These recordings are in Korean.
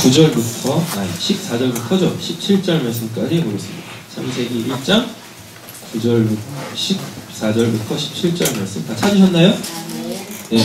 9절부터, 14절부터죠. 17절 말씀까지 보겠습니다. 창세기 1장 9절부터 14절부터 17절 말씀 다 찾으셨나요? 네.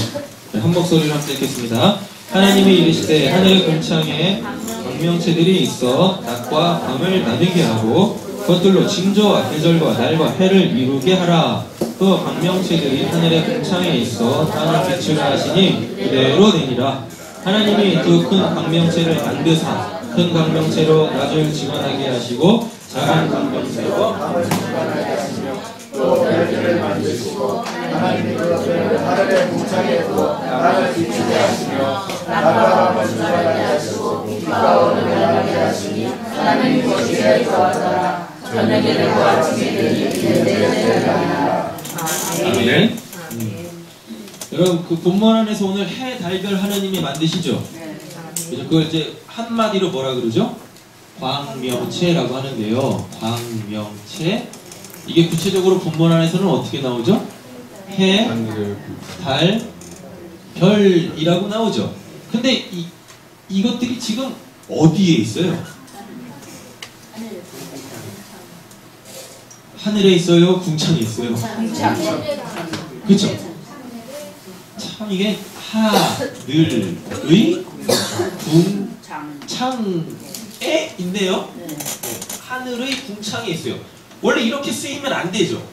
한 목소리로 함께 읽겠습니다. 하나님이 이르시되 하늘의 궁창에 광명체들이 있어 낮과 밤을 나누게 하고 그것들로 징조와 계절과 날과 해를 이루게 하라. 또 광명체들이 하늘의 궁창에 있어 땅을 비추라 하시니 그대로 되니라. 하나님이 두 큰 광명체를 만드사 큰 광명체로 낮을 직원하게 하시고 작은 광명체로 밤을 직원하게 하시며 또 별들을 만드시고 하나님이 그것들을 하늘의 궁창에 두어 땅을 비추게 하시며 낮과 밤을 직원하게 하시고 빛과 어둠을 나게 하시니 하나님이 거기에 거하더라. 저녁에 되고 아침에 되니 이제 되리라. 아멘. 여러분 그 본문 안에서 오늘 해, 달, 별 하나님이 만드시죠? 그래서 그걸 이제 한마디로 뭐라 그러죠? 광명체라고 하는데요. 광명체. 이게 구체적으로 본문 안에서는 어떻게 나오죠? 해, 달, 별이라고 나오죠. 근데 이것들이 지금 어디에 있어요? 하늘에 있어요? 궁창에 있어요? 그렇죠? 참 이게 하늘의 궁창에 있네요. 하늘의 궁창에 있어요. 원래 이렇게 쓰이면 안 되죠.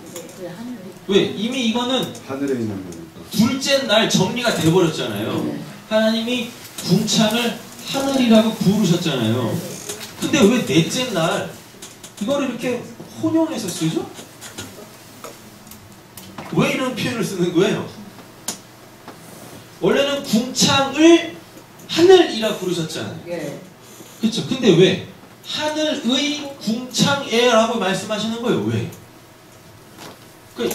왜? 이미 이거는 하늘에 있는 거니까. 둘째 날 정리가 돼버렸잖아요. 하나님이 궁창을 하늘이라고 부르셨잖아요. 근데 왜 넷째 날 이거를 이렇게 혼용해서 쓰죠? 왜 이런 표현을 쓰는 거예요? 원래는 궁창을 하늘이라 부르셨잖아요. 그렇죠? 근데 왜 하늘의 궁창에라고 말씀하시는 거예요? 왜? 그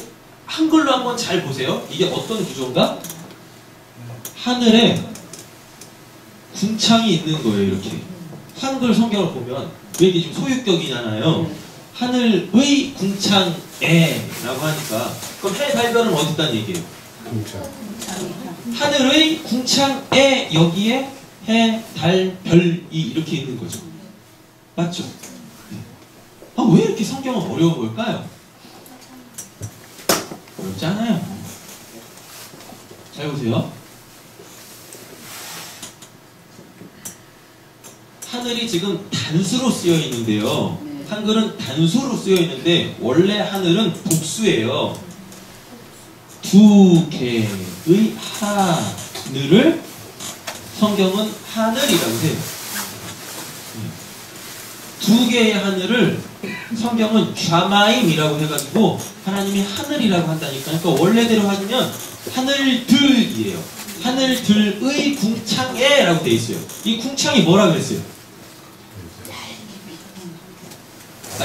한글로 한번 잘 보세요. 이게 어떤 구조인가? 하늘에 궁창이 있는 거예요. 이렇게 한글 성경을 보면 왜 이게 지금 소유격이잖아요. 하늘의 궁창에라고 하니까 그럼 해, 달, 별은 어디 있다는 얘기예요? 궁창. 하늘의 궁창에 여기에 해, 달, 별이 이렇게 있는 거죠. 맞죠? 왜 이렇게 성경은 어려운 걸까요? 어렵지 않아요. 잘 보세요. 하늘이 지금 단수로 쓰여 있는데요. 한글은 단수로 쓰여 있는데 원래 하늘은 복수예요. 두 개의 하늘을 성경은 하늘이라고 해요. 두 개의 하늘을 성경은 샤마임이라고 해가지고 하나님이 하늘이라고 한다니까. 그러니까 원래대로 하면 하늘들이에요. 하늘들의 궁창에라고 돼 있어요. 이 궁창이 뭐라 그랬어요?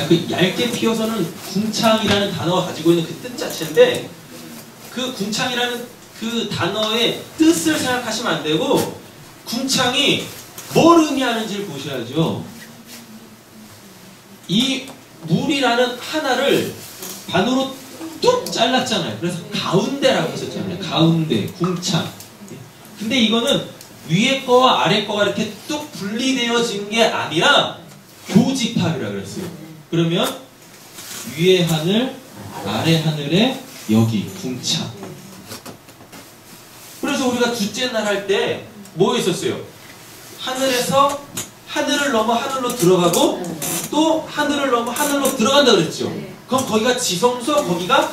그 얇게 피어서는 궁창이라는 단어가 가지고 있는 그 뜻 자체인데 그 궁창이라는 그 단어의 뜻을 생각하시면 안 되고 궁창이 뭘 의미하는지를 보셔야죠. 이 물이라는 하나를 반으로 뚝 잘랐잖아요. 그래서 가운데라고 했었잖아요. 가운데, 궁창. 근데 이거는 위에 거와 아래 거가 이렇게 뚝 분리되어진 게 아니라 교집합이라고 그랬어요. 그러면 위에 하늘, 아래 하늘에 여기 궁창. 그래서 우리가 둘째 날 할 때 뭐 했었어요? 하늘에서 하늘을 넘어 하늘로 들어가고 또 하늘을 넘어 하늘로 들어간다 그랬죠. 그럼 거기가 지성소, 거기가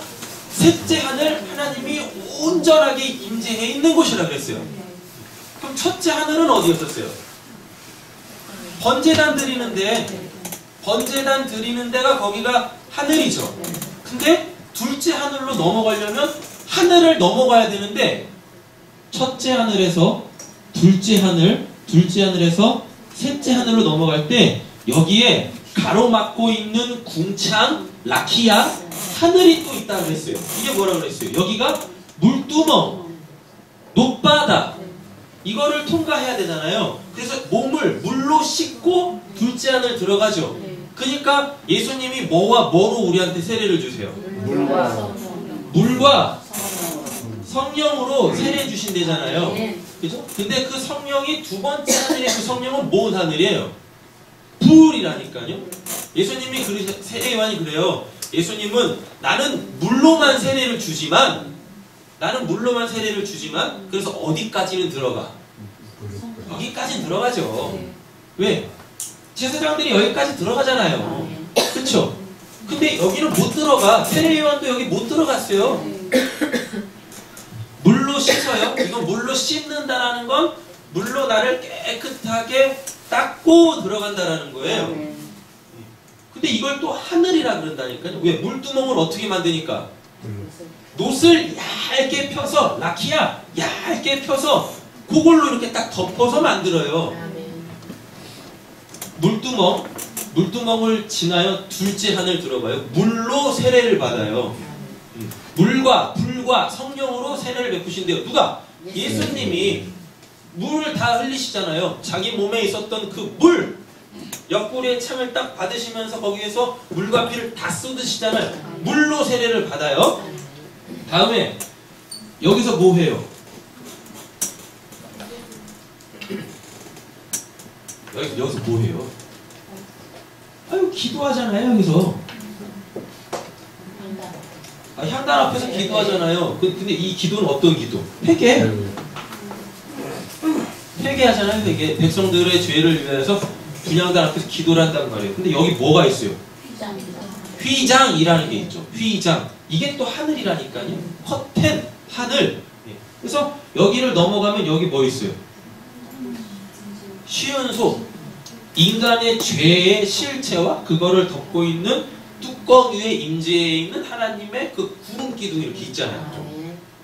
셋째 하늘, 하나님이 온전하게 임재해 있는 곳이라 그랬어요. 그럼 첫째 하늘은 어디였었어요? 번제단 드리는 데가 거기가 하늘이죠. 근데 둘째 하늘로 넘어가려면 하늘을 넘어가야 되는데 첫째 하늘에서 둘째 하늘에서 셋째 하늘로 넘어갈 때 여기에 가로막고 있는 궁창, 라키아, 하늘이 또 있다고 했어요. 이게 뭐라고 그랬어요? 여기가 물두멍, 높바다 이거를 통과해야 되잖아요. 그래서 몸을 물로 씻고 둘째 하늘 들어가죠. 그러니까 예수님이 뭐와 뭐로 우리한테 세례를 주세요? 물과 성령으로 세례 주신대잖아요. 그죠? 근데 그 성령이 두 번째 하늘의 그 성령은 뭔 하늘이에요? 불이라니까요. 예수님이 세례요한이 그래요. 예수님은 나는 물로만 세례를 주지만 그래서 어디까지는 들어가? 여기까지는 들어가죠. 왜? 제사장들이 여기까지 들어가잖아요. 그쵸? 근데 여기는 못 들어가. 세례요한도 여기 못 들어갔어요. 물로 씻어요. 이건 물로 씻는다라는 건 물로 나를 깨끗하게 닦고 들어간다라는 거예요. 근데 이걸 또 하늘이라 그런다니까요. 왜? 물두멍을 어떻게 만드니까? 놋을 얇게 펴서, 라키야 얇게 펴서 그걸로 이렇게 딱 덮어서 만들어요. 물두멍을 지나요. 둘째 하늘 들어봐요. 물로 세례를 받아요. 물과 불과 성령으로 세례를 베푸신대요. 누가? 예수님이 물을 다 흘리시잖아요. 자기 몸에 있었던 그 물, 옆구리에 창을 딱 받으시면서 거기에서 물과 피를 다 쏟으시잖아요. 물로 세례를 받아요. 다음에 여기서 뭐 해요? 여기서 뭐 해요? 아유, 기도하잖아요. 여기서 향단 앞에서 기도하잖아요. 근데 이 기도는 어떤 기도? 회개하잖아요. 회개. 백성들의 죄를 위해서 분향단 앞에서 기도를 한단 말이에요. 근데 여기 뭐가 있어요? 휘장이라는 게 있죠. 휘장. 이게 또 하늘이라니까요. 커튼, 하늘. 그래서 여기를 넘어가면 여기 뭐 있어요? 시은소. 인간의 죄의 실체와 그거를 덮고 있는 뚜껑 위에 임재해 있는 하나님의 그 구름 기둥이 이렇게 있잖아요.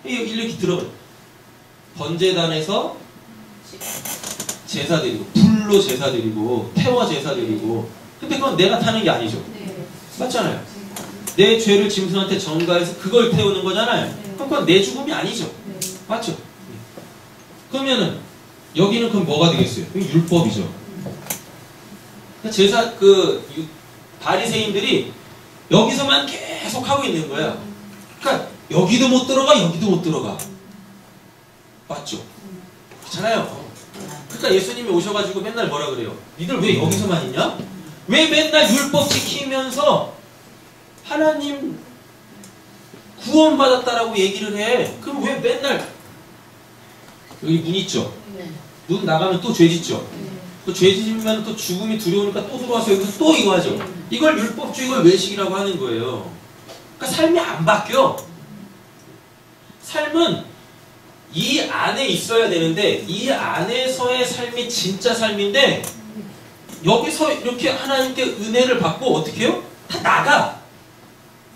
여기 이렇게 들어가요. 번제단에서 제사 드리고, 불로 제사 드리고, 태워 제사 드리고. 근데 그건 내가 타는 게 아니죠. 맞잖아요. 내 죄를 짐승한테 전가해서 그걸 태우는 거잖아요. 그건 내 죽음이 아니죠. 맞죠? 그러면은 여기는 그럼 뭐가 되겠어요? 율법이죠. 바리새인들이 여기서만 계속 하고 있는 거야. 그러니까 여기도 못 들어가, 여기도 못 들어가. 맞죠? 그렇잖아요. 그러니까 예수님이 오셔가지고 맨날 뭐라 그래요? 니들 왜 여기서만 있냐? 왜 맨날 율법 지키면서 하나님 구원받았다라고 얘기를 해? 그럼 왜 맨날 여기 문 있죠? 문 나가면 또 죄 짓죠? 또 죄 짓으면 또 죽음이 두려우니까 또 들어와서 여기서 또 이거 하죠? 이걸 율법주의걸 외식이라고 하는 거예요. 그러니까 삶이 안 바뀌어. 삶은 이 안에 있어야 되는데 이 안에서의 삶이 진짜 삶인데 여기서 이렇게 하나님께 은혜를 받고 어떻게 해요? 다 나가.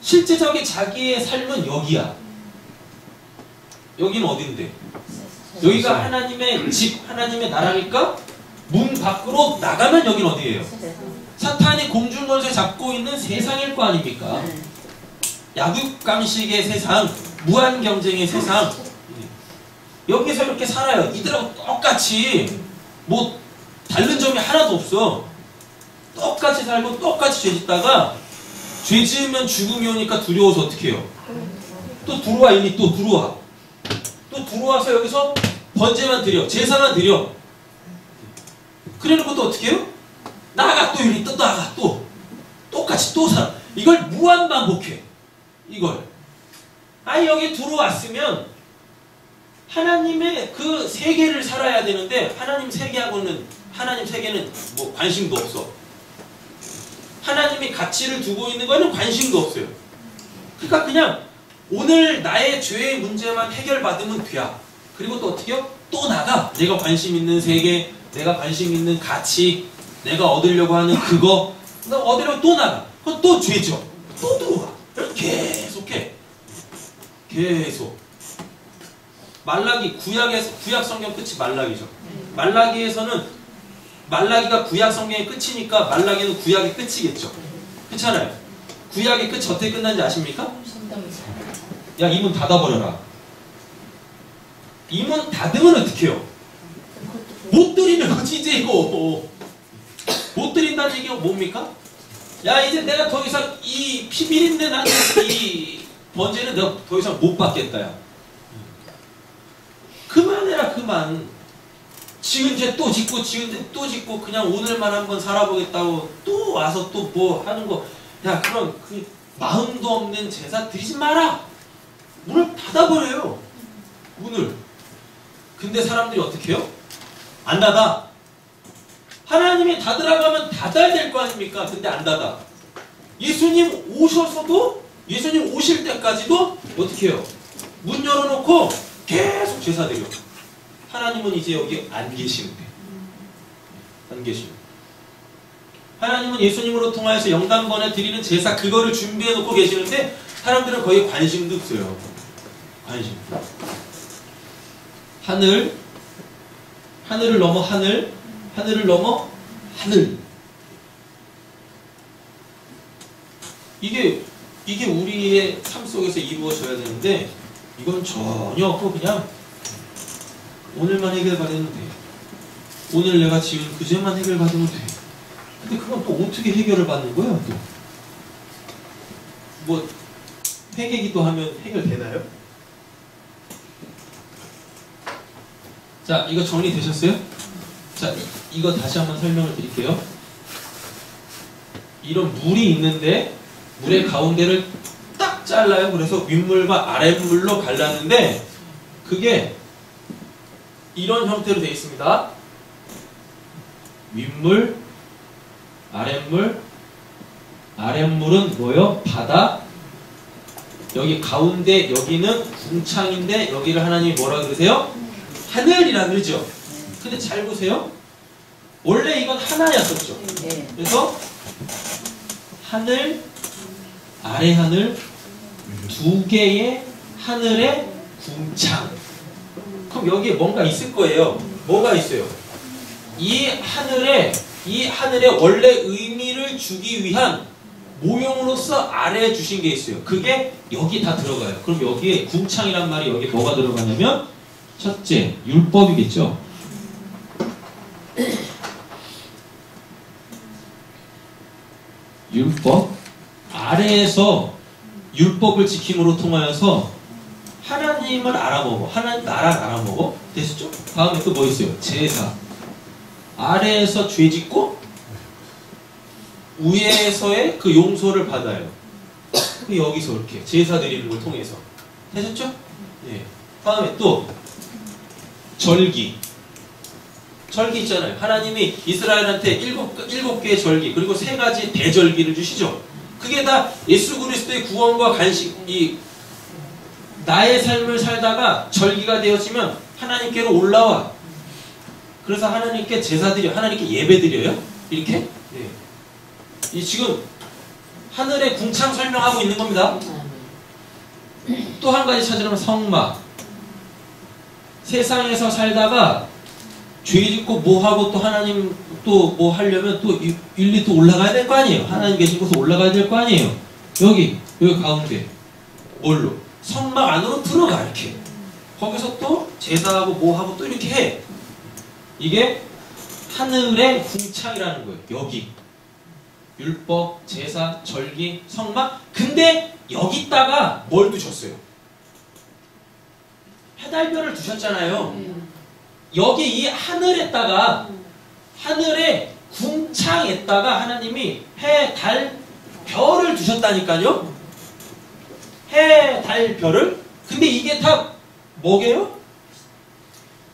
실제적인 자기의 삶은 여기야. 여기는 어딘데? 여기가 하나님의 집, 하나님의 나라니까 문 밖으로 나가면 여긴 어디예요? 사탄이 공중권세 잡고 있는 세상일 거 아닙니까? 약육강식의 세상, 무한 경쟁의 세상. 여기서 이렇게 살아요. 이들하고 똑같이 뭐 다른 점이 하나도 없어. 똑같이 살고 똑같이 죄 짓다가 죄 지으면 죽음이 오니까 두려워서 어떻게 해요? 또 들어와. 이미 또 들어와. 또 들어와서 여기서 번제만 드려. 제사만 드려. 그래 놓고 또 어떻게 해요? 나가. 또 이리 또 나가. 또 똑같이 또 살아. 이걸 무한 반복해. 이걸. 아니 여기 들어왔으면 하나님의 그 세계를 살아야 되는데 하나님 세계하고는 하나님 세계는 뭐 관심도 없어. 하나님이 가치를 두고 있는 거에는 관심도 없어요. 그러니까 그냥 오늘 나의 죄의 문제만 해결받으면 돼야. 그리고 또 어떻게 해요? 또 나가. 내가 관심 있는 세계, 내가 관심 있는 가치, 내가 얻으려고 하는 그거, 나 얻으려고 또 나가. 그건 또 죄죠. 또 들어와. 계속해. 계속. 말라기, 구약 성경 끝이 말라기죠. 말라기가 구약 성경의 끝이니까 말라기는 구약의 끝이겠죠. 그렇잖아요. 구약의 끝이 어떻게 끝난지 아십니까? 야, 이 문 닫아버려라. 이 문 닫으면 어떻게 해요? 못 드리는 거지 이제 이거. 못 드린다는 얘기가 뭡니까? 야, 이제 내가 더 이상 이 피비린내 나는 이 번제는 내가 더 이상 못 받겠다. 야. 그만해라 그만. 지은 죄 또 짓고 지은 죄 또 짓고 그냥 오늘만 한번 살아보겠다고 또 와서 또 뭐 하는 거. 야, 그런 그 마음도 없는 제사 드리지 마라. 문을 닫아버려요. 문을. 근데 사람들이 어떻게 해요? 안 닫아. 하나님이 닫으라고 하면 닫아야 될 거 아닙니까? 근데 안 닫아. 예수님 오셔서도, 예수님 오실 때까지도 어떻게 해요? 문 열어놓고 계속 제사 드려. 하나님은 이제 여기 안 계시는데. 안 계시는. 하나님은 예수님으로 통하여서 영단번에 드리는 제사 그거를 준비해 놓고 계시는데 사람들은 거의 관심도 없어요. 관심. 하늘을 넘어 하늘, 하늘을 넘어 하늘. 이게 우리의 삶 속에서 이루어져야 되는데 이건 전혀 없고 그냥 오늘만 해결받으면 돼. 오늘 내가 지은 그 죄만 해결받으면 돼. 근데 그건 또 어떻게 해결을 받는 거야? 또 뭐 회개기도 하면 해결되나요? 자, 이거 정리되셨어요? 자, 이거 다시 한번 설명을 드릴게요. 이런 물이 있는데 물의 가운데를 딱 잘라요. 그래서 윗물과 아랫물로 갈랐는데 그게 이런 형태로 되어 있습니다. 윗물, 아랫물, 아랫물은 뭐요? 바다. 여기 가운데 여기는 궁창인데 여기를 하나님이 뭐라 그러세요? 하늘이라 그러죠. 근데 잘 보세요. 원래 이건 하나였었죠. 그래서 하늘, 아래 하늘, 두 개의 하늘의 궁창. 그럼 여기에 뭔가 있을 거예요. 뭐가 있어요? 이 하늘에 원래 의미를 주기 위한 모형으로서 아래에 주신 게 있어요. 그게 여기 다 들어가요. 그럼 여기에 궁창이란 말이 여기 뭐가 들어가냐면 첫째, 율법이겠죠. 율법. 아래에서 율법을 지킴으로 통하여서 하나님을 알아보고 하나님 나라를 알아보고 됐죠? 다음에 또 뭐 있어요? 제사. 아래에서 죄 짓고 위에서의 그 용서를 받아요. 여기서 이렇게 제사 드리는 걸 통해서 되셨죠? 예. 다음에 또 절기. 절기 있잖아요. 하나님이 이스라엘한테 일곱 개의 절기 그리고 3가지 대절기를 주시죠. 그게 다 예수 그리스도의 구원과 간식, 나의 삶을 살다가 절기가 되어지면 하나님께로 올라와. 그래서 하나님께 제사 드려, 하나님께 예배 드려요. 이렇게. 네. 이 지금 하늘의 궁창 설명하고 있는 겁니다. 또 한 가지 찾으려면 성막. 세상에서 살다가 죄 짓고 뭐 하고 또 하나님 또 뭐 하려면 또 일리 또 올라가야 될 거 아니에요. 하나님 계신 곳에 올라가야 될 거 아니에요. 여기 가운데 뭘로? 성막 안으로 들어가 이렇게. 거기서 또 제사하고 뭐 하고 또 이렇게 해. 이게 하늘의 궁창이라는 거예요. 여기 율법, 제사, 절기, 성막. 근데 여기다가 뭘 두셨어요? 해달별을 두셨잖아요. 여기 이 하늘에다가 하늘의 궁창에다가 하나님이 해, 달, 별을 두셨다니까요. 해, 달, 별을. 근데 이게 다 뭐게요?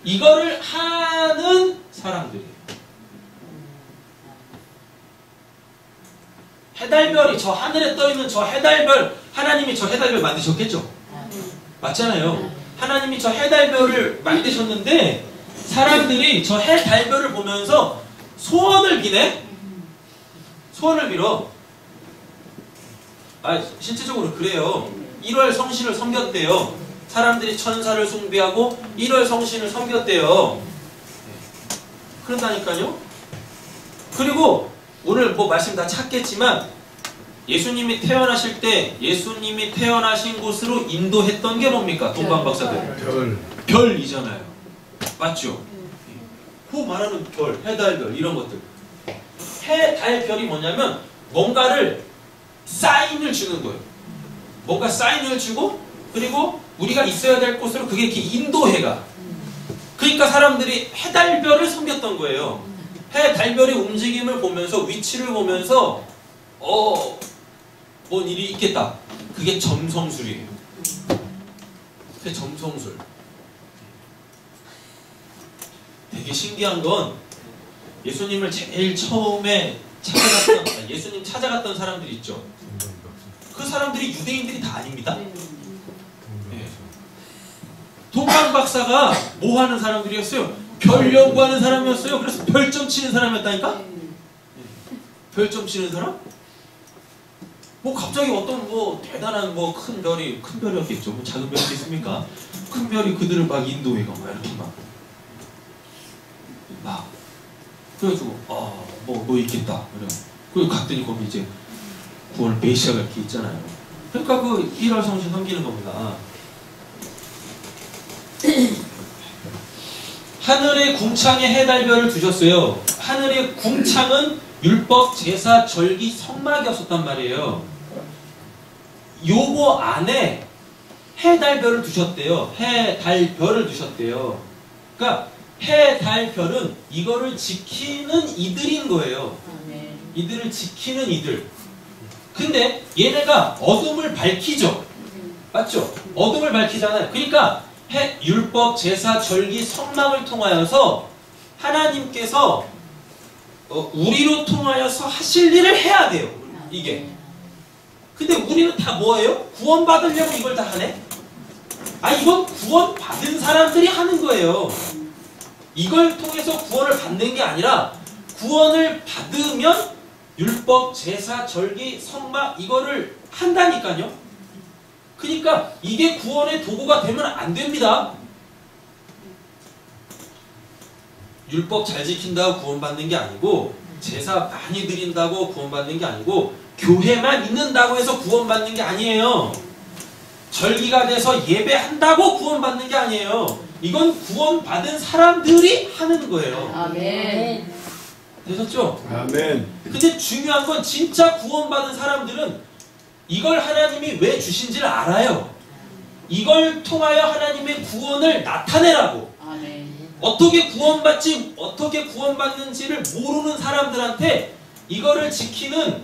이거를 하는 사람들이에요. 해달별이 저 하늘에 떠있는 저 해달별, 하나님이 저 해달별 만드셨겠죠? 맞잖아요. 하나님이 저 해달별을 만드셨는데 사람들이 저 해달별을 보면서 소원을 비네? 소원을 빌어. 실제적으로 그래요. 1월 성신을 섬겼대요. 사람들이 천사를 숭배하고 1월 성신을 섬겼대요. 그런다니까요. 그리고 오늘 뭐 말씀 다 찾겠지만 예수님이 태어나실 때 예수님이 태어나신 곳으로 인도했던 게 뭡니까? 동방박사들. 별이잖아요. 맞죠? 그 말하는 별, 해달별 이런 것들. 해, 달, 별이 뭐냐면 뭔가를 사인을 주는 거예요. 뭔가 사인을 주고 그리고 우리가 있어야 될 곳으로 그게 이렇게 인도해가. 그러니까 사람들이 해달별을 섬겼던 거예요. 해달별의 움직임을 보면서 위치를 보면서 뭔 일이 있겠다. 그게 점성술이에요. 그게 점성술. 되게 신기한 건 예수님을 제일 처음에 찾아갔던 예수님 찾아갔던 사람들 있죠. 그 사람들이 유대인들이 다 아닙니다. 네. 동방 박사가 뭐 하는 사람들이었어요? 별 연구하는 사람이었어요. 그래서 별점 치는 사람이었다니까? 네. 별점 치는 사람? 뭐 갑자기 어떤 뭐 대단한 뭐 큰 별이었겠죠. 뭐 작은 별이 있습니까? 큰 별이 그들을 막 인도해 가 막 이렇게 막 그래가지고 뭐 있겠다. 그래 갔더니 거기 이제 구원을 메시아가 이렇게 있잖아요. 그러니까 그 일월성신 섬기는 겁니다. 하늘의 궁창에 해달별을 두셨어요. 하늘의 궁창은 율법, 제사, 절기, 성막이었었단 말이에요. 요거 안에 해달별을 두셨대요. 해달별을 두셨대요. 그러니까 해달별은 이거를 지키는 이들인 거예요. 이들을 지키는 이들. 근데 얘네가 어둠을 밝히죠. 맞죠? 어둠을 밝히잖아요. 그러니까 율법, 제사, 절기, 성막을 통하여서 하나님께서 우리로 통하여서 하실 일을 해야 돼요. 이게. 근데 우리는 다 뭐예요? 구원받으려고 이걸 다 하네? 이건 구원받은 사람들이 하는 거예요. 이걸 통해서 구원을 받는 게 아니라 구원을 받으면 율법, 제사, 절기, 성막 이거를 한다니까요. 그러니까 이게 구원의 도구가 되면 안 됩니다. 율법 잘 지킨다고 구원받는 게 아니고 제사 많이 드린다고 구원받는 게 아니고 교회만 있는다고 해서 구원받는 게 아니에요. 절기가 돼서 예배한다고 구원받는 게 아니에요. 이건 구원받은 사람들이 하는 거예요. 아멘. 되셨죠? 아멘. 근데 중요한 건 진짜 구원받은 사람들은 이걸 하나님이 왜 주신지를 알아요. 이걸 통하여 하나님의 구원을 나타내라고. 아멘. 어떻게 구원받는지를 모르는 사람들한테 이거를 지키는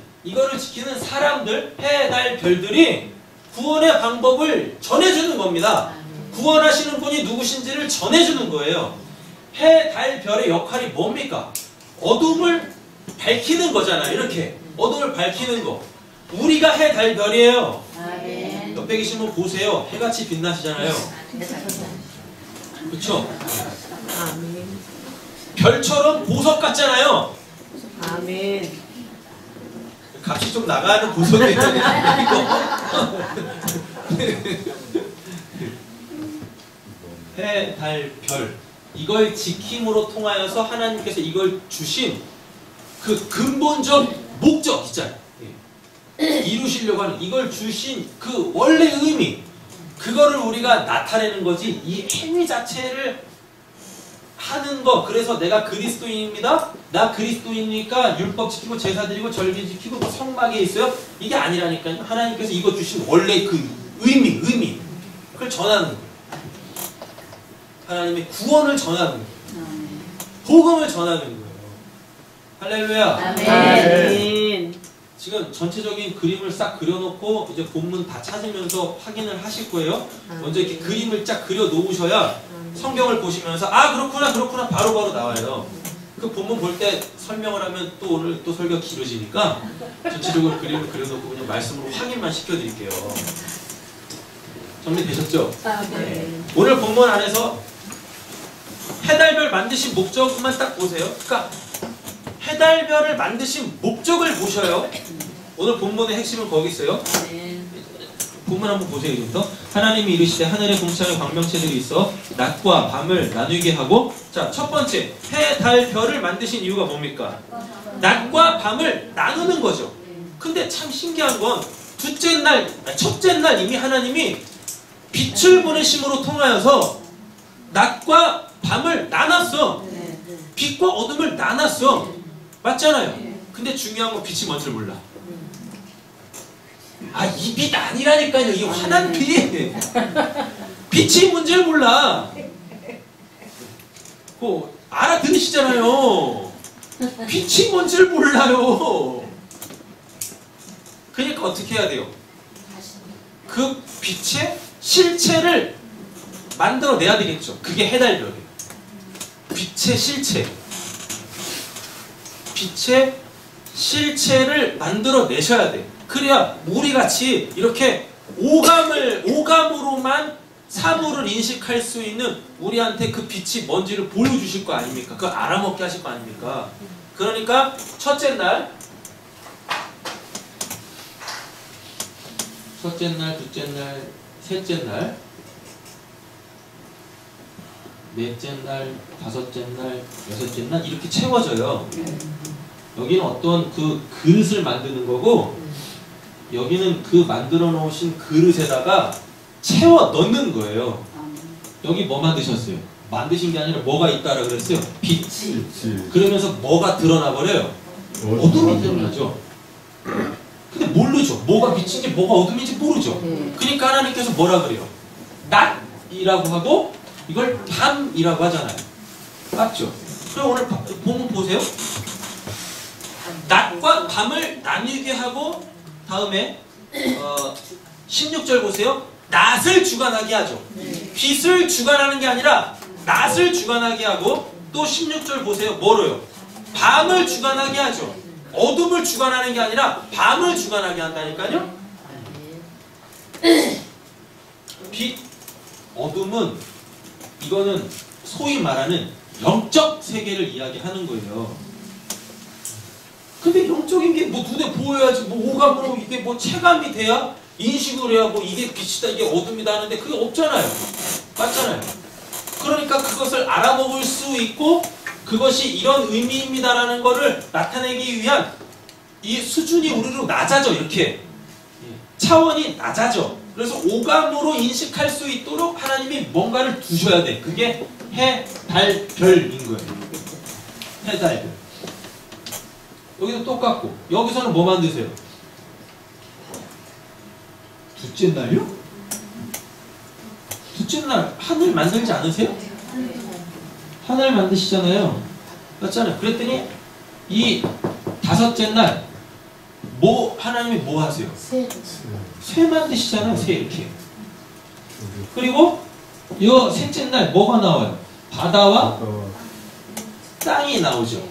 사람들, 해, 달, 별들이 구원의 방법을 전해주는 겁니다. 구원하시는 분이 누구신지를 전해주는 거예요. 해, 달, 별의 역할이 뭡니까? 어둠을 밝히는 거잖아요. 이렇게 어둠을 밝히는 거. 우리가 해, 달, 별이에요. 아멘. 옆에 계신 분 보세요. 해같이 빛나시잖아요. 그렇죠? 아멘. 별처럼 보석 같잖아요. 아멘. 값이 좀 나가는 보석이 해, 달, 별 이걸 지킴으로 통하여서 하나님께서 이걸 주신 그 근본적 목적 있잖아요. 이루시려고 하는 이걸 주신 그 원래 의미 그거를 우리가 나타내는 거지 이 행위 자체를 하는 거. 그래서 내가 그리스도인입니다. 나 그리스도이니까 율법 지키고 제사 드리고 절기 지키고 뭐 성막에 있어요. 이게 아니라니까요. 하나님께서 이거 주신 원래 그 의미 그걸 전하는 거예요. 하나님의 구원을 전하는 거예요. 복음을 전하는 거예요. 할렐루야. 아멘. 지금 전체적인 그림을 싹 그려놓고 이제 본문 다 찾으면서 확인을 하실 거예요. 먼저 이렇게 그림을 쫙 그려 놓으셔야 성경을 보시면서 그렇구나 바로바로 나와요. 그 본문 볼 때 설명을 하면 또 오늘 또 설교가 길어지니까 전체적으로 그림을 그려놓고 그냥 말씀으로 확인만 시켜드릴게요. 정리되셨죠? 네. 오늘 본문 안에서 해달별 만드신 목적만 딱 보세요. 그러니까 해달별을 만드신 목적을 보셔요. 오늘 본문의 핵심은 거기 있어요. 본문 한번 보세요. 지금부터 하나님이 이르시되 하늘에 궁창에 광명체들이 있어 낮과 밤을 나누게 하고, 자, 첫 번째 해, 달, 별을 만드신 이유가 뭡니까? 낮과 밤을 나누는 거죠. 근데 참 신기한 건 첫째 날 이미 하나님이 빛을 보내심으로 통하여서 낮과 밤을 나눴어. 빛과 어둠을 나눴어. 맞잖아요. 근데 중요한 건 빛이 뭔 줄 몰라. 이 빛 아니라니까요. 이 환한 빛. 빛이 뭔지를 몰라. 알아들으시잖아요. 빛이 뭔지를 몰라요. 그러니까 어떻게 해야 돼요? 그 빛의 실체를 만들어내야 되겠죠. 그게 해달별이에요. 빛의 실체. 빛의 실체를 만들어내셔야 돼. 그래야 우리같이 이렇게 오감으로만 사물을 인식할 수 있는 우리한테 그 빛이 뭔지를 보여주실 거 아닙니까? 그걸 알아먹게 하실 거 아닙니까? 그러니까 첫째 날, 둘째 날, 셋째 날, 넷째 날, 다섯째 날, 여섯째 날 이렇게 채워져요. 여기는 어떤 그 그릇을 만드는 거고 여기는 그 만들어 놓으신 그릇에다가 채워 넣는 거예요. 여기 뭐 만드셨어요? 만드신 게 아니라 뭐가 있다라 그랬어요? 빛. 그러면서 뭐가 드러나 버려요? 어둠이 드러나죠. 근데 모르죠. 뭐가 빛인지 뭐가 어둠인지 모르죠. 그러니까 하나님께서 뭐라 그래요? 낮이라고 하고 이걸 밤이라고 하잖아요. 맞죠? 그럼 오늘 본문 보세요. 낮과 밤을 나뉘게 하고 다음에 16절 보세요. 낮을 주관하게 하죠. 빛을 주관하는 게 아니라 낮을 주관하게 하고 또 16절 보세요. 뭐로요? 밤을 주관하게 하죠. 어둠을 주관하는 게 아니라 밤을 주관하게 한다니까요. 빛, 어둠은 이거는 소위 말하는 영적 세계를 이야기하는 거예요. 근데 영적인 게 뭐 눈에 보여야지 뭐 오감으로 이게 뭐 체감이 돼야 인식을 해야 뭐 이게 빛이다 이게 어둠이다 하는데 그게 없잖아요. 맞잖아요. 그러니까 그것을 알아먹을 수 있고 그것이 이런 의미입니다라는 거를 나타내기 위한 이 수준이 우리로 낮아져. 이렇게 차원이 낮아져. 그래서 오감으로 인식할 수 있도록 하나님이 뭔가를 두셔야 돼. 그게 해, 달, 별인 거예요. 해, 달, 별. 여기도 똑같고 여기서는 뭐 만드세요? 둘째 날요? 둘째 날 하늘 만들지 않으세요? 하늘 만드시잖아요. 맞잖아요. 그랬더니 이 다섯째 날 뭐 하나님이 뭐 하세요? 새 만드시잖아요. 새 이렇게. 그리고 이 셋째 날 뭐가 나와요? 바다와 땅이 나오죠.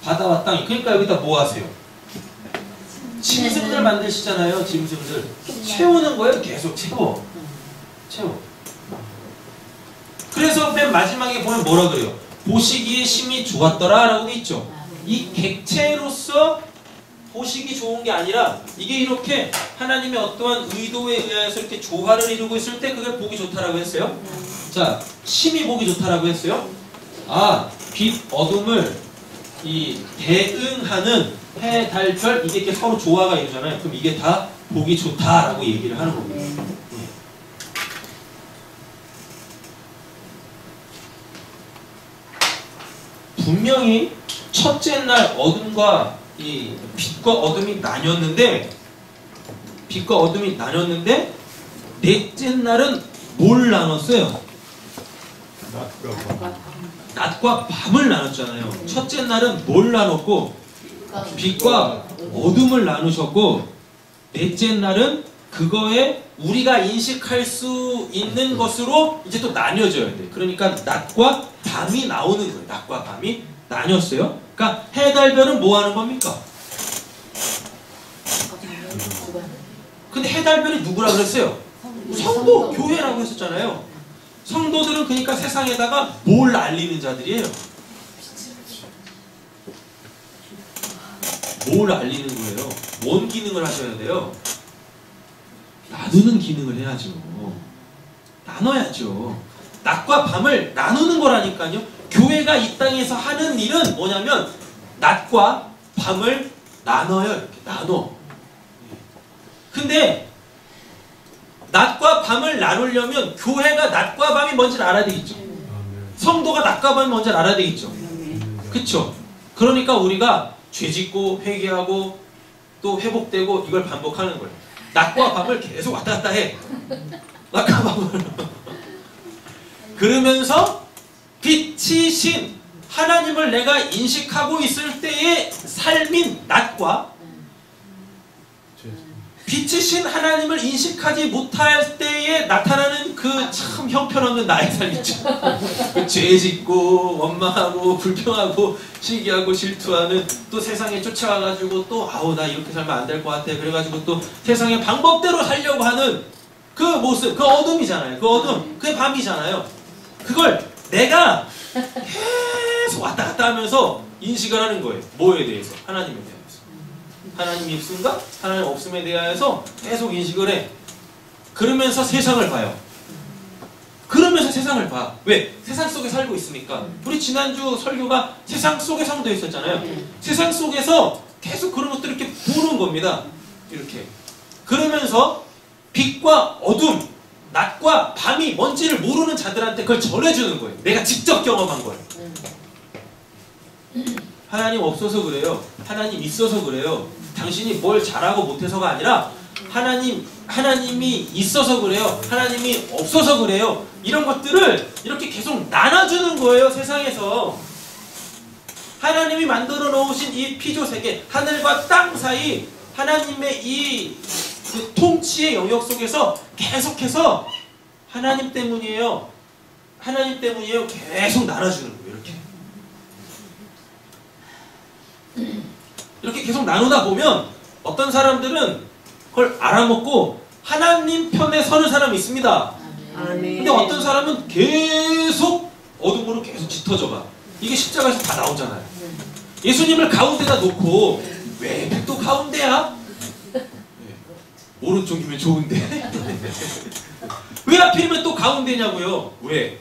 바다와 땅이. 그러니까 여기다 뭐 하세요? 짐승들 만드시잖아요. 짐승들. 채우는 거예요. 계속 채워. 그래서 맨 마지막에 보면 뭐라 그래요? 보시기에 심히 좋았더라 라고 돼 있죠. 이 객체로서 보시기 좋은 게 아니라 이게 이렇게 하나님의 어떠한 의도에 의해서 이렇게 조화를 이루고 있을 때 그게 보기 좋다라고 했어요. 자, 심히 보기 좋다라고 했어요. 아, 빛, 어둠을 이 대응하는 해, 달, 별 이게 이렇게 서로 조화가 이루잖아요. 그럼 이게 다 보기 좋다라고 얘기를 하는 겁니다. 분명히 첫째 날 어둠과 이 빛과 어둠이 나뉘었는데 넷째 날은 뭘 나눴어요? 낮과 밤을 나눴잖아요. 첫째 날은 뭘 나눴고 빛과 어둠을 나누셨고 넷째 날은 그거에 우리가 인식할 수 있는 것으로 이제 또 나뉘어져야 돼. 그러니까 낮과 밤이 나오는 거예요. 낮과 밤이 나뉘었어요. 그러니까 해, 달, 별은 뭐 하는 겁니까? 근데 해, 달, 별이 누구라 그랬어요? 성도, 교회라고 했었잖아요. 성도들은 그러니까 세상에다가 뭘 알리는 자들이에요? 뭘 알리는 거예요? 뭔 기능을 하셔야 돼요? 나누는 기능을 해야죠. 나눠야죠. 낮과 밤을 나누는 거라니까요. 교회가 이 땅에서 하는 일은 뭐냐면 낮과 밤을 나눠요. 이렇게 나눠. 근데 낮과 밤을 나누려면 교회가 낮과 밤이 뭔지를 알아야 되겠죠. 성도가 낮과 밤이 뭔지를 알아야 되겠죠. 그쵸? 그러니까 우리가 죄짓고 회개하고 또 회복되고 이걸 반복하는 거예요. 낮과 밤을 계속 왔다 갔다 해. 낮과 밤을. 그러면서 빛이신 하나님을 내가 인식하고 있을 때의 삶인 낮과 빛이신 하나님을 인식하지 못할 때에 나타나는 그 참 형편없는 나의 삶 있죠. 그 죄짓고 원망하고 불평하고 시기하고 질투하는, 또 세상에 쫓아가가지고 또 아우 나 이렇게 살면 안 될 것 같아 그래가지고 또 세상의 방법대로 살려고 하는 그 모습, 그 어둠이잖아요. 그 어둠, 그게 밤이잖아요. 그걸 내가 계속 왔다 갔다 하면서 인식을 하는 거예요. 뭐에 대해서? 하나님에 대해서. 하나님이 있음과 하나님 없음에 대하여서 계속 인식을 해. 그러면서 세상을 봐요. 그러면서 세상을 봐. 왜? 세상 속에 살고 있으니까. 우리 지난주 설교가 세상 속에 성도에 있었잖아요. 세상 속에서 계속 그런 것들을 이렇게 보는 겁니다. 이렇게. 그러면서 빛과 어둠, 낮과 밤이 뭔지를 모르는 자들한테 그걸 전해주는 거예요. 내가 직접 경험한 거예요. 하나님 없어서 그래요. 하나님 있어서 그래요. 당신이 뭘 잘하고 못해서가 아니라 하나님이 있어서 그래요. 하나님이 없어서 그래요. 이런 것들을 이렇게 계속 나눠주는 거예요. 세상에서. 하나님이 만들어 놓으신 이 피조세계, 하늘과 땅 사이 하나님의 그 통치의 영역 속에서 계속해서 하나님 때문이에요. 하나님 때문이에요. 계속 나눠주는 거예요. 이렇게 계속 나누다 보면 어떤 사람들은 그걸 알아먹고 하나님 편에 서는 사람이 있습니다. 근데 어떤 사람은 계속 어둠으로 계속 짙어져가. 이게 십자가에서 다 나오잖아요. 예수님을 가운데다 놓고 왜 또 가운데야? 오른쪽이면 좋은데 왜 하필이면 또 가운데냐고요? 왜?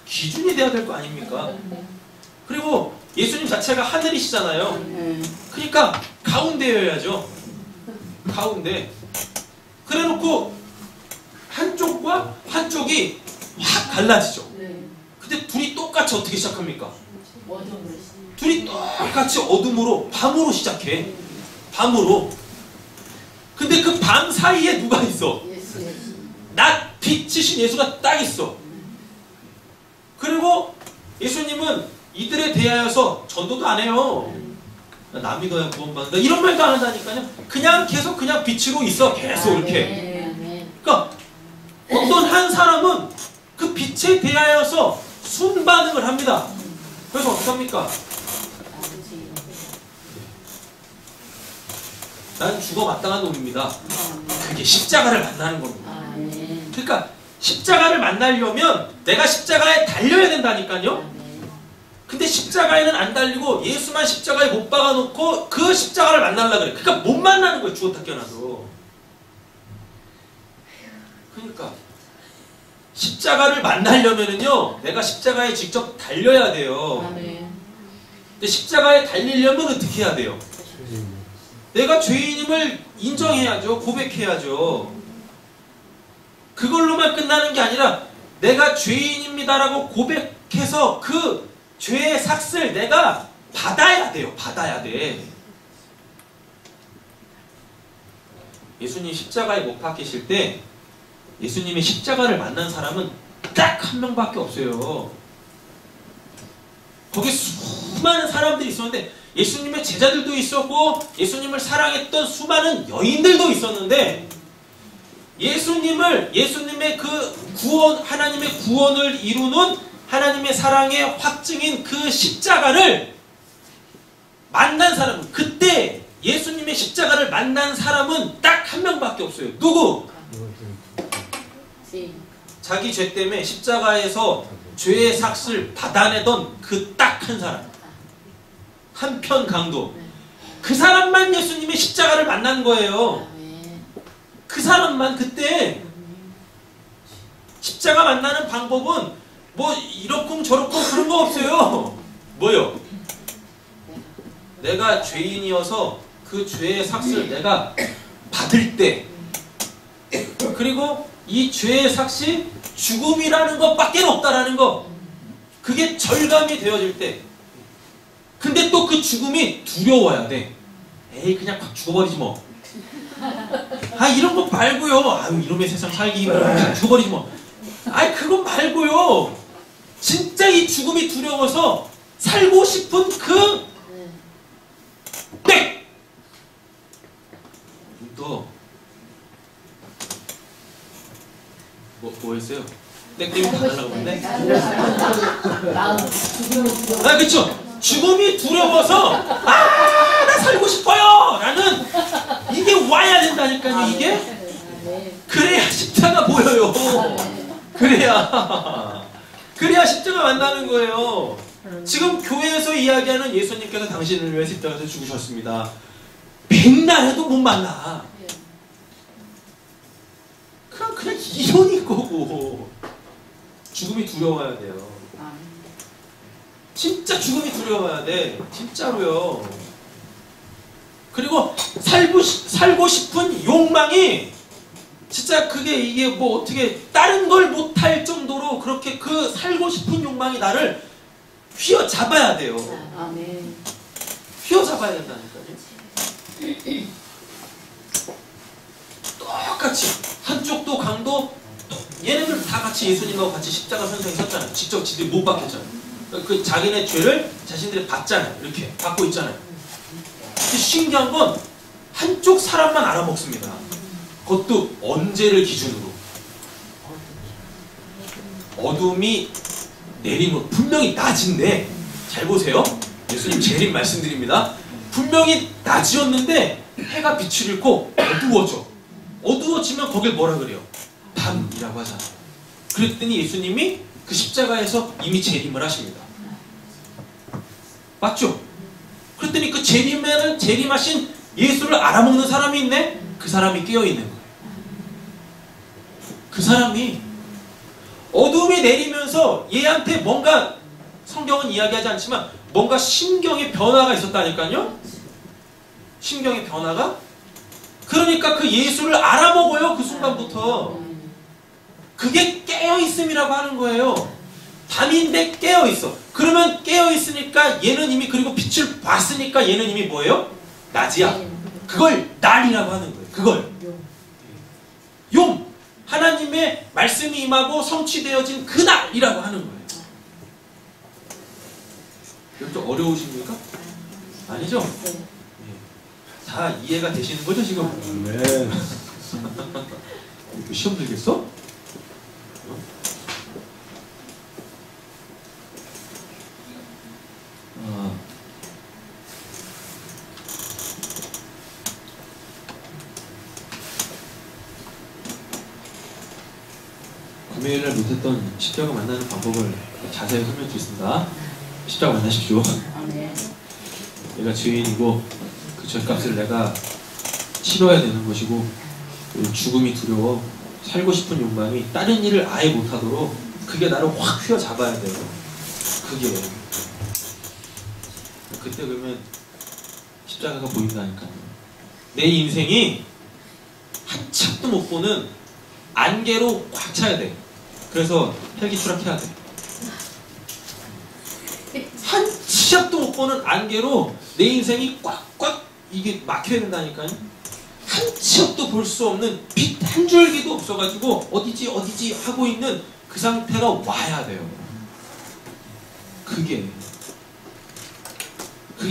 기준이 돼야 될 거 아닙니까? 그리고 예수님 자체가 하늘이시잖아요. 그러니까 가운데여야죠. 가운데. 그래놓고 한쪽과 한쪽이 확 갈라지죠. 근데 둘이 똑같이 어떻게 시작합니까? 둘이 똑같이 어둠으로, 밤으로 시작해. 밤으로. 근데 그 밤 사이에 누가 있어? 낮 빛이신 예수가 딱 있어. 그리고 예수님은 이들에 대하여서 전도도 안 해요. 나 믿어야 구원받는다 이런 말도 안 한다니까요. 그냥 계속 그냥 빛으로 있어. 계속 이렇게. 그러니까 어떤 한 사람은 그 빛에 대하여서 순반응을 합니다. 그래서 어떻게 합니까? 난 죽어 마땅한 놈입니다. 그게 십자가를 만나는 겁니다. 그러니까 십자가를 만나려면 내가 십자가에 달려야 된다니까요. 근데 십자가에는 안 달리고 예수만 십자가에 못 박아놓고 그 십자가를 만나려고 그래. 그러니까 못 만나는 거예요. 죽었다 깨어나도. 그러니까 십자가를 만나려면은요 내가 십자가에 직접 달려야 돼요. 근데 십자가에 달리려면 어떻게 해야 돼요? 내가 죄인임을 인정해야죠. 고백해야죠. 그걸로만 끝나는 게 아니라 내가 죄인입니다라고 고백해서 그 죄의 삭을 내가 받아야 돼요. 받아야 돼. 예수님 십자가에 못 박히실 때 예수님의 십자가를 만난 사람은 딱 한 명밖에 없어요. 거기 수많은 사람들이 있었는데 예수님의 제자들도 있었고 예수님을 사랑했던 수많은 여인들도 있었는데 예수님의 그 구원, 하나님의 구원을 이루는 하나님의 사랑의 확증인 그 십자가를 만난 사람은, 그때 예수님의 십자가를 만난 사람은 딱 한 명밖에 없어요. 누구? 자기 죄 때문에 십자가에서 죄의 삭을 받아내던 그 딱 한 사람. 한편 강도. 그 사람만 예수님의 십자가를 만난 거예요. 그 사람만. 그때 십자가 만나는 방법은 뭐 이렇쿵 저렇쿵 그런 거 없어요. 뭐요? 내가 죄인이어서 그 죄의 삭을 내가 받을 때, 그리고 이 죄의 삭이 죽음이라는 것밖에 없다라는 거, 그게 절감이 되어질 때. 근데 또 그 죽음이 두려워야 돼. 에이 그냥 확 죽어버리지 뭐. 아 이런 거 말고요. 아유 이놈의 세상 살기 힘들어. 그냥 죽어버리지 뭐. 아이 그거 말고요. 진짜 이 죽음이 두려워서 살고 싶은 그 땡! 또 뭐 했어요? 땡 때문에 달라고 했네? 아, 그쵸? 죽음이 두려워서 나 살고 싶어요! 라는 이게 와야 된다니까요, 이게? 그래야 십자가 보여요. 그래야 십자가 만나는 거예요. 지금 교회에서 이야기하는 예수님께서 당신을 위해 십자가에서 죽으셨습니다. 백날 해도 못 만나. 그냥 이론일 거고. 죽음이 두려워야 돼요. 진짜 죽음이 두려워야 돼. 진짜로요. 그리고 살고 싶은 욕망이 진짜 그게 이게 뭐 어떻게 다른 걸 못할 정도로 그렇게 그 살고 싶은 욕망이 나를 휘어잡아야 돼요. 휘어잡아야 된다니까요. 똑같이 한쪽도 강도 얘네들 다 같이 예수님하고 같이 십자가 선상에 섰잖아요. 직접 지들이 못 박혔잖아요. 그 자기네 죄를 자신들이 받잖아요. 이렇게 받고 있잖아요. 근데 신기한 건 한쪽 사람만 알아먹습니다. 그것도 언제를 기준으로. 어둠이 내리면 분명히 낮인데 잘 보세요. 예수님 재림 말씀드립니다. 분명히 낮이었는데 해가 빛을 잃고 어두워져. 어두워지면 거길 뭐라 그래요? 밤이라고 하잖아요. 그랬더니 예수님이 그 십자가에서 이미 재림을 하십니다. 맞죠? 그랬더니 그 재림하신 예수를 알아먹는 사람이 있네? 그 사람이 깨어있는 거예요. 그 사람이 어둠이 내리면서 얘한테 뭔가 성경은 이야기하지 않지만 뭔가 심경의 변화가 있었다니까요? 심경의 변화가? 그러니까 그 예수를 알아먹어요. 그 순간부터. 그게 깨어있음이라고 하는 거예요. 밤인데 깨어있어. 그러면 깨어있으니까 얘는 이미 그리고 빛을 봤으니까 얘는 이미 뭐예요? 낮이야. 그걸 날이라고 하는 거예요. 그걸. 용! 하나님의 말씀이 임하고 성취되어진 그날이라고 하는 거예요. 이거 좀 어려우십니까? 아니죠? 다 이해가 되시는 거죠 지금? 네. 시험 들겠어? 금요일날 못했던 십자가 만나는 방법을 자세히 설명드리겠습니다. 십자가 만나십시오. 내가 죄인이고 그 죄값을 내가 치러야 되는 것이고 죽음이 두려워 살고 싶은 욕망이 다른 일을 아예 못하도록 그게 나를 확 휘어잡아야 돼요. 그게 그때 그러면 십자가가 보인다니까요. 내 인생이 한참도 못 보는 안개로 꽉 차야 돼. 그래서 헬기 추락해야 돼. 한참도 못 보는 안개로 내 인생이 꽉꽉 이게 막혀야 된다니까요. 한참도 볼 수 없는 빛 한 줄기도 없어가지고 어디지 하고 있는 그 상태가 와야 돼요. 그게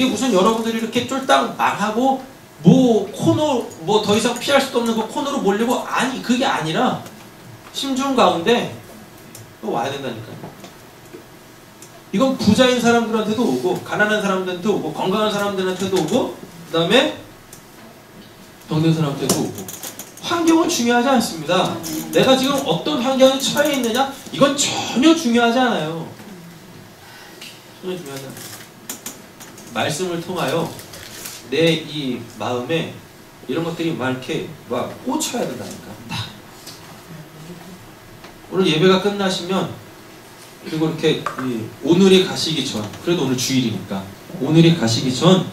무슨 여러분들이 이렇게 쫄딱 망하고 뭐 코너 뭐 더 이상 피할 수도 없는 그 코너로 몰리고 아니 그게 아니라 심중 가운데 또 와야 된다니까요. 이건 부자인 사람들한테도 오고 가난한 사람들한테도 오고 건강한 사람들한테도 오고 그 다음에 병든 사람한테도 오고 환경은 중요하지 않습니다. 내가 지금 어떤 환경에 처해 있느냐 이건 전혀 중요하지 않아요. 전혀 중요하지 않아요. 말씀을 통하여 내 이 마음에 이런 것들이 막 이렇게 막 꽂혀야 된다니까. 딱. 오늘 예배가 끝나시면 그리고 이렇게 오늘이 가시기 전 그래도 오늘 주일이니까 오늘이 가시기 전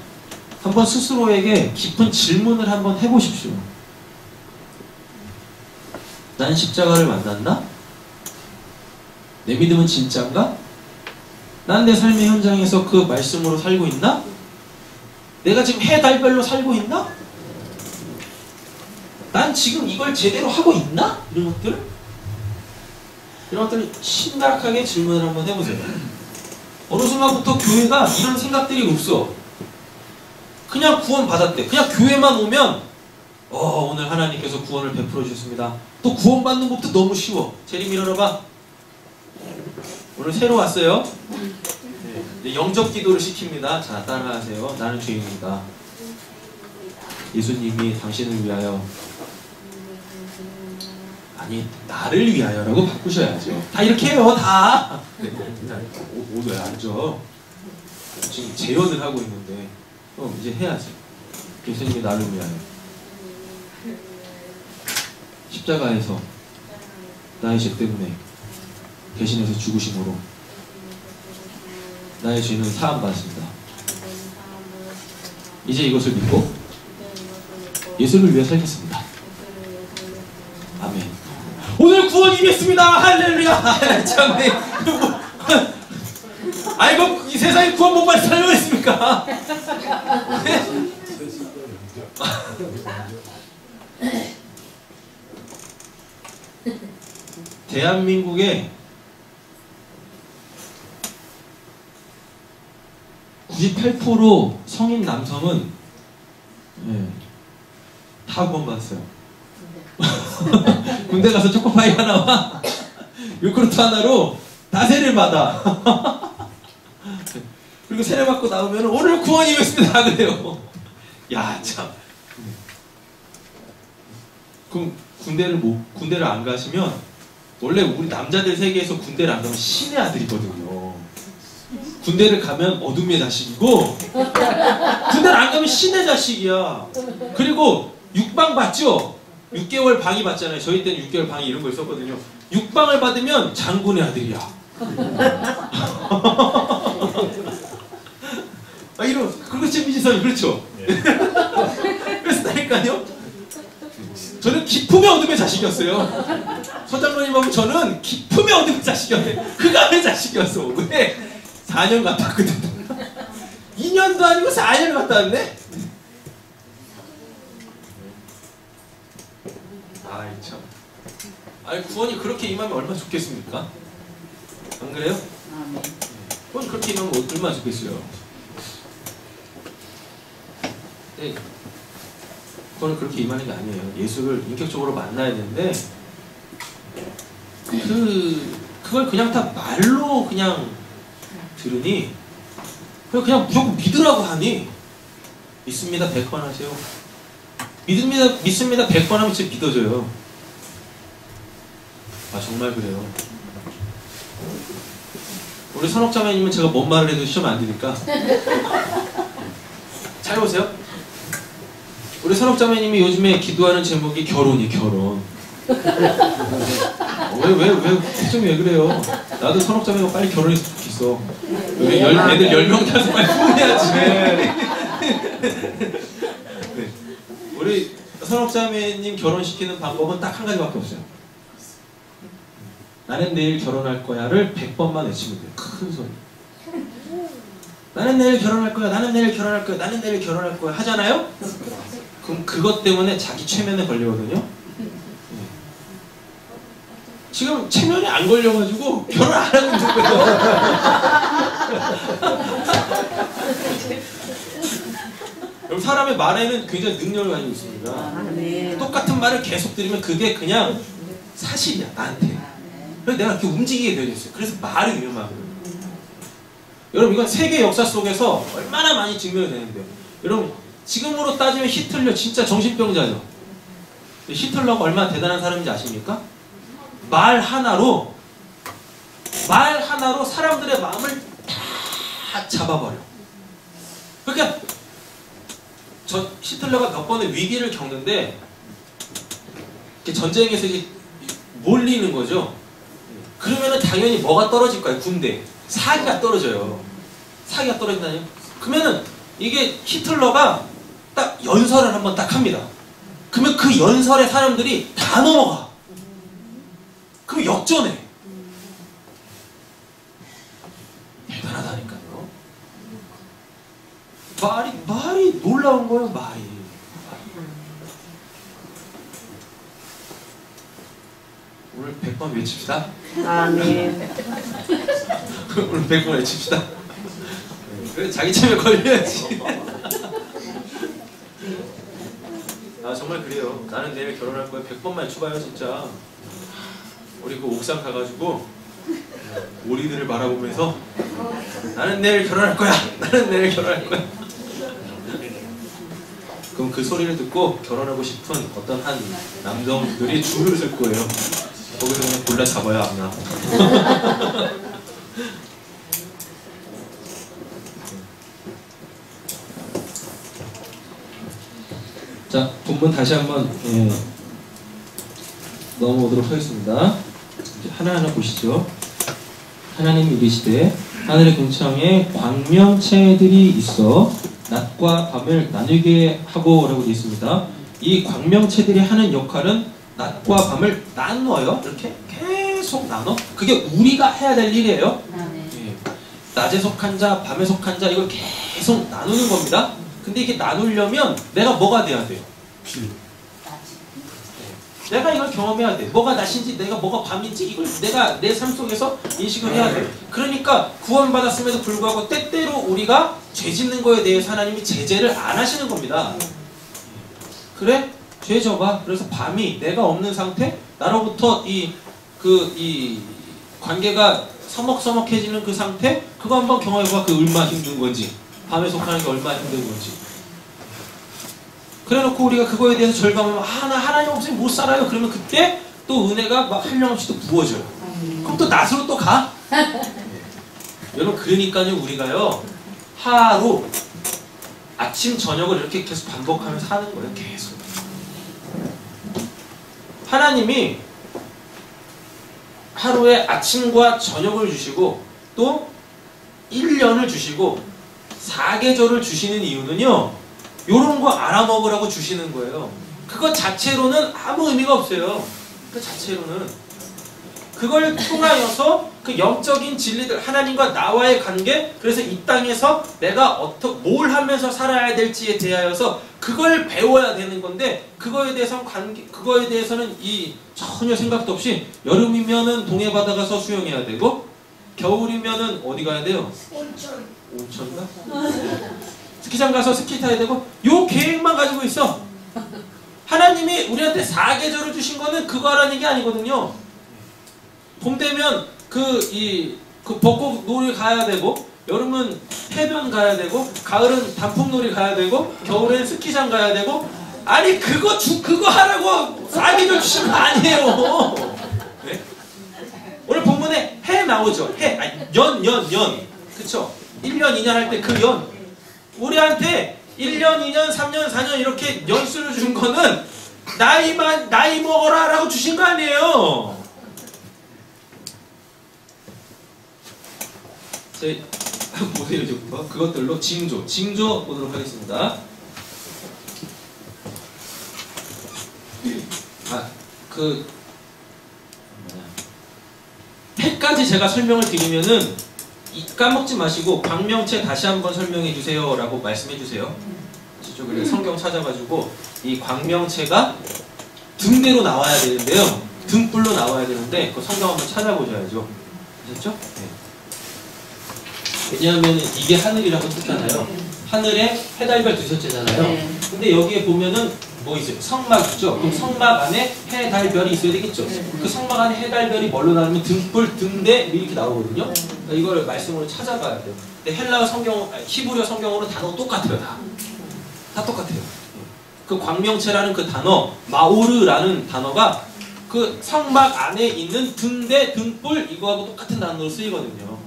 한번 스스로에게 깊은 질문을 한번 해보십시오. 난 십자가를 만났나? 내 믿음은 진짜인가? 난 내 삶의 현장에서 그 말씀으로 살고 있나? 내가 지금 해 달별로 살고 있나? 난 지금 이걸 제대로 하고 있나? 이런 것들? 이런 것들을 심각하게 질문을 한번 해보세요. 어느 순간부터 교회가 이런 생각들이 없어. 그냥 구원 받았대. 그냥 교회만 오면 오늘 하나님께서 구원을 베풀어 주셨습니다. 또 구원 받는 것도 너무 쉬워. 제리 밀어봐. 오늘 새로 왔어요. 네, 영접 기도를 시킵니다. 자, 따라하세요. 나는 죄인이다. 예수님이 당신을 위하여, 아니 나를 위하여라고 바꾸셔야죠. 다 이렇게 해요. 다. 네, 오늘 알죠. 지금 재연을 하고 있는데 이제 해야지. 예수님이 나를 위하여 십자가에서 나의 죄 때문에 대신해서 죽으심으로 나의 죄는 사함받았습니다. 이제 이것을 믿고 예수를 위해 살겠습니다. 아멘. 오늘 구원 임했습니다. 할렐루야. 참, 네. 아이고, 이 세상에 구원 못 받은 사람이 있습니까? 네? 대한민국의 98% 성인 남성은 다 구원받았어요. 군대 가서 초코파이 하나와 요구르트 하나로 다 세례를 받아. 그리고 세례 받고 나오면 오늘 구원이 됐습니다 그래요. 야 참. 그럼 군대를 안 가시면, 원래 우리 남자들 세계에서 군대를 안 가면 신의 아들이거든요. 군대를 가면 어둠의 자식이고, 군대를 안 가면 신의 자식이야. 그리고 육방 받죠? 6개월 방위 받잖아요. 저희 때는 6개월 방위 이런 거 있었거든요. 육방을 받으면 장군의 아들이야. 그렇지, 미지선이, 그렇죠? 그랬다니까요? 저는 기품의 어둠의 자식이었어요. 서장로님하고 저는 기품의 어둠의 자식이었어요. 흑암의 자식이었어. 왜? 4년 갔다 왔거든. 2년도 아니고 4년 갔다 왔네? 아이 참. 아니 구원이 그렇게 임하면 얼마나 좋겠습니까? 안 그래요? 구원이 그렇게 임하면 얼마나 좋겠어요. 네. 구원은 그렇게 임하는 게 아니에요. 예수를 인격적으로 만나야 되는데, 그걸 그냥 다 말로 그냥 들으니, 그냥 무조건 믿으라고 하니, 믿습니다 100번 하세요. 믿습니다 100번 하면 진짜 믿어져요. 아 정말 그래요. 우리 선옥자매님은 제가 뭔 말을 해도 시험 안 되니까 잘 보세요. 우리 선옥자매님이 요즘에 기도하는 제목이 결혼이 결혼. 표정이 왜 그래요? 나도 선옥자매가 빨리 결혼했으면 좋겠어. 애들 10명 타서 빨리 후회하지. 네. 우리 선옥자매님 결혼시키는 방법은 딱 한 가지밖에 없어요. 나는 내일 결혼할 거야를 100번만 외치면 돼요. 큰 소리. 나는 내일 결혼할 거야. 나는 내일 결혼할 거야. 나는 내일 결혼할 거야. 하잖아요? 그럼 그것 때문에 자기 최면에 걸리거든요. 지금 체면이 안 걸려가지고 결혼 안 하고 있는 거예요. 여러분 사람의 말에는 굉장히 능력을 가지고 있습니다. 똑같은 말을 계속 들으면 그게 그냥 사실이야 나한테. 그래서 내가 이렇게 움직이게 되어 있어요. 그래서 말이 위험하거든요. 여러분 이건 세계 역사 속에서 얼마나 많이 증명이 되는데요. 여러분 지금으로 따지면 히틀러 진짜 정신병자죠. 히틀러가 얼마나 대단한 사람인지 아십니까? 말 하나로 사람들의 마음을 다 잡아버려. 그러니까 히틀러가 몇 번의 위기를 겪는데 전쟁에서 이제 몰리는 거죠. 그러면은 당연히 뭐가 떨어질 거예요? 군대. 사기가 떨어져요. 사기가 떨어진다니요? 그러면은 이게 히틀러가 딱 연설을 한번 딱 합니다. 그러면 그 연설에 사람들이 다 넘어가. 그럼 역전해. 대단하다니까요. 말이 놀라운 거예요, 말이. 오늘 100번 외칩시다. 아멘. 오늘 100번 외칩시다. 그래 자기 참에 걸려야지. 아 정말 그래요. 나는 내일 결혼할 거야. 100번만 외쳐봐요 진짜. 우리 그 옥상 가가지고 오리들을 바라보면서 나는 내일 결혼할 거야. 나는 내일 결혼할 거야. 그럼 그 소리를 듣고 결혼하고 싶은 어떤 한 남성들이 줄을 설 거예요. 거기서 그냥 골라 잡아야 하나. 자, 본문 다시 한번 넘어오도록 하겠습니다. 이제 하나하나 보시죠. 하나님 이르시되 하늘의 궁창에 광명체들이 있어 낮과 밤을 나누게 하고 라고 되어 있습니다. 이 광명체들이 하는 역할은 낮과 밤을 나눠요. 이렇게 계속 나눠. 그게 우리가 해야 될 일이에요. 예. 낮에 속한 자, 밤에 속한 자 이걸 계속 나누는 겁니다. 근데 이게 나누려면 내가 뭐가 돼야 돼요? 내가 이걸 경험해야 돼. 뭐가 낮인지 내가 뭐가 밤인지 이걸 내가 내 삶 속에서 인식을 해야 돼. 그러니까 구원받았음에도 불구하고 때때로 우리가 죄 짓는 거에 대해서 하나님이 제재를 안 하시는 겁니다. 그래? 죄 져봐. 그래서 밤이 내가 없는 상태, 나로부터 이 관계가 서먹서먹해지는 그 상태, 그거 한번 경험해봐. 그 얼마나 힘든 건지, 밤에 속하는 게 얼마나 힘든 건지. 그래놓고 우리가 그거에 대해서 절감하면 나 하나님 없으면 못 살아요. 그러면 그때 또 은혜가 막 한량없이 또 부어져요. 그럼 또 낮으로 또 가. 여러분 그러니까요 우리가요 하루 아침 저녁을 이렇게 계속 반복하면서 하는 거예요. 계속. 하나님이 하루에 아침과 저녁을 주시고 또 1년을 주시고 4계절을 주시는 이유는요 요런 거 알아먹으라고 주시는 거예요. 그것 자체로는 아무 의미가 없어요. 그 자체로는 그걸 통하여서 그 영적인 진리들 하나님과 나와의 관계, 그래서 이 땅에서 내가 뭘 하면서 살아야 될지에 대하여서 그걸 배워야 되는 건데 그거에 대해서는 전혀 생각도 없이 여름이면은 동해 바다 가서 수영해야 되고 겨울이면은 어디 가야 돼요? 온천가? 스키장 가서 스키 타야 되고 요 계획만 가지고 있어. 하나님이 우리한테 4계절을 주신 거는 그거 하라는 얘기 아니거든요. 봄 되면 그 벚꽃 놀이 가야 되고 여름은 해변 가야 되고 가을은 단풍놀이 가야 되고 겨울엔 스키장 가야 되고 아니 그거 하라고 4계절 주신 거 아니에요. 네? 오늘 본문에 해 나오죠. 연 그쵸? 1년 2년 할 때 그 연 우리한테 1년, 2년, 3년, 4년 이렇게 연수를 준 거는 나이 먹어라 라고 주신 거 아니에요. 저희 보세요 이제부터 그것들로 징조 보도록 하겠습니다. 해까지 제가 설명을 드리면은 까먹지 마시고 광명체 다시 한번 설명해 주세요 라고 말씀해 주세요. 저쪽에 성경 찾아가지고 이 광명체가 등대로 나와야 되는데요. 등불로 나와야 되는데 그 성경 한번 찾아보셔야죠. 아셨죠? 네. 왜냐하면 이게 하늘이라고 뜻하잖아요. 하늘에 해달별 두섯째잖아요. 근데 여기에 보면은 뭐 있어요? 성막이죠. 그럼 성막 안에 해, 달, 별이 있어야 되겠죠. 그 성막 안에 해, 달, 별이 뭘로 나오면 등불, 등대 이렇게 나오거든요. 그러니까 이걸 말씀으로 찾아가야 돼요. 근데 헬라어 성경, 히브리어 성경으로 단어 똑같아요. 다 똑같아요. 그 광명체라는 그 단어, 마오르라는 단어가 그 성막 안에 있는 등대, 등불 이거하고 똑같은 단어로 쓰이거든요.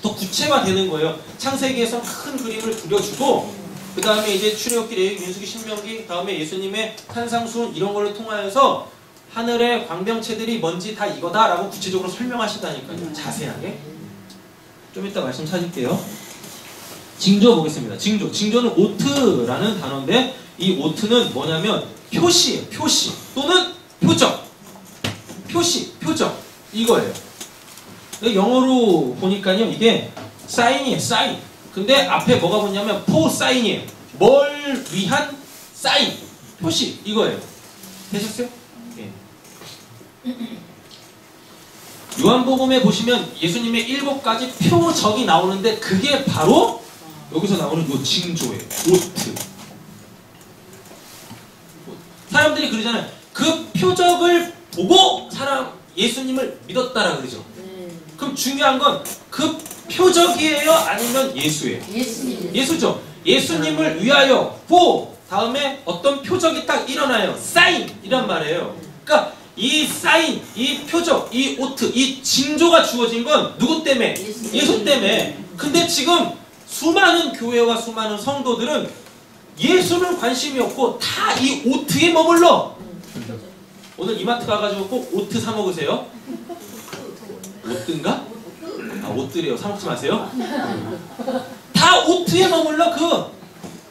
더 구체화되는 거예요. 창세기에서 큰 그림을 그려주고 그 다음에 이제 출애굽기, 레위기, 민수기, 신명기, 다음에 예수님의 산상수훈 이런 걸로 통하여서 하늘의 광명체들이 뭔지 다 이거다라고 구체적으로 설명하신다니까요. 자세하게. 좀 이따 말씀 찾을게요. 징조 보겠습니다. 징조는 오트라는 단어인데 이 오트는 뭐냐면 표시예요. 표시 또는 표적. 표적 이거예요. 영어로 보니까요 이게 사인이에요. 사인. 근데 앞에 뭐가 붙냐면 for 사인이에요. 뭘 위한 사인. 표시 이거예요. 되셨어요? 예. 요한복음에 보시면 예수님의 7가지 표적이 나오는데 그게 바로 여기서 나오는 요 징조예요. 오트. 사람들이 그러잖아요. 그 표적을 보고 예수님을 믿었다라 그러죠. 그럼 중요한 건 그 표적이에요? 아니면 예수예요? 예수죠. 예수님을 위하여 다음에 어떤 표적이 딱 일어나요. 사인 이란 말이에요. 그러니까 이 사인, 이 표적, 이 오트, 이 징조가 주어진 건 누구 때문에? 예수 때문에. 근데 지금 수많은 교회와 수많은 성도들은 예수는 관심이 없고 다 이 오트에 머물러. 오늘 이마트 가가지고 꼭 오트 사 먹으세요. 오트인가? 아, 옷들이에요. 사 먹지 마세요. 다 오트에 머물러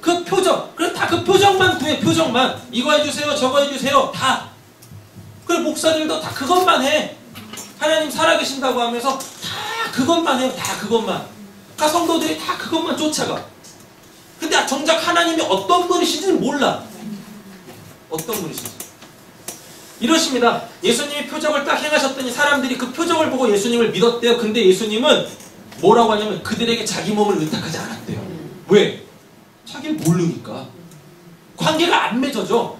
그 표적. 그래 다 그 표적만 구해. 표적만. 이거 해주세요. 저거 해주세요. 다. 그리고 목사들도 다 그것만 해. 하나님 살아계신다고 하면서 다 그것만 해요. 다 그것만. 그러니까 성도들이 다 그것만 쫓아가. 근데 정작 하나님이 어떤 분이신지는 몰라. 어떤 분이신지. 이러십니다. 예수님이 표적을 딱 행하셨더니 사람들이 그 표적을 보고 예수님을 믿었대요. 근데 예수님은 뭐라고 하냐면 그들에게 자기 몸을 의탁하지 않았대요. 왜? 자기를 모르니까. 관계가 안 맺어져.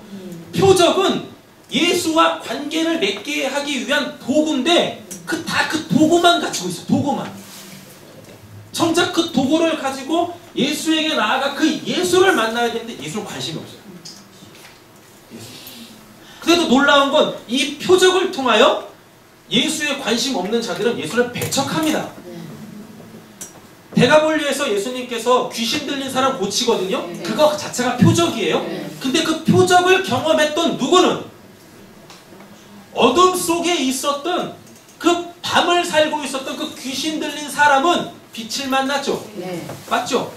표적은 예수와 관계를 맺게 하기 위한 도구인데 그 도구만 가지고 있어. 도구만. 정작 그 도구를 가지고 예수에게 나아가 그 예수를 만나야 되는데 예수는 관심이 없어요. 그래도 놀라운 건 이 표적을 통하여 예수에 관심 없는 자들은 예수를 배척합니다. 대가볼리에서 예수님께서 귀신 들린 사람 고치거든요. 그거 자체가 표적이에요. 근데 그 표적을 경험했던 누구는 어둠 속에 있었던 그 밤을 살고 있었던 그 귀신 들린 사람은 빛을 만났죠. 맞죠?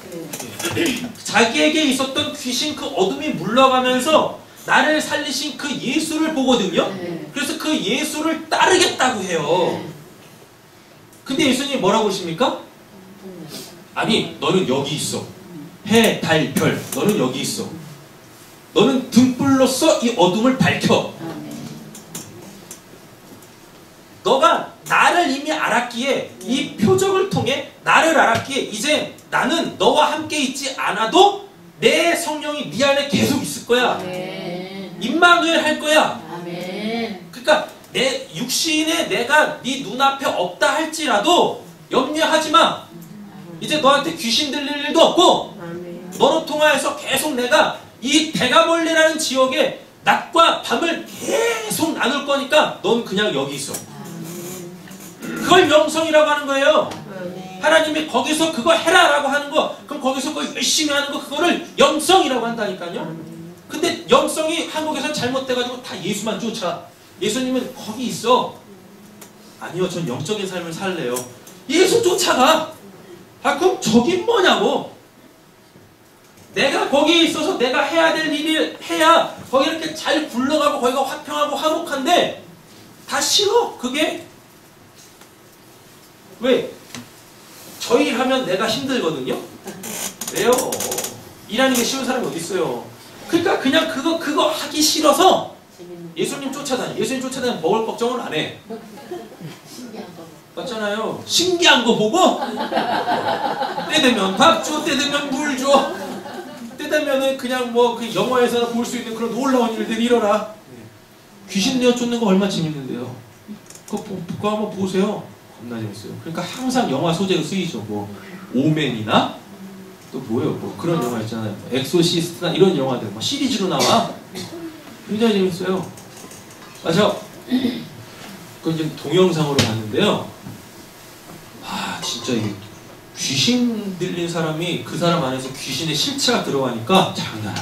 자기에게 있었던 귀신 그 어둠이 물러가면서 나를 살리신 그 예수를 보거든요. 그래서 그 예수를 따르겠다고 해요. 근데 예수님이 뭐라고 하십니까? 아니 너는 여기 있어. 해, 달, 별 너는 여기 있어. 너는 등불로써 이 어둠을 밝혀. 너가 나를 이미 알았기에 이 표적을 통해 나를 알았기에 이제 나는 너와 함께 있지 않아도 내 성령이 네 안에 계속 있을 거야. 임마누엘 할 거야. 그러니까 내 육신에 내가 네 눈앞에 없다 할지라도 염려하지 마. 이제 너한테 귀신 들릴 일도 없고 너로 통하여서 계속 내가 이 대가몰리라는 지역에 낮과 밤을 계속 나눌 거니까 넌 그냥 여기 있어. 그걸 영성이라고 하는 거예요. 하나님이 거기서 그거 해라라고 하는 거, 그럼 거기서 그거 열심히 하는 거, 그거를 영성이라고 한다니까요. 근데 영성이 한국에서 잘못돼가지고 다 예수만 쫓아. 예수님은 거기 있어. 아니요, 전 영적인 삶을 살래요. 예수 쫓아가. 아, 그럼 저긴 뭐냐고. 내가 거기에 있어서 내가 해야 될 일을 해야 거기 이렇게 잘 굴러가고 거기가 화평하고 화목한데 다 싫어, 그게. 왜? 저 일 하면 내가 힘들거든요? 왜요? 일하는 게 쉬운 사람이 어디 있어요? 그러니까 그냥 그거 하기 싫어서 예수님 쫓아다니. 예수님 쫓아다니면 먹을 걱정은 안 해. 맞잖아요. 신기한 거 보고 때 되면 밥 줘, 때 되면 물 줘, 때 되면은 그냥 뭐 그 영화에서나 볼 수 있는 그런 놀라운 일들이 일어나. 귀신 내어 쫓는 거 얼마나 재밌는데요. 그거 한번 보세요. 겁나 재밌어요. 그러니까 항상 영화 소재로 쓰이죠. 뭐 오맨이나 또 뭐예요? 뭐 그런 영화 있잖아요. 엑소시스트나 이런 영화들 막 시리즈로 나와. 굉장히 재밌어요. 맞아. 그건 이제 동영상으로 봤는데요. 아 진짜 이 귀신 들린 사람이 그 사람 안에서 귀신의 실체가 들어가니까 장난.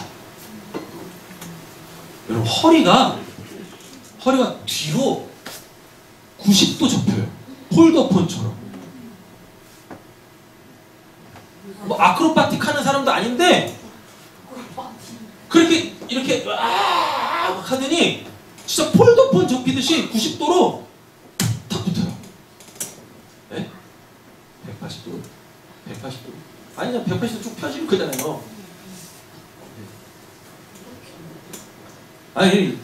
여러분 허리가 뒤로 90도 접혀요. 폴더폰처럼. 뭐 아크로바틱 하는 사람도 아닌데 그렇게 이렇게 막 하더니 진짜 폴더폰 접히듯이 90도로 탁 붙어요. 네? 180도? 180도? 아니야, 180도 쭉 펴지면 그잖아요. 아니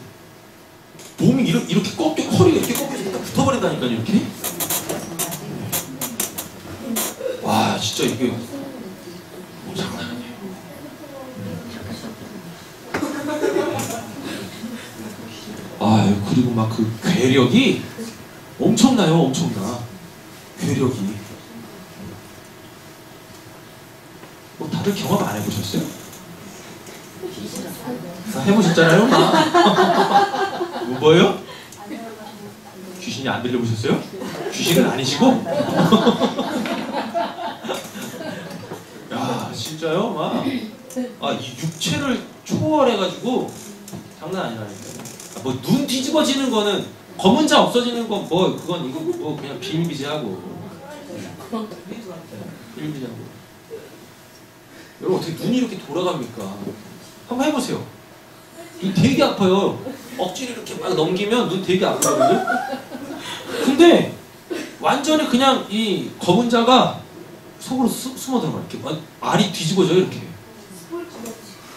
몸이 이렇게 꺾여, 허리가 이렇게 꺾여서 딱 붙어버린다니까요. 이렇게. 진짜 이게 장난 아니에요. 아, 그리고 막 그 괴력이 엄청나요, 엄청나. 괴력이. 뭐 다들 경험 안 해보셨어요? 다 해보셨잖아요, 뭐예요? 귀신이 안 들려보셨어요? 귀신은 아니시고? 야, 진짜요? 막. 아, 이 육체를 초월해가지고 장난 아니라니까요. 뭐 눈 뒤집어지는 거는 검은 자 없어지는 건 뭐 그건 이거 뭐 그냥 비일비재하고. 비일비재하고. 여러분 어떻게 눈이 이렇게 돌아갑니까? 한번 해보세요. 눈 되게 아파요. 억지로 이렇게 막 넘기면 눈 되게 아프거든요. 근데 완전히 그냥 이 검은 자가 속으로 숨어 들어가 이렇게 알이 뒤집어져요 이렇게.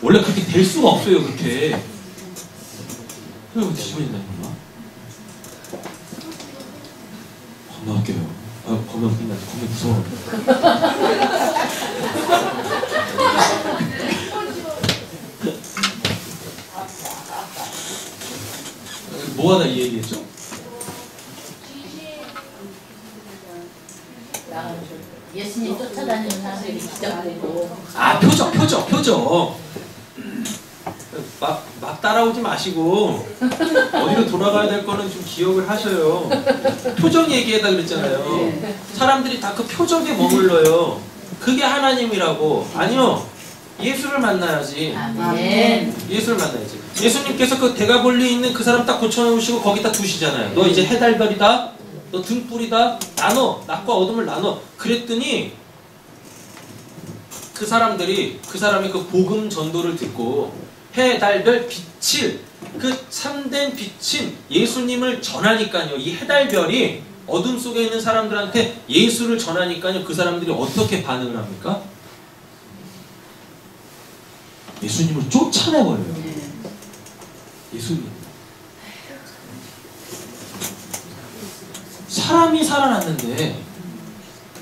원래 그렇게 될 수가 없어요 그렇게. 그리고 뒤집어진다는 건가? 겁나 웃겨요. 아, 겁나 웃긴다. 겁나 무서워. 뭐 하다 이 얘기했죠? 예수님 쫓아다니는 사람들이 기적되고. 아, 표적. 막 따라오지 마시고 어디로 돌아가야 될 거는 좀 기억을 하셔요. 표적 얘기해다 그랬잖아요. 사람들이 다 그 표적에 머물러요. 그게 하나님이라고. 아니요. 예수를 만나야지. 아멘. 예수를 만나야지. 예수님께서 그 대가볼리에 있는 그 사람 딱 고쳐놓으시고 거기다 두시잖아요. 너 이제 해달별이다. 너 등불이다. 나눠. 낮과 어둠을 나눠. 그랬더니 그 사람이 그 복음 전도를 듣고 해달별 빛을 그 참된 빛인 예수님을 전하니까요. 이 해달별이 어둠 속에 있는 사람들한테 예수를 전하니까요. 그 사람들이 어떻게 반응을 합니까? 예수님을 쫓아내버려요. 예수님. 사람이 살아났는데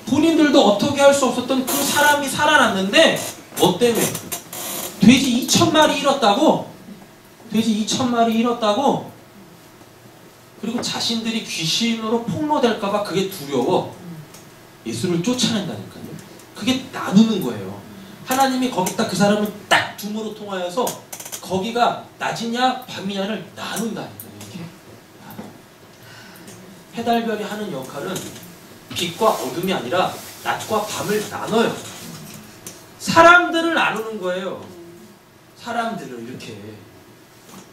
본인들도 어떻게 할 수 없었던 그 사람이 살아났는데 뭐 때문에? 돼지 2,000마리 잃었다고? 돼지 2,000마리 잃었다고? 그리고 자신들이 귀신으로 폭로될까봐 그게 두려워 예수를 쫓아낸다니까요. 그게 나누는 거예요. 하나님이 거기다 그 사람을 딱 둠으로 통하여서 거기가 낮이냐 밤이냐를 나눈다니까요. 이렇게. 해달별이 하는 역할은 빛과 어둠이 아니라 낮과 밤을 나눠요. 사람들을 나누는 거예요. 사람들을 이렇게.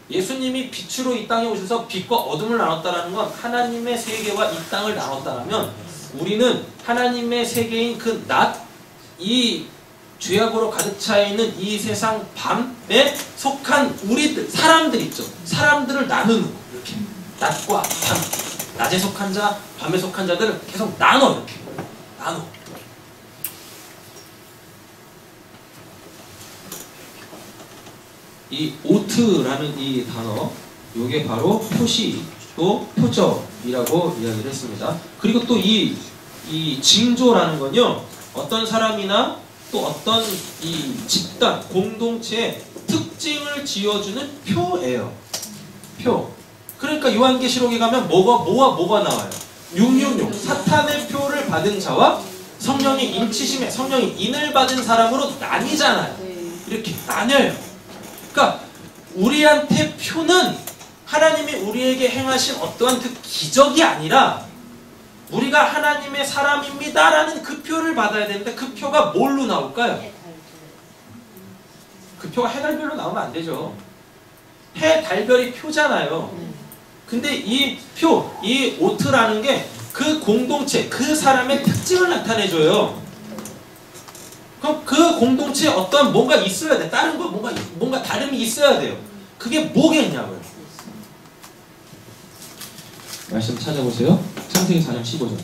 예수님이 빛으로 이 땅에 오셔서 빛과 어둠을 나눴다라는 건 하나님의 세계와 이 땅을 나눴다라면 우리는 하나님의 세계인 그 낮, 이 죄악으로 가득 차 있는 이 세상 밤에 속한 우리들, 사람들 있죠. 사람들을 나누는 거. 이렇게. 낮과 밤. 낮에 속한 자, 밤에 속한 자들을 계속 나눠. 이렇게. 나눠. 이 오트라는 이 단어, 이게 바로 표시, 또 표적이라고 이야기를 했습니다. 그리고 또 이 징조라는 건요, 어떤 사람이나 또 어떤 이 집단, 공동체의 특징을 지어주는 표예요. 표. 그러니까 요한계시록에 가면 뭐가 나와요? 666. 사탄의 표를 받은 자와 성령의 인치심에 성령의 인을 받은 사람으로 나뉘잖아요. 이렇게 나뉘어요. 그러니까 우리한테 표는 하나님이 우리에게 행하신 어떠한 그 기적이 아니라 우리가 하나님의 사람입니다라는 그 표를 받아야 되는데 그 표가 뭘로 나올까요? 그 표가 해달별로 나오면 안 되죠. 해달별이 표잖아요. 근데 이 표, 이 오트라는 게 그 공동체, 그 사람의 특징을 나타내줘요. 그럼 그 공동체에 어떤 뭔가 있어야 돼. 다른 거 뭔가 다름이 있어야 돼요. 그게 뭐겠냐고요. 말씀 찾아보세요. 창세기 4장 15절.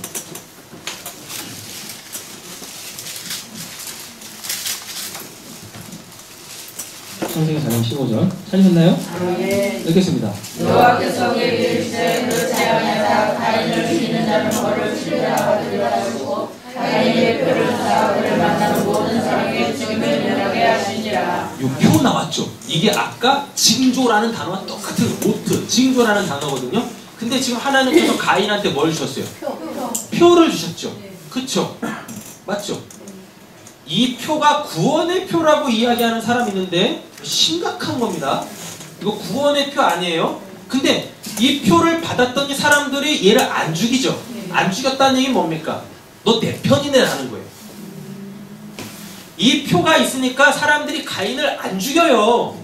창세기 4장 15절. 찾으셨나요? 네. 읽겠습니다. 여호와께서 그에게 이르시되 그렇지 아니하라. 가인을 죽이는 자는 벌을 치르라 하시고 가인의 표를 사 그를 만나는 모든 사람에게 죽임을 면하게 하시니라. 요 표 나왔죠? 이게 아까 징조라는 단어와 똑같은 모트, 징조라는 단어거든요. 근데 지금 하나님께서 가인한테 뭘 주셨어요? 표를 주셨죠. 그쵸? 맞죠? 이 표가 구원의 표라고 이야기하는 사람이 있는데 심각한 겁니다. 이거 구원의 표 아니에요? 근데 이 표를 받았더니 사람들이 얘를 안 죽이죠. 안 죽였다는 얘기는 뭡니까? 너 내 편이네 라는 거예요. 이 표가 있으니까 사람들이 가인을 안 죽여요.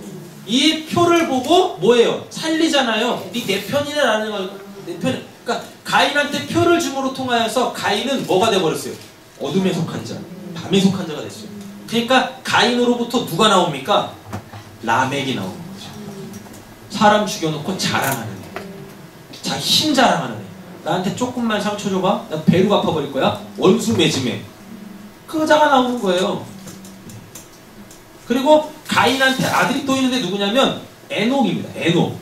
이 표를 보고 뭐예요? 살리잖아요. 네 내 편이네 라는 거. 내 편. 그러니까 가인한테 표를 줌으로 통하여서 가인은 뭐가 돼버렸어요? 어둠에 속한 자, 밤에 속한 자가 됐어요. 그러니까 가인으로부터 누가 나옵니까? 라멕이 나오는 거죠. 사람 죽여놓고 자랑하는 애. 자기 힘 자랑하는 애. 나한테 조금만 상처 줘봐. 나 배로 갚아버릴 거야. 원수 맺음에. 그 자가 나오는 거예요. 그리고 가인한테 아들이 또 있는데 누구냐면 에녹입니다. 에녹.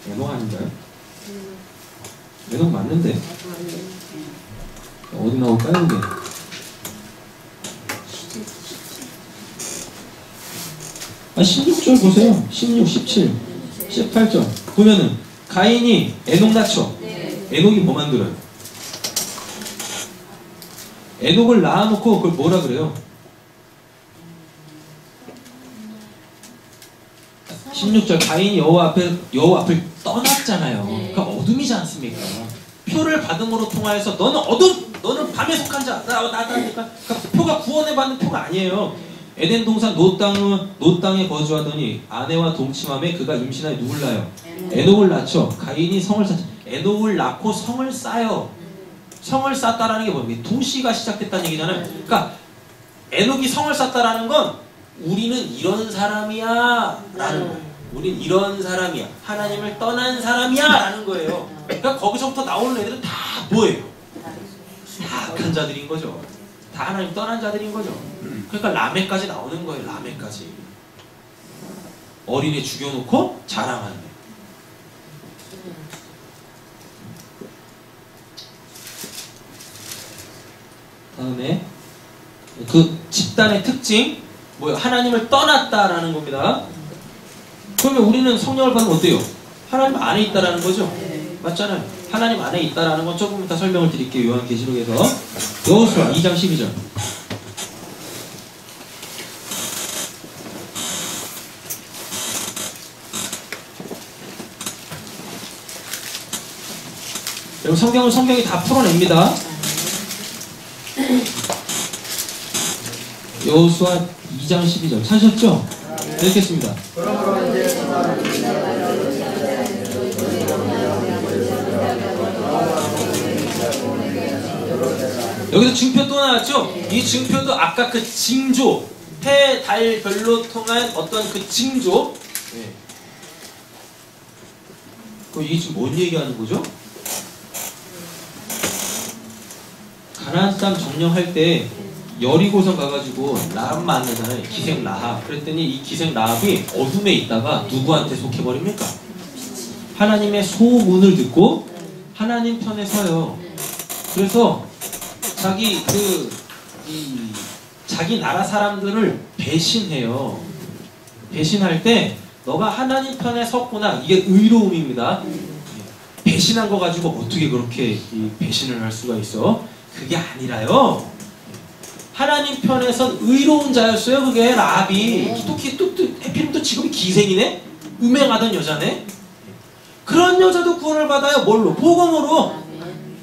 에녹 아닌가요? 에녹 맞는데 어디 나올까요 이게? 아 16절 보세요. 16, 17, 18절 보면은 가인이 에녹 낳죠. 에녹이 뭐 만들어요? 에녹을 낳아놓고 그걸 뭐라 그래요? 16절 가인이 여호와 앞을 떠났잖아요. 그러니까 어둠이지 않습니까? 표를 받음으로 통하여서 너는 어둠, 너는 밤에 속한 자, 나다니까. 그러니까 표가 구원에 받는 표가 아니에요. 에덴 동산 놋 땅에 거주하더니 아내와 동침함에 그가 임신하여 누굴 낳아요? 에녹을 낳죠. 가인이 성을 쌓죠. 에녹을 낳고 성을 쌓아요. 성을 쌓다라는 게 뭡니까? 도시가 시작됐다는 얘기잖아요. 그러니까 에녹이 성을 쌓다라는 건 우리는 이런 사람이야 라는 거예요. 우린 이런 사람이야. 하나님을 떠난 사람이야 라는 거예요. 그러니까 거기서부터 나오는 애들은 다 뭐예요? 다 악한 자들인 거죠. 다 하나님 떠난 자들인 거죠. 그러니까 라멕까지 나오는 거예요. 라멕까지. 어린애 죽여놓고 자랑하는 거예요. 다음에 그 집단의 특징 뭐예요? 하나님을 떠났다라는 겁니다. 그러면 우리는 성령을 받으면 어때요? 하나님 안에 있다라는 거죠? 맞잖아요. 하나님 안에 있다라는 건 조금 이따 설명을 드릴게요. 요한계시록에서 여호수아 2장 12절 여러분 성경이 다 풀어냅니다. 여호수아 2장 12절 찾으셨죠? 읽겠습니다. 여기서 증표 또 나왔죠? 이 증표도 아까 그 징조 해, 달, 별로 통한 어떤 그 징조 이게 지금 뭔 얘기하는 거죠? 가나안 땅 점령할 때 여리고성 가가지고 라합 만나잖아요. 기생 라합. 그랬더니 이 기생 라합이 어둠에 있다가 누구한테 속해버립니까? 하나님의 소문을 듣고 하나님 편에 서요. 그래서 자기 나라 사람들을 배신해요. 배신할 때 너가 하나님 편에 섰구나. 이게 의로움입니다. 배신한 거 가지고 어떻게 그렇게 배신을 할 수가 있어? 그게 아니라요. 하나님 편에선 의로운 자였어요. 그게 라합이. 해필이면 또 직업이 기생이네? 음행하던 여자네? 그런 여자도 구원을 받아요. 뭘로? 복음으로.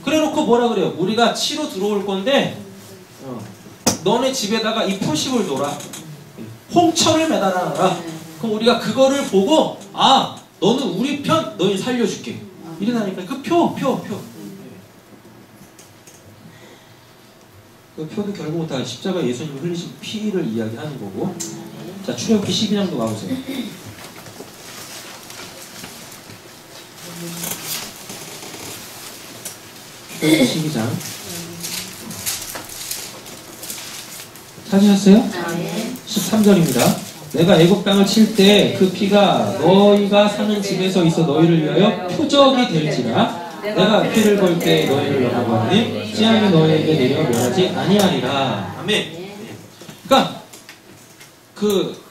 그래놓고 뭐라 그래요? 우리가 치러 들어올 건데 너네 집에다가 이 표식을 놓아. 홍천을 매달아놔라. 그럼 우리가 그거를 보고 아 너는 우리 편 너희 살려줄게. 이러다니까 그 표. 그 표도 결국 다 십자가 예수님이 흘리신 피를 이야기하는 거고. 자, 출애굽기 12장도 가보세요. 출애굽기 12장 찾으셨어요? 13절입니다. 내가 애굽 땅을 칠 때 그 피가 너희가 사는 집에서 있어 너희를 위하여 표적이 될지라 내가 피를 볼 때 너희를 넘어가니 재앙이 너희에게 내려 멸하지 아니하리라. 아멘. 그러니까 그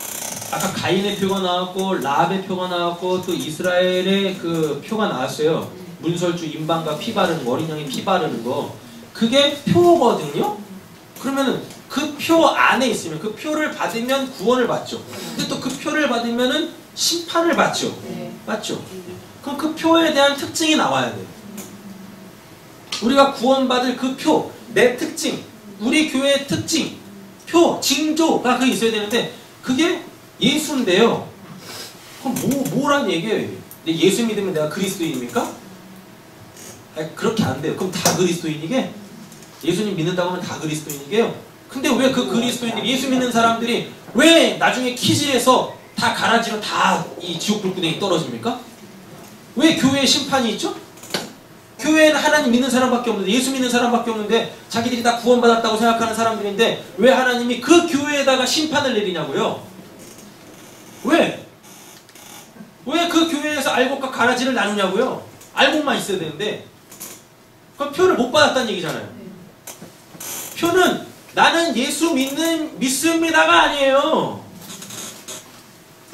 아까 가인의 표가 나왔고 라합의 표가 나왔고 또 이스라엘의 그 표가 나왔어요. 문설주 임방과 피 바르는 거, 어린 양의 피 바르는 거. 그게 표거든요. 그러면은 그 표 안에 있으면 그 표를 받으면 구원을 받죠. 근데 또 그 표를 받으면은 심판을 받죠. 맞죠? 그럼 그 표에 대한 특징이 나와야 돼요. 우리가 구원받을 그 표, 내 특징, 우리 교회의 특징, 표, 징조가 그 있어야 되는데 그게 예수인데요. 그럼 뭐란 얘기예요? 근데 예수 믿으면 내가 그리스도인입니까? 아니, 그렇게 안 돼요. 그럼 다 그리스도인이게? 예수님 믿는다고 하면 다 그리스도인이게요? 근데 왜 그 그리스도인들이, 예수 믿는 사람들이 왜 나중에 키질에서 다 가라지로 다 이 지옥 불구덩이 떨어집니까? 왜 교회에 심판이 있죠? 교회에는 하나님 믿는 사람밖에 없는데, 예수 믿는 사람밖에 없는데 자기들이 다 구원받았다고 생각하는 사람들인데 왜 하나님이 그 교회에다가 심판을 내리냐고요? 왜? 왜 그 교회에서 알곡과 가라지를 나누냐고요? 알곡만 있어야 되는데 그럼 표를 못 받았다는 얘기잖아요. 표는 나는 예수 믿습니다가 아니에요.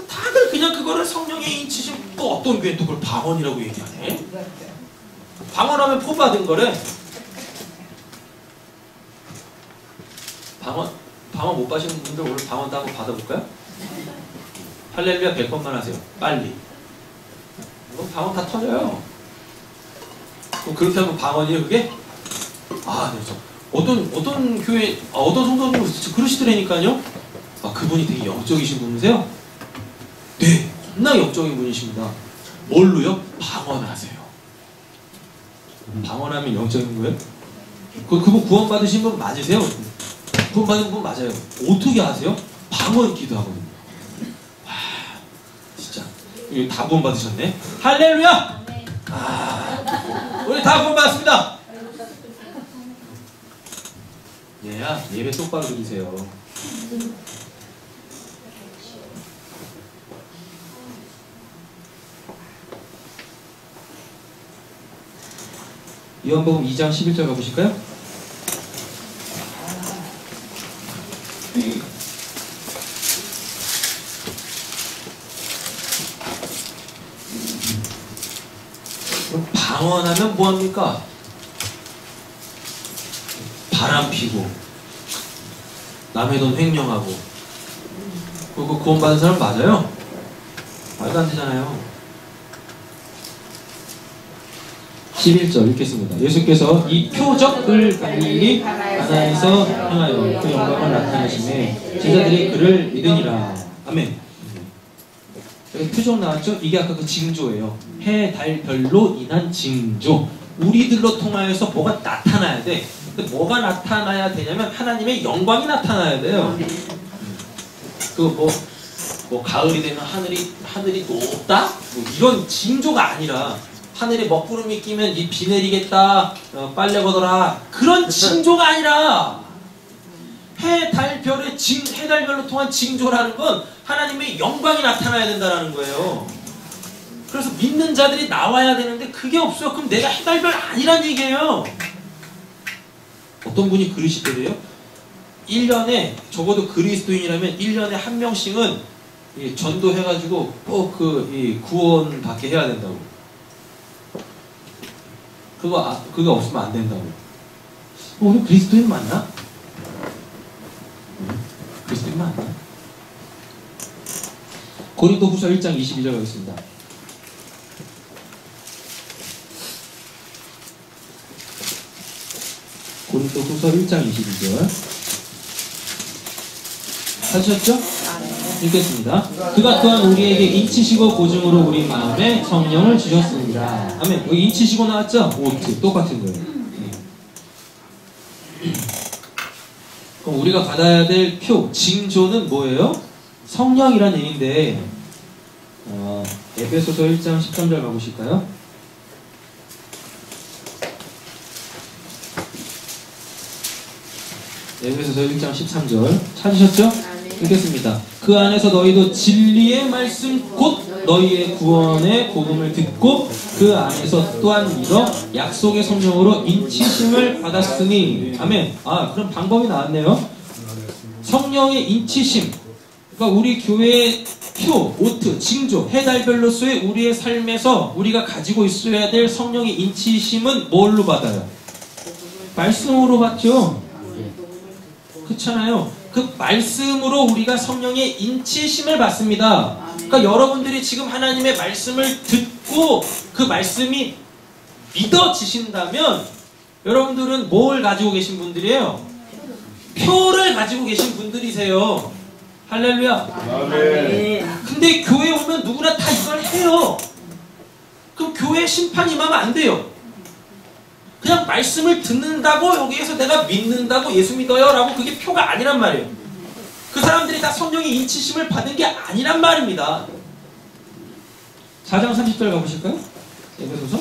다들 그냥 그거를 성령의 인치심, 또 어떤 교회는 또 그걸 방언이라고 얘기하네. 방언하면 표 받은 거래. 방언 못 받으시는 분들 오늘 방언도 한번 받아볼까요? 할렐루야 100번만 하세요. 빨리. 그럼 방언 다 터져요. 그럼 그렇게 하면 방언이에요 그게? 아, 네. 어떤 교회, 어떤 성도님은 진짜 그러시더라니까요. 아, 그분이 되게 영적이신 분이세요? 네, 겁나 영적인 분이십니다. 뭘로요? 방언을 하세요. 방언하면 영적인 거예요? 그분 구원 받으신 분 맞으세요? 구원 받은 분 맞아요. 어떻게 아세요? 방언 기도하거든요. 와, 진짜 이거 다 구원 받으셨네. 할렐루야! 아, 우리 다 구원 받았습니다. 얘야, 예배 똑바로 드리세요. 요한복음 2장 11절 가보실까요? 그럼 방언하면 뭐합니까? 바람 피고 남의 돈 횡령하고 그거 구원받은 사람 맞아요? 말도 안 되잖아요. 11절 읽겠습니다. 예수께서 이 표적을 갈릴리 가나에서 행하여 그 영광을 나타내시매 제자들이 그를 믿으니라. 아멘. 여기 표적 나왔죠? 이게 아까 그 징조예요. 해, 달, 별로 인한 징조. 우리들로 통하여서 뭐가 나타나야 돼. 근데 뭐가 나타나야 되냐면 하나님의 영광이 나타나야 돼요. 뭐 가을이 되면 하늘이 높다? 뭐 이런 징조가 아니라 하늘에 먹구름이 끼면 이 비 내리겠다, 빨래 걷어라, 그런 징조가 아니라 해, 달, 별로 통한 징조라는 건 하나님의 영광이 나타나야 된다는 거예요. 그래서 믿는 자들이 나와야 되는데 그게 없어요. 그럼 내가 해, 달, 별 아니란 얘기예요. 어떤 분이 그러시더래요. 1년에 적어도 그리스도인이라면 1년에 한 명씩은 전도해가지고 꼭 구원 받게 해야 된다고. 그거 없으면 안 된다고. 우리 그리스도인 맞나? 그리스도인 맞나? 고린도후서 1장 22절 가겠습니다. 고린도후서 1장 22절 하셨죠? 읽겠습니다. 그가 또한 우리에게 인치시고 보증으로 우리 마음에 성령을 주셨습니다. 아멘. 여기 인치시고 나왔죠? 오트 똑같은 거예요. 그럼 우리가 받아야 될 표, 징조는 뭐예요? 성령이란 얘기인데 에베소서 1장 13절 가보실까요? 에베소서 1장 13절 찾으셨죠? 읽겠습니다. 그 안에서 너희도 진리의 말씀 곧 너희의 구원의 복음을 듣고 그 안에서 또한 믿어 약속의 성령으로 인치심을 받았으니. 아멘. 아, 그럼 방법이 나왔네요. 성령의 인치심. 그러니까 우리 교회의 표, 오트, 징조, 해달별로서의 우리의 삶에서 우리가 가지고 있어야 될 성령의 인치심은 뭘로 받아요? 말씀으로 받죠. 그렇잖아요. 그 말씀으로 우리가 성령의 인치심을 받습니다. 그러니까 여러분들이 지금 하나님의 말씀을 듣고 그 말씀이 믿어지신다면 여러분들은 뭘 가지고 계신 분들이에요? 표를 가지고 계신 분들이세요. 할렐루야. 아멘. 근데 교회에 오면 누구나 다 이걸 해요. 그럼 교회 심판 임하면 안 돼요. 그냥 말씀을 듣는다고 여기에서 내가 믿는다고 예수 믿어요 라고 그게 표가 아니란 말이에요. 그 사람들이 다 성령의 인치심을 받은 게 아니란 말입니다. 4장 30절 가보실까요? 에베소서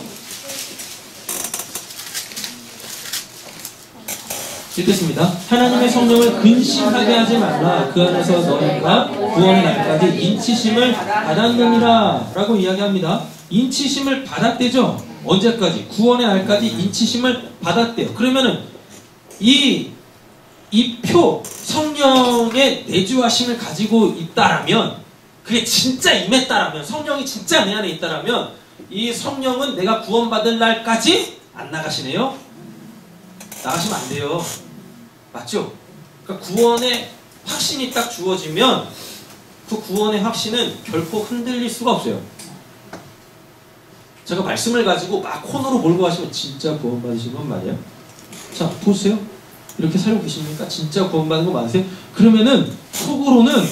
읽겠습니다. 하나님의 성령을 근심하게 하지 말라. 그 안에서 너희가 구원의 날까지 인치심을 받았느니라 라고 이야기합니다. 인치심을 받았대죠. 언제까지? 구원의 날까지 인치심을 받았대요. 그러면은 이 표, 성령의 내주하심을 가지고 있다라면, 그게 진짜 임했다라면, 성령이 진짜 내 안에 있다라면 이 성령은 내가 구원받을 날까지 안 나가시네요. 나가시면 안 돼요. 맞죠? 그러니까 구원의 확신이 딱 주어지면 그 구원의 확신은 결코 흔들릴 수가 없어요. 제가 말씀을 가지고 막 코너로 몰고 가시면 진짜 구원받으신 건 맞아요? 자, 보세요. 이렇게 살고 계십니까? 진짜 구원받은 거 맞으세요? 그러면은 속으로는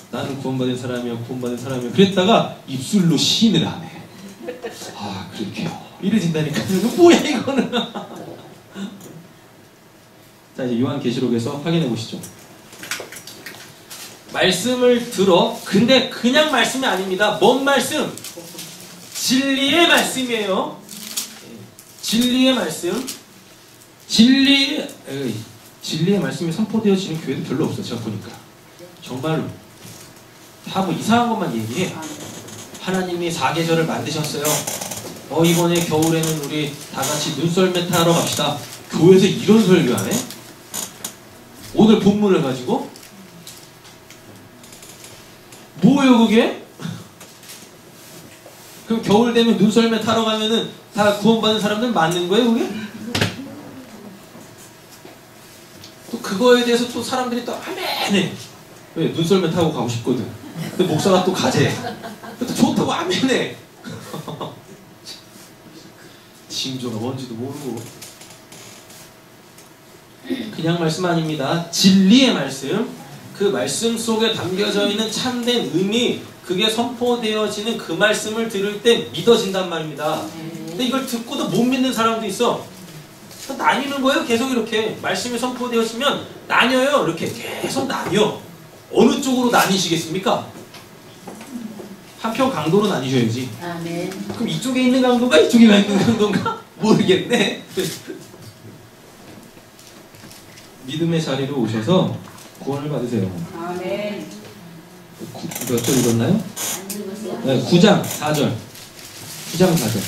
나는 구원받은 사람이야, 구원받은 사람이야. 그랬다가 입술로 시인을 안 해. 아, 그렇게요. 이래진다니까. 뭐야 이거는. 자, 이제 요한계시록에서 확인해 보시죠. 말씀을 들어. 근데 그냥 말씀이 아닙니다. 뭔 말씀? 진리의 말씀이에요. 진리의 말씀. 진리의 말씀이 선포되어지는 교회도 별로 없어요. 제가 보니까. 정말로. 다 뭐 이상한 것만 얘기해. 하나님이 사계절을 만드셨어요. 이번에 겨울에는 우리 다 같이 눈썰매 타러 갑시다. 교회에서 이런 설교하네? 오늘 본문을 가지고? 뭐예요 그게? 그럼 겨울 되면 눈썰매 타러 가면은 다 구원받은 사람들 맞는 거예요 그게? 또 그거에 대해서 또 사람들이 또 아멘해. 왜? 눈썰매 타고 가고 싶거든. 근데 목사가 또 가재. 또 좋다고 아멘해. 징조가 뭔지도 모르고. 그냥 말씀 아닙니다. 진리의 말씀. 그 말씀 속에 담겨져 있는 참된 의미, 그게 선포되어지는 그 말씀을 들을 때 믿어진단 말입니다. 근데 이걸 듣고도 못 믿는 사람도 있어. 나뉘는 거예요. 계속 이렇게 말씀이 선포되었으면 나뉘어요. 이렇게 계속 나뉘어. 어느 쪽으로 나뉘시겠습니까? 한편 강도로 나뉘셔야지. 아멘. 그럼 이쪽에 있는 강도가 이쪽에 있는 강도인가? 모르겠네. 믿음의 자리로 오셔서 구원을 받으세요. 아멘. 몇 절 읽었나요? 네, 9장 4절. 9장 4절.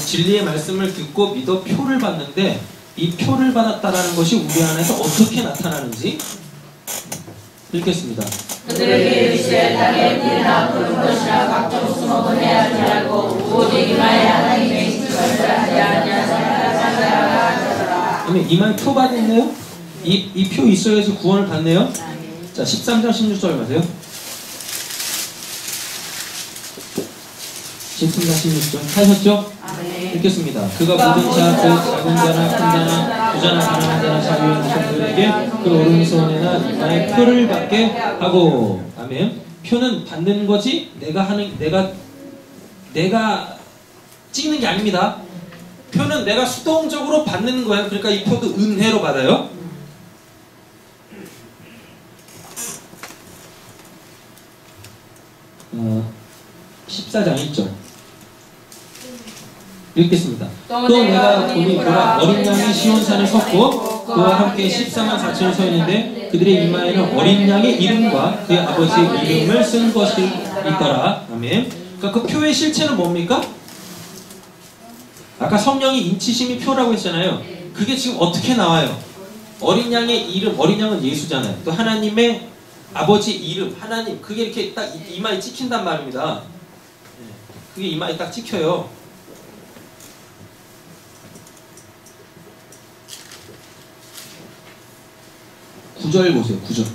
진리의 말씀을 듣고 믿어 표를 받는데 이 표를 받았다라는 것이 우리 안에서 어떻게 나타나는지 읽겠습니다. 그들에게 이르시되 땅에 불이나 푸른 것이나 각종 수목은 해야 할 줄 알고 오직 이마에 하나님의 인치심을 하자. 그러면 이마에 표 받았네요? 이 표 있어야지 구원을 받네요? 자, 13장 16절 가세요. 13장 16절 하셨죠? 읽겠습니다. 그가 모든 자, 그 작은 자나 큰 자나 부자나 가난한 자나 자유인 자들에게 그 오른손에나 이마에 표를 받게 하고. 아멘. 표는 받는 거지 내가 찍는 게 아닙니다. 표는 내가 수동적으로 받는 거예요. 그러니까 이 표도 은혜로 받아요. 어, 14장 1절 읽겠습니다. 또 내가 보니 보라 어린 양이 시온산에 섰고 그 그와 함께 14만 4천이 서 있는데 그들의 이마에는 어린 양의 이름과 그의 아버지의 이름을 쓴 것이 있더라. 아멘. 그러니까 그 표의 실체는 뭡니까? 아까 성령이 인치심이 표라고 했잖아요. 그게 지금 어떻게 나와요? 어린 양의 이름, 어린 양은 예수잖아요. 또 하나님의 아버지 이름, 하나님, 그게 이렇게 딱 이마에 찍힌단 말입니다. 그게 이마에 딱 찍혀요. 구절 보세요. 9절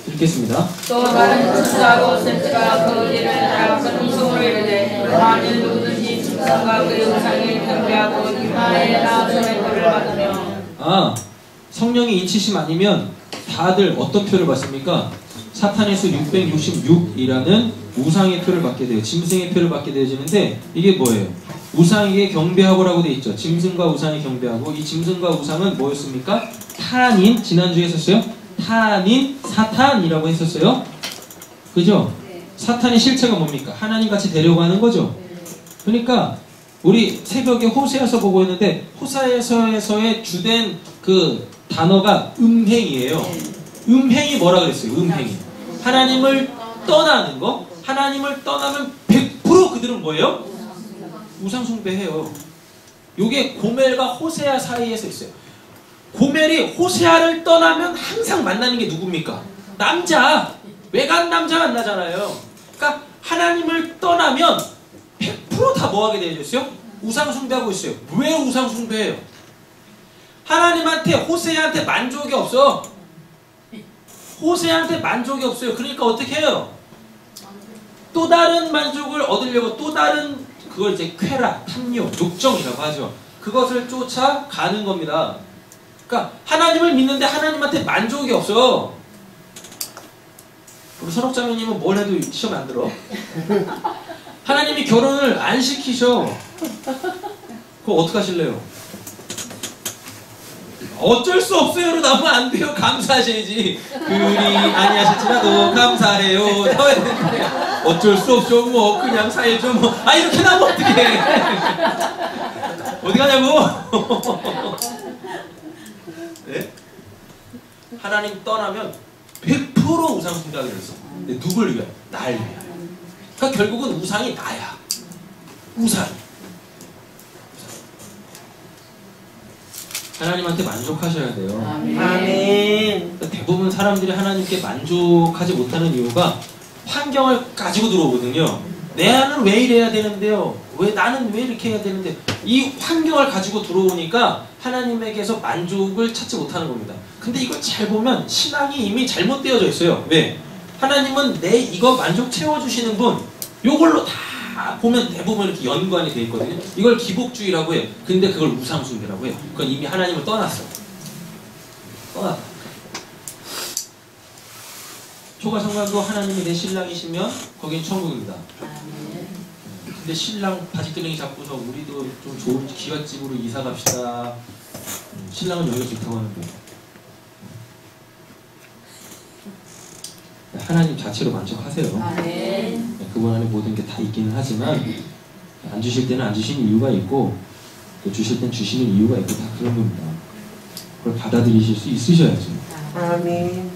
읽겠습니다. 또 다른 천사하고 셋째가 그 일을 따라 큰 소리를 이르되 만일 누구든지 짐승과 그의 우상에 경배하고 이마에나 손에 표를 받으며. 성령의 인치심 아니면 다들 어떤 표를 받습니까? 사탄의 수 666이라는 우상의 표를 받게 돼요. 짐승의 표를 받게 되어지는데 이게 뭐예요? 우상에게 경배하고라고 되어 있죠. 짐승과 우상에 경배하고. 이 짐승과 우상은 뭐였습니까? 타닌, 지난주에 했었어요? 타닌, 사탄이라고 했었어요. 그죠? 사탄의 실체가 뭡니까? 하나님같이 되려고 하는 거죠. 그러니까 우리 새벽에 호세아서 보고 있는데 호세아서에서의 주된 그 단어가 음행이에요. 음행이 뭐라 그랬어요? 음행이 하나님을 떠나는 거. 하나님을 떠나면 100% 그들은 뭐예요? 우상 숭배해요. 요게 고멜과 호세아 사이에서 있어요. 고멜이 호세아를 떠나면 항상 만나는 게 누굽니까? 남자, 외간 남자 만나잖아요. 그러니까 하나님을 떠나면 100% 다 뭐하게 되어 있어요? 우상 숭배하고 있어요. 왜 우상 숭배해요? 하나님한테, 호세아한테 만족이 없어. 호세아한테 만족이 없어요. 그러니까 어떻게 해요? 또 다른 만족을 얻으려고 또 다른 그걸 이제 쾌락, 탐욕, 욕정이라고 하죠. 그것을 쫓아가는 겁니다. 그러니까 하나님을 믿는데 하나님한테 만족이 없어. 우리 선옥자매님은 뭘 해도 시험 안 들어. 하나님이 결혼을 안 시키셔. 그거 어떡하실래요? 어쩔 수 없어요로 나오면 안 돼요. 감사하셔야지. 그리 아니하실지라도 감사해요. 어쩔 수 없죠. 뭐 그냥 살죠. 뭐 이렇게 나오면 어떡해. 어디 가냐고. 네? 하나님 떠나면 100% 우상 숭배하게 됐어. 근데 누굴 위해? 날 위해. 그러니까 결국은 우상이 나야. 우상. 하나님한테 만족하셔야 돼요. 아멘. 그러니까 대부분 사람들이 하나님께 만족하지 못하는 이유가 환경을 가지고 들어오거든요. 나는 왜 이래야 되는데요? 나는 왜 이렇게 해야 되는데? 이 환경을 가지고 들어오니까 하나님에게서 만족을 찾지 못하는 겁니다. 근데 이걸 잘 보면 신앙이 이미 잘못되어져 있어요. 왜? 하나님은 내 이거 만족 채워주시는 분, 요걸로 다 보면 대부분 이렇게 연관이 되어 있거든요. 이걸 기복주의라고 해요. 근데 그걸 우상숭배라고 해요. 그건 이미 하나님을 떠났어. 떠났다. 초가성관도 하나님이 내 신랑이시면 거긴 천국입니다. 근데 신랑 바지끄레기 잡고서 우리도 좀 좋은 기와집으로 이사 갑시다. 신랑은 여기가 좋다고 하는데 하나님 자체로 만족하세요. 그분 안에 모든 게 다 있기는 하지만 안 주실 때는 안 주시는 이유가 있고 또 주실 때는 주시는 이유가 있고 다 그런 겁니다. 그걸 받아들이실 수 있으셔야죠. 아멘.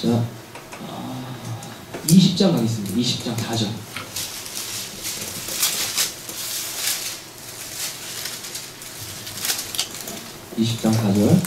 자, 20장 가겠습니다. 20장 4절. 20장 4절.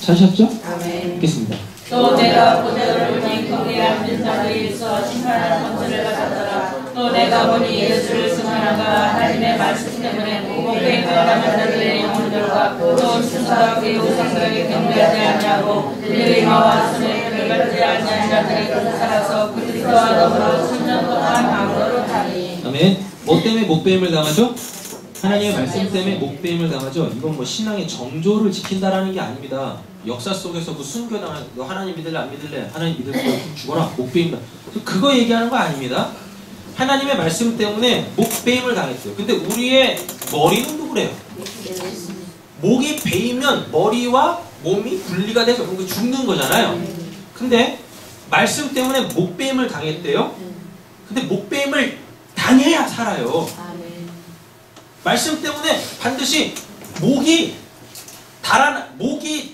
찾으셨죠? 아멘. 읽겠습니다. 또 내가 그대를 보니 거기에 앉은 자들이 있어 심판하는 권세를 받았더라. 또 내가 보니 예수를 승하나가 하나님의 말씀 때문에 목에 가담한 자들의 영혼들과 또 신사와 그의 우상에게 경배하지 아니하고 그들의 이마와 손에 표를 받지 아니한 자들이 살아서 그리스도와 더불어 10년 동안 왕으로 타니. 아멘. 뭐 때문에 목배임을 당하죠? 하나님의 말씀 때문에 목배임을 당하죠. 이건 뭐 신앙의 정조를 지킨다라는 게 아닙니다. 역사 속에서 그 순교당한 너 하나님 믿을래 안 믿을래? 하나님 믿을 거야 죽어라 목배임다. 그거 얘기하는 거 아닙니다. 하나님의 말씀 때문에 목배임을 당했어요. 근데 우리의 머리는 누구래요? 목이 베이면 머리와 몸이 분리가 돼서 그게 죽는 거잖아요. 근데 말씀 때문에 목배임을 당했대요. 근데 목배임을 당해야 살아요. 말씀 때문에 반드시 목이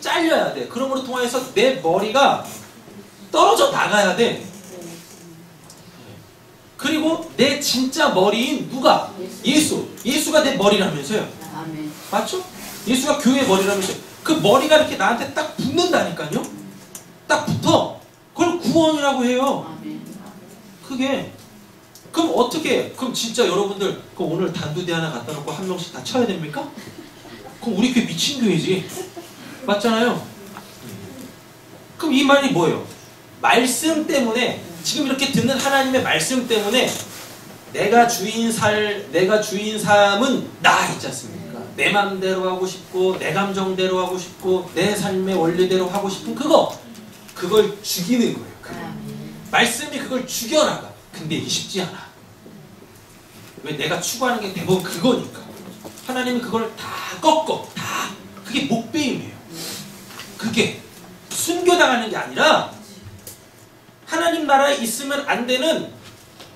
잘려야 돼. 그러므로 통하여서 내 머리가 떨어져 나가야 돼. 그리고 내 진짜 머리인 누가? 예수. 예수가 내 머리라면서요. 아멘. 맞죠? 예수가 교회의 머리라면서요. 그 머리가 이렇게 나한테 딱 붙는다니까요. 딱 붙어. 그걸 구원이라고 해요. 아멘. 그게. 그럼 어떻게? 그럼 진짜 여러분들 그럼 오늘 단두대 하나 갖다 놓고 한 명씩 다 쳐야 됩니까? 그럼 우리 교회 미친 교회지. 맞잖아요. 그럼 이 말이 뭐예요? 말씀 때문에 지금 이렇게 듣는 하나님의 말씀 때문에 내가 주인 삶은 나 있지 않습니까? 내 맘대로 하고 싶고 내 감정대로 하고 싶고 내 삶의 원리대로 하고 싶은 그걸 죽이는 거예요. 말씀이 그걸 죽여나가. 근데 이게 쉽지 않아. 왜? 내가 추구하는 게 대부분 그거니까. 하나님은 그걸 다 꺾어. 다. 그게 목배임이에요. 그게 순교당하는 게 아니라 하나님 나라에 있으면 안 되는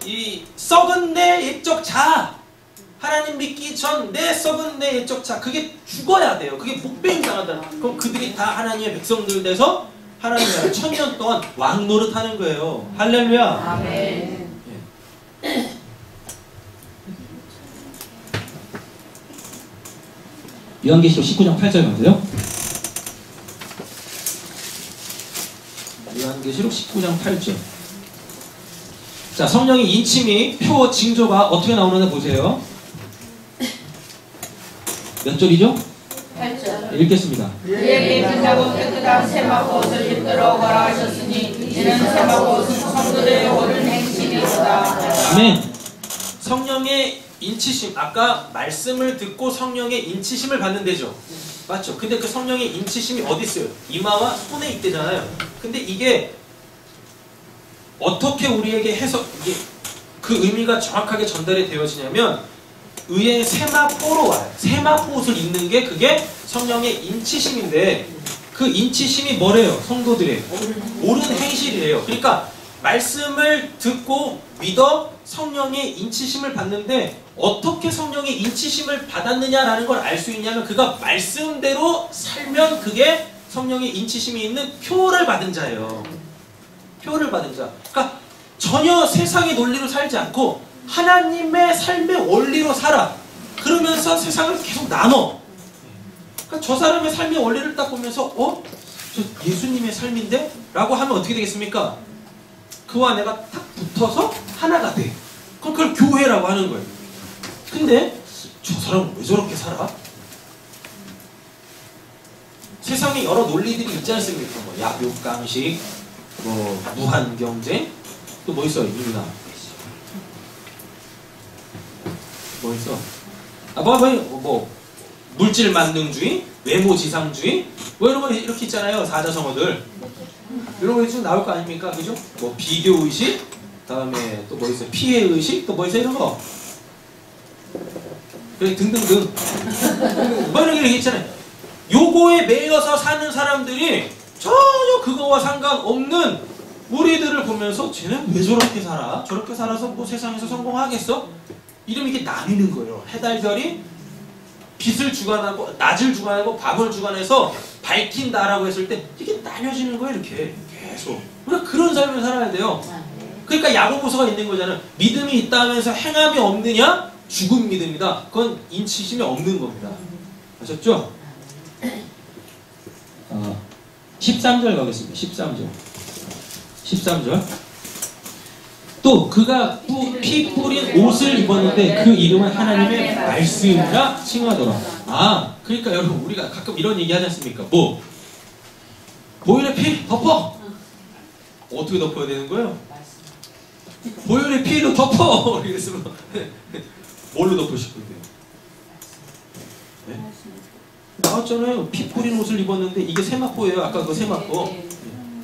이 썩은 내 옛적 자아, 하나님 믿기 전 내 썩은 내 옛적 자아, 그게 죽어야 돼요. 그게 목배임 당한다. 그럼 그들이 다 하나님의 백성들 돼서 하나님 나라 1000년 동안 왕 노릇하는 거예요. 할렐루야. 아멘. 요한계시록 19장 8절 가세요. 요한계시록 19장 8절. 자, 성령의 인침이 표 징조가 어떻게 나오는지 보세요. 몇 절이죠? 8절. 읽겠습니다. 그에게 입힌다고 깨끗한 세마포 옷을 입도록 오라 하셨으니 이는 세마포 옷은 성도들의 옳은 행실이로다. 아멘. 성령의 인치심, 아까 말씀을 듣고 성령의 인치심을 받는 데죠. 맞죠? 근데 그 성령의 인치심이 어디 있어요? 이마와 손에 있대잖아요. 근데 이게 어떻게 우리에게 해서 이게 그 의미가 정확하게 전달이 되어지냐면 의의 세마포로 와요. 세마포 옷을 입는 게 그게 성령의 인치심인데 그 인치심이 뭐래요? 성도들의 옳은 행실이래요. 그러니까 말씀을 듣고 믿어 성령의 인치심을 받는데 어떻게 성령의 인치심을 받았느냐라는 걸 알 수 있냐면 그가 말씀대로 살면 그게 성령의 인치심이 있는 표를 받은 자예요. 표를 받은 자. 그러니까 전혀 세상의 논리로 살지 않고 하나님의 삶의 원리로 살아. 그러면서 세상을 계속 나눠. 그러니까 저 사람의 삶의 원리를 딱 보면서 저 예수님의 삶인데? 라고 하면 어떻게 되겠습니까? 그와 내가 딱 붙어서 하나가 돼. 그럼 그걸 교회라고 하는 거예요. 근데 저 사람은 왜 저렇게 살아? 세상에 여러 논리들이 있지 않습니까? 뭐 약육강식, 뭐 무한경쟁, 또 뭐 있어요? 인간. 뭐 있어? 뭐 물질 만능주의, 외모지상주의, 뭐 이런 거 이렇게 있잖아요. 사자성어들. 이런 거 쭉 나올 거 아닙니까? 그죠? 뭐 비교의식, 다음에 또 뭐 있어요? 피해의식, 또 뭐 있어요? 이런 거. 그래 등등등. 뭐 이런 게 있잖아요. 요거에 매여서 사는 사람들이 전혀 그거와 상관없는 우리들을 보면서 쟤는 왜 저렇게 살아? 저렇게 살아서 뭐 세상에서 성공하겠어? 이러면 이게 나뉘는 거예요. 해달별이 빛을 주관하고 낮을 주관하고 밤을 주관해서 밝힌다라고 했을 때 이게 나뉘어지는 거예요. 이렇게 계속. 우리가 그런 삶을 살아야 돼요. 그러니까 야고보서가 있는 거잖아요. 믿음이 있다면서 행함이 없느냐? 죽은 믿음이다. 그건 인치심이 없는 겁니다. 아셨죠? 13절 가겠습니다. 13절. 또 그가 피 뿌린 옷을 입었는데 그 이름은 하나님의 말씀이라 칭하더라. 그러니까 여러분 우리가 가끔 이런 얘기 하지 않습니까? 뭐 보혈의 피 덮어. 어떻게 덮어야 되는 거예요? 보혈의 피로 덮어. 그래서 뭘로 덮으실 건데요? 네? 나왔잖아요. 피 뿌린 옷을 입었는데 이게 세마포예요. 아까 그 세마포.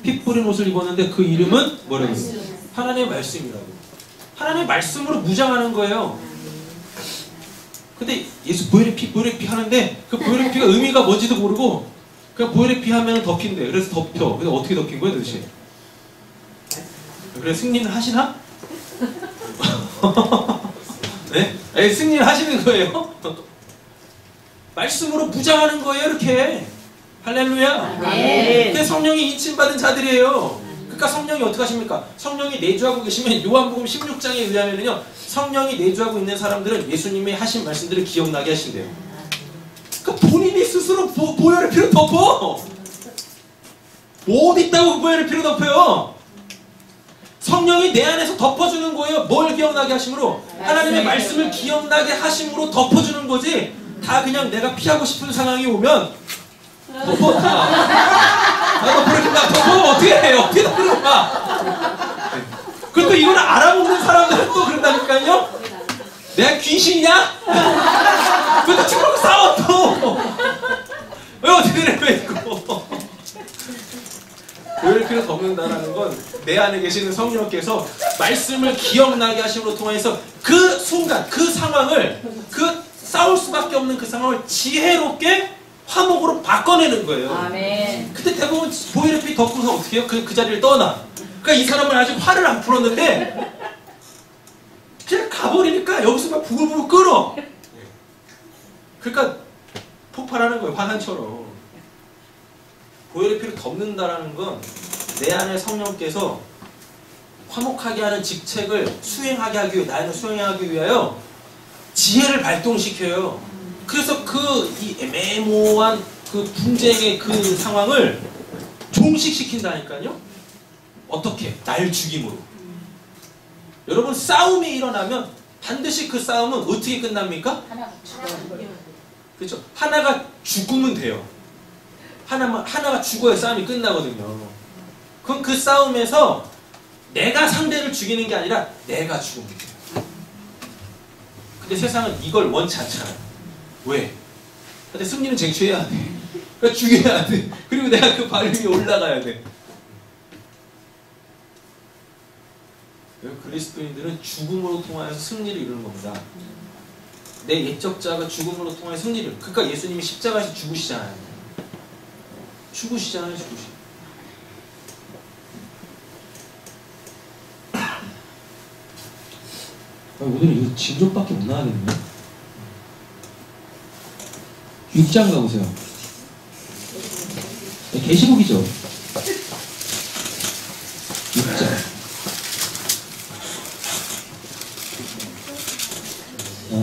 피 뿌린 옷을 입었는데 그 이름은 뭐라고 해요? 하나님의 말씀이라고. 하나님의 말씀으로 무장하는 거예요. 근데 예수 보혈의 피 하는데 그 보혈의 피가 의미가 뭔지도 모르고 그냥 보혈의 피 하면 덮인대. 그래서 덮여. 근데 어떻게 덮인 거예요 도대체? 그래 승리는 하시나? 네? 아니, 승리를 하시는 거예요. 말씀으로 무장하는 거예요, 이렇게. 할렐루야. 아멘. 그게 성령이 인침받은 자들이에요. 그러니까 성령이 어떻게 하십니까? 성령이 내주하고 계시면 요한복음 16장에 의하면요, 성령이 내주하고 있는 사람들은 예수님이 하신 말씀들을 기억나게 하신대요. 그러니까 본인이 스스로 보혈의 피로 덮어. 뭐 어디 있다고 보혈의 피로 덮어요? 성령이 내 안에서 덮어주는 거예요. 뭘 기억나게 하심으로? 하나님의 말씀을 기억나게 하심으로 덮어주는 거지. 다 그냥 내가 피하고 싶은 상황이 오면 덮어. 나도 그렇구나. 덮어. 어떻게 해? 어떻게 덮으려고. 그리고 이걸 알아보는 사람들은 또 그런다니까요. 내가 귀신이냐? 그것도 죽으라고 싸워 또. 왜 어떻게 왜 있고. 보혈의 피로 덮는다는 건 내 안에 계시는 성령께서 말씀을 기억나게 하심으로 통해서 그 순간, 그 상황을, 그 싸울 수밖에 없는 그 상황을 지혜롭게 화목으로 바꿔내는 거예요. 아멘. 그때 대부분 보혈의 피 덮고서 어떻게 해요? 그 자리를 떠나. 그러니까 이 사람은 아직 화를 안 풀었는데 그냥 가버리니까 여기서 막 부글부글 끓어. 그러니까 폭발하는 거예요. 화산처럼. 보혈의 피를 덮는다라는 건 내 안에 성령께서 화목하게 하는 직책을 수행하게 하기 위해, 나에는 수행하기 위하여 지혜를 발동시켜요. 그래서 이 애매모호한 그 분쟁의 그 상황을 종식시킨다니까요. 어떻게? 날 죽임으로. 여러분, 싸움이 일어나면 반드시 그 싸움은 어떻게 끝납니까? 그렇죠. 하나가 죽으면 돼요. 하나가 죽어야 싸움이 끝나거든요. 그럼 그 싸움에서 내가 상대를 죽이는 게 아니라 내가 죽으면 돼요. 근데 세상은 이걸 원치 않잖아요. 왜? 근데 승리는 쟁취해야 돼. 그러니까 죽여야 돼. 그리고 내가 그 발 위에 올라가야 돼. 그리스도인들은 죽음으로 통하여서 승리를 이루는 겁니다. 내 옛적자가 죽음으로 통하여 승리를. 그러니까 예수님이 십자가에서 죽으시잖아요. 죽으시잖아요. 오늘은 이거 징조밖에 못 나가겠네요. 6장 가보세요. 네, 계시록이죠. 6장.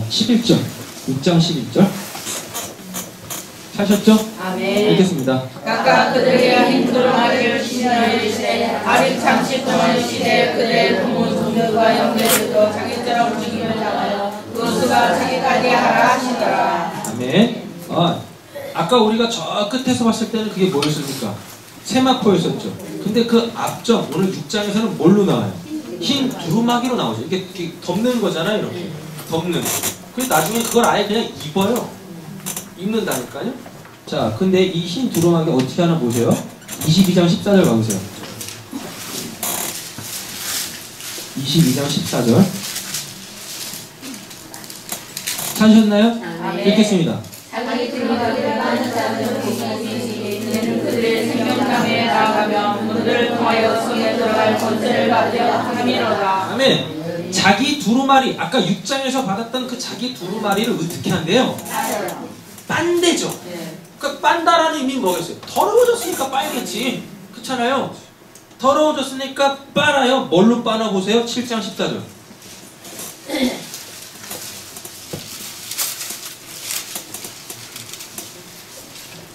11절. 6장 11절. 찾으셨죠? 아멘. 읽겠습니다. 각각 그들의 힘들어하기를 신하여주시되 아직 잠시 동안 시대 그들의 부모 종들과 영계들도 자기처럼 죽임을 당하여 그 수가 자기까지 하라 하시더라. 아멘. 아까 우리가 저 끝에서 봤을 때는 그게 뭐였습니까? 세마포였었죠. 근데 그 앞전 오늘 6장에서는 뭘로 나와요? 흰 두루마기로 나오죠. 이렇게 덮는 거잖아요. 이렇게 덮는. 그래서 나중에 그걸 아예 그냥 입어요. 입는다니까요. 자, 근데 이 흰 두루마기 어떻게 하나 보세요. 22장 14절 가보세요. 22장 14절. 찾으셨나요? 아멘. 읽겠습니다. 자기 들어가기를 많은 자들은 이는 그들의 생명감에 나아가며 문들을 통하여 성에 들어갈 권세를 받으려 함이로다. 아멘. 자기 두루마리, 아까 6장에서 받았던 그 자기 두루마리를 어떻게 한대요? 빤대죠. 그러니까 빤다라는 의미는 뭐겠어요? 더러워졌으니까 빨겠지. 그렇잖아요. 더러워졌으니까 빨아요. 뭘로 빠눠보세요? 7장 14절.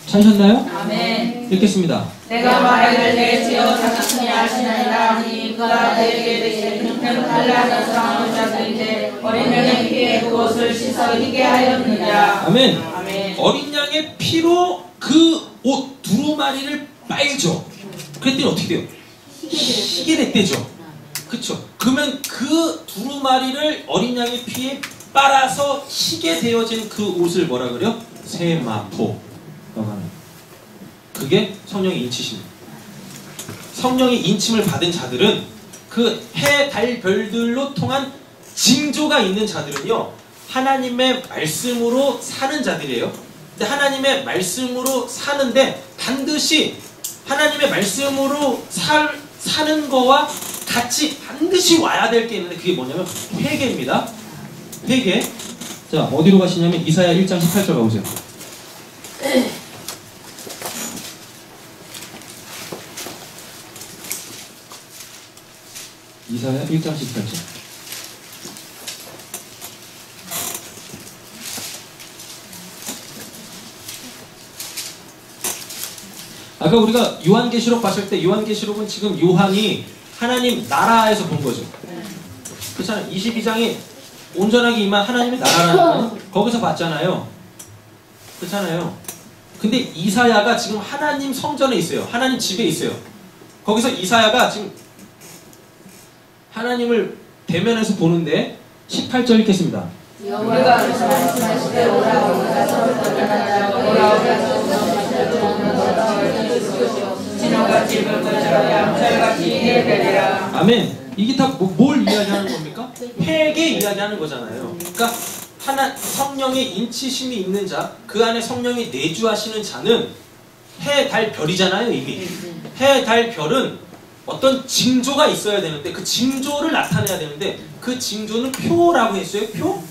찾으셨나요? 아멘. 읽겠습니다. 내가 말하기를 내 지어 자기뿐이 아시나이다 하니 그가 내게 형편 달라하는 상황을 자들인데 어린 양의 피에 그곳을 씻어 희게 하였느냐. 아멘. 아멘. 어린 양의 피로 그 옷 두루마리를 빨죠. 그랬더니 어떻게 돼요? 희게 됐대죠. 그쵸? 그러면 그 두루마리를 어린 양의 피에 빨아서 희게 되어진 그 옷을 뭐라 그래요? 세마포. 그게 성령의 인치십니다. 성령의 인침을 받은 자들은 그 해, 달, 별들로 통한 징조가 있는 자들은요, 하나님의 말씀으로 사는 자들이에요. 근데 하나님의 말씀으로 사는데 반드시 하나님의 말씀으로 사는 거와 같이 반드시 와야 될 게 있는데 그게 뭐냐면 회개입니다. 회개. 자, 어디로 가시냐면 이사야 1장 18절 가보세요. 이사야 1장 18절. 아까 우리가 요한계시록 봤을 때 요한계시록은 지금 요한이 하나님 나라에서 본 거죠. 그렇잖아요. 22장이 온전하게 임한 하나님의 나라라는 거 거기서 봤잖아요. 그렇잖아요. 근데 이사야가 지금 하나님 성전에 있어요. 하나님 집에 있어요. 거기서 이사야가 지금 하나님을 대면해서 보는데 18절 읽겠습니다. 여호와가 말씀하시되 오라 우리가 서로 떠나자 오라 진홍같이 붉은처럼 양철같이 예되리라. 아멘. 이게 다 뭘 이야기하는 겁니까? 회개 이야기하는 거잖아요. 그러니까 하나 성령의 인치심이 있는 자, 그 안에 성령이 내주하시는 자는 해, 달, 별이잖아요. 이미 해, 달, 별은 어떤 징조가 있어야 되는데 그 징조를 나타내야 되는데 그 징조는 표라고 했어요. 표?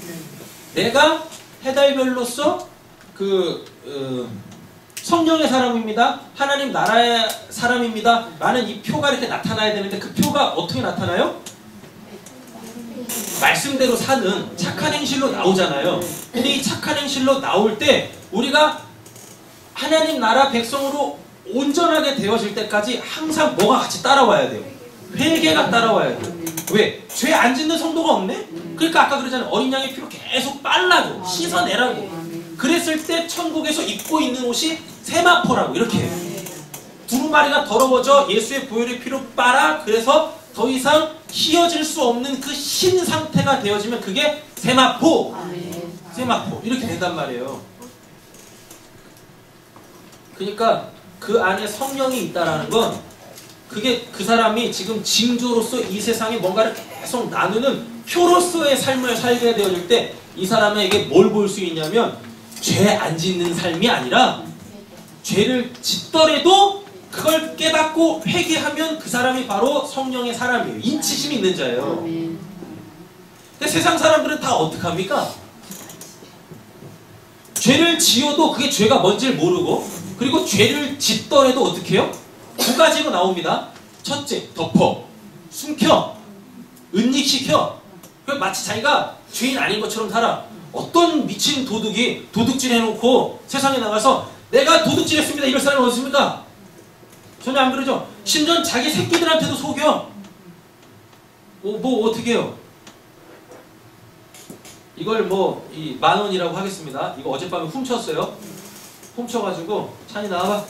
내가 해, 달, 별로서 성령의 사람입니다. 하나님 나라의 사람입니다. 라는 이 표가 이렇게 나타나야 되는데 그 표가 어떻게 나타나요? 말씀대로 사는 착한 행실로 나오잖아요. 근데 이 착한 행실로 나올 때 우리가 하나님 나라 백성으로 온전하게 되어질 때까지 항상 뭐가 같이 따라와야 돼요? 회개가 따라와야 돼요. 왜? 죄 안 짓는 성도가 없네? 그러니까 아까 그러잖아요. 어린 양의 피로 계속 빨라고 씻어내라고. 그랬을 때 천국에서 입고 있는 옷이 세마포라고 이렇게 두루마리가 더러워져 예수의 보혈의 피로 빨아. 그래서 더 이상 휘어질 수 없는 그 신 상태가 되어지면 그게 세마포. 세마포 이렇게 된단 말이에요. 그러니까 그 안에 성령이 있다라는 건 그게 그 사람이 지금 징조로서 이 세상에 뭔가를 계속 나누는 표로서의 삶을 살게 되어질 때 이 사람에게 뭘 볼 수 있냐면 죄 안 짓는 삶이 아니라 죄를 짓더라도 그걸 깨닫고 회개하면 그 사람이 바로 성령의 사람이에요. 인치심이 있는 자예요. 근데 세상 사람들은 다 어떡합니까? 죄를 지어도 그게 죄가 뭔지를 모르고 그리고 죄를 짓더라도 어떻게 해요? 두 가지로 나옵니다. 첫째, 덮어, 숨겨, 은닉시켜. 마치 자기가 죄인 아닌 것처럼 살아. 어떤 미친 도둑이 도둑질 해놓고 세상에 나가서 내가 도둑질했습니다 이럴 사람이 어딨습니까? 전혀 안 그러죠. 심지어 자기 새끼들한테도 속여. 뭐 어떻게 해요? 이걸 뭐 이 10,000원이라고 하겠습니다. 이거 어젯밤에 훔쳤어요. 훔쳐가지고 찬이 나와봐.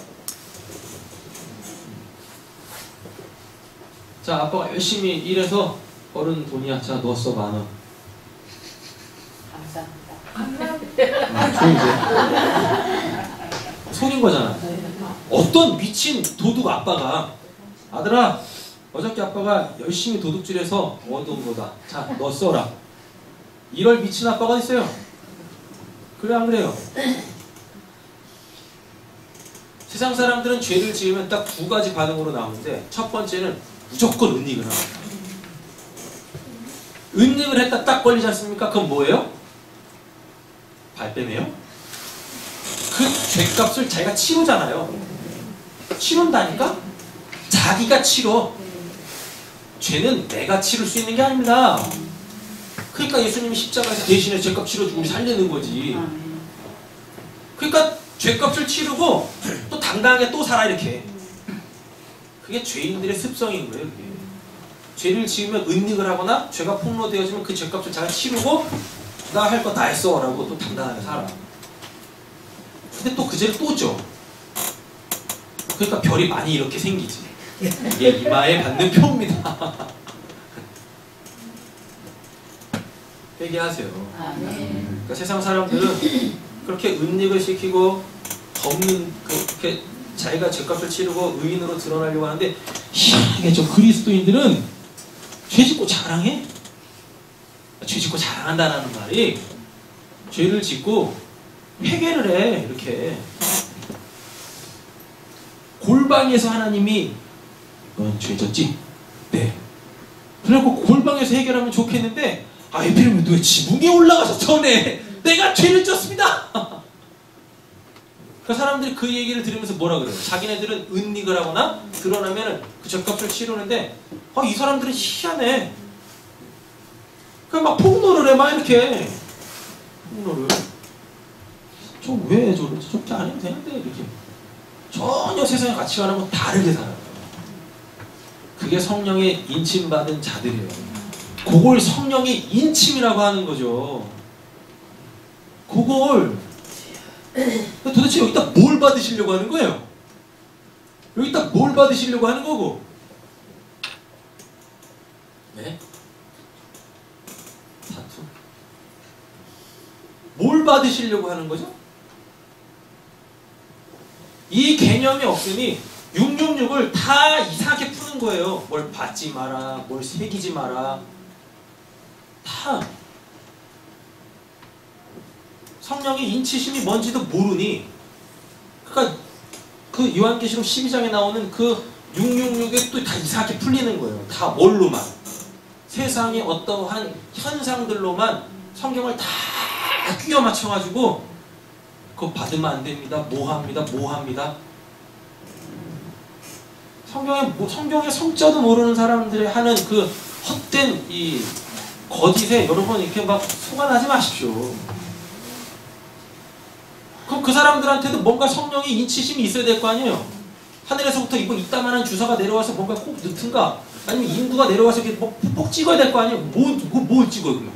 자, 아빠가 열심히 일해서 벌은 돈이야. 자, 넣었어 10,000원. 조용히 속인 거잖아. 어떤 미친 도둑 아빠가 아들아 어저께 아빠가 열심히 도둑질해서 얻은 거다. 자, 너 써라. 이럴 미친 아빠가 있어요. 그래 안 그래요? 세상 사람들은 죄를 지으면 딱 두 가지 반응으로 나오는데 첫 번째는 무조건 은닉을 합니다. 은닉을 했다 딱 걸리지 않습니까? 그건 뭐예요? 발뺌해요? 그 죄값을 자기가 치르잖아요. 치른다니까? 자기가 치러. 죄는 내가 치를 수 있는 게 아닙니다. 그러니까 예수님이 십자가에서 대신에 죄값 치러주고 우리 살리는 거지. 그러니까 죄값을 치르고 또 당당하게 또 살아 이렇게. 그게 죄인들의 습성인 거예요. 그게. 죄를 지으면 은닉을 하거나 죄가 폭로되어지면 그 죄값을 잘 치르고 나 할 거 다 했어 라고 또 당당하게 살아. 근데 또 그 죄를 또 줘. 그러니까 별이 많이 이렇게 생기지. 이게 이마에 받는 표입니다. 회개하세요. 그러니까 세상 사람들은 그렇게 은닉을 시키고 덮는 그렇게 자기가 죄값을 치르고 의인으로 드러나려고 하는데 희한하게 저 그리스도인들은 죄짓고 자랑해. 죄짓고 자랑한다는 말이 죄를 짓고 회개를 해. 이렇게 골방에서 하나님이 넌 죄졌지? 네. 그래갖고 골방에서 해결하면 좋겠는데 아, 에필은 왜 지붕 위에 올라가서 전에 내가 죄를 졌습니다. 그 사람들이 그 얘기를 들으면서 뭐라 그래요? 자기네들은 은닉을 하거나 드러나면 그 죗값을 치르는데 이 사람들은 희한해. 그냥 막 폭로를 해, 막 이렇게. 폭로를. 저 왜 저러지? 저렇게 안 해도 되는데, 이렇게. 전혀 세상의 가치관하고 다르게 살아요. 그게 성령의 인침받은 자들이에요. 그걸 성령의 인침이라고 하는 거죠. 그걸 도대체 여기다 뭘 받으시려고 하는 거예요? 여기다 뭘 받으시려고 하는 거고? 네? 사투? 뭘 받으시려고 하는 거죠? 이 개념이 없으니 666을 다 이상하게 푸는 거예요. 뭘 받지 마라, 뭘 새기지 마라. 다 성령의 인치심이 뭔지도 모르니, 그러니까 그 요한계시록 12장에 나오는 그 666에 또 다 이상하게 풀리는 거예요. 다 뭘로만, 세상의 어떠한 현상들로만 성경을 다 끼워 맞춰가지고 그거 받으면 안 됩니다, 뭐합니다. 성경의 성자도 모르는 사람들이 하는 그 헛된 이 거짓에 여러분 이렇게 막 속아나지 마십시오. 그럼 그 사람들한테도 뭔가 성령의 인치심이 있어야 될 거 아니에요. 하늘에서부터 이따만한 주사가 내려와서 뭔가 꼭 넣든가, 아니면 인구가 내려와서 이렇게 꼭 찍어야 될 거 아니에요. 뭘 찍어요, 그러면?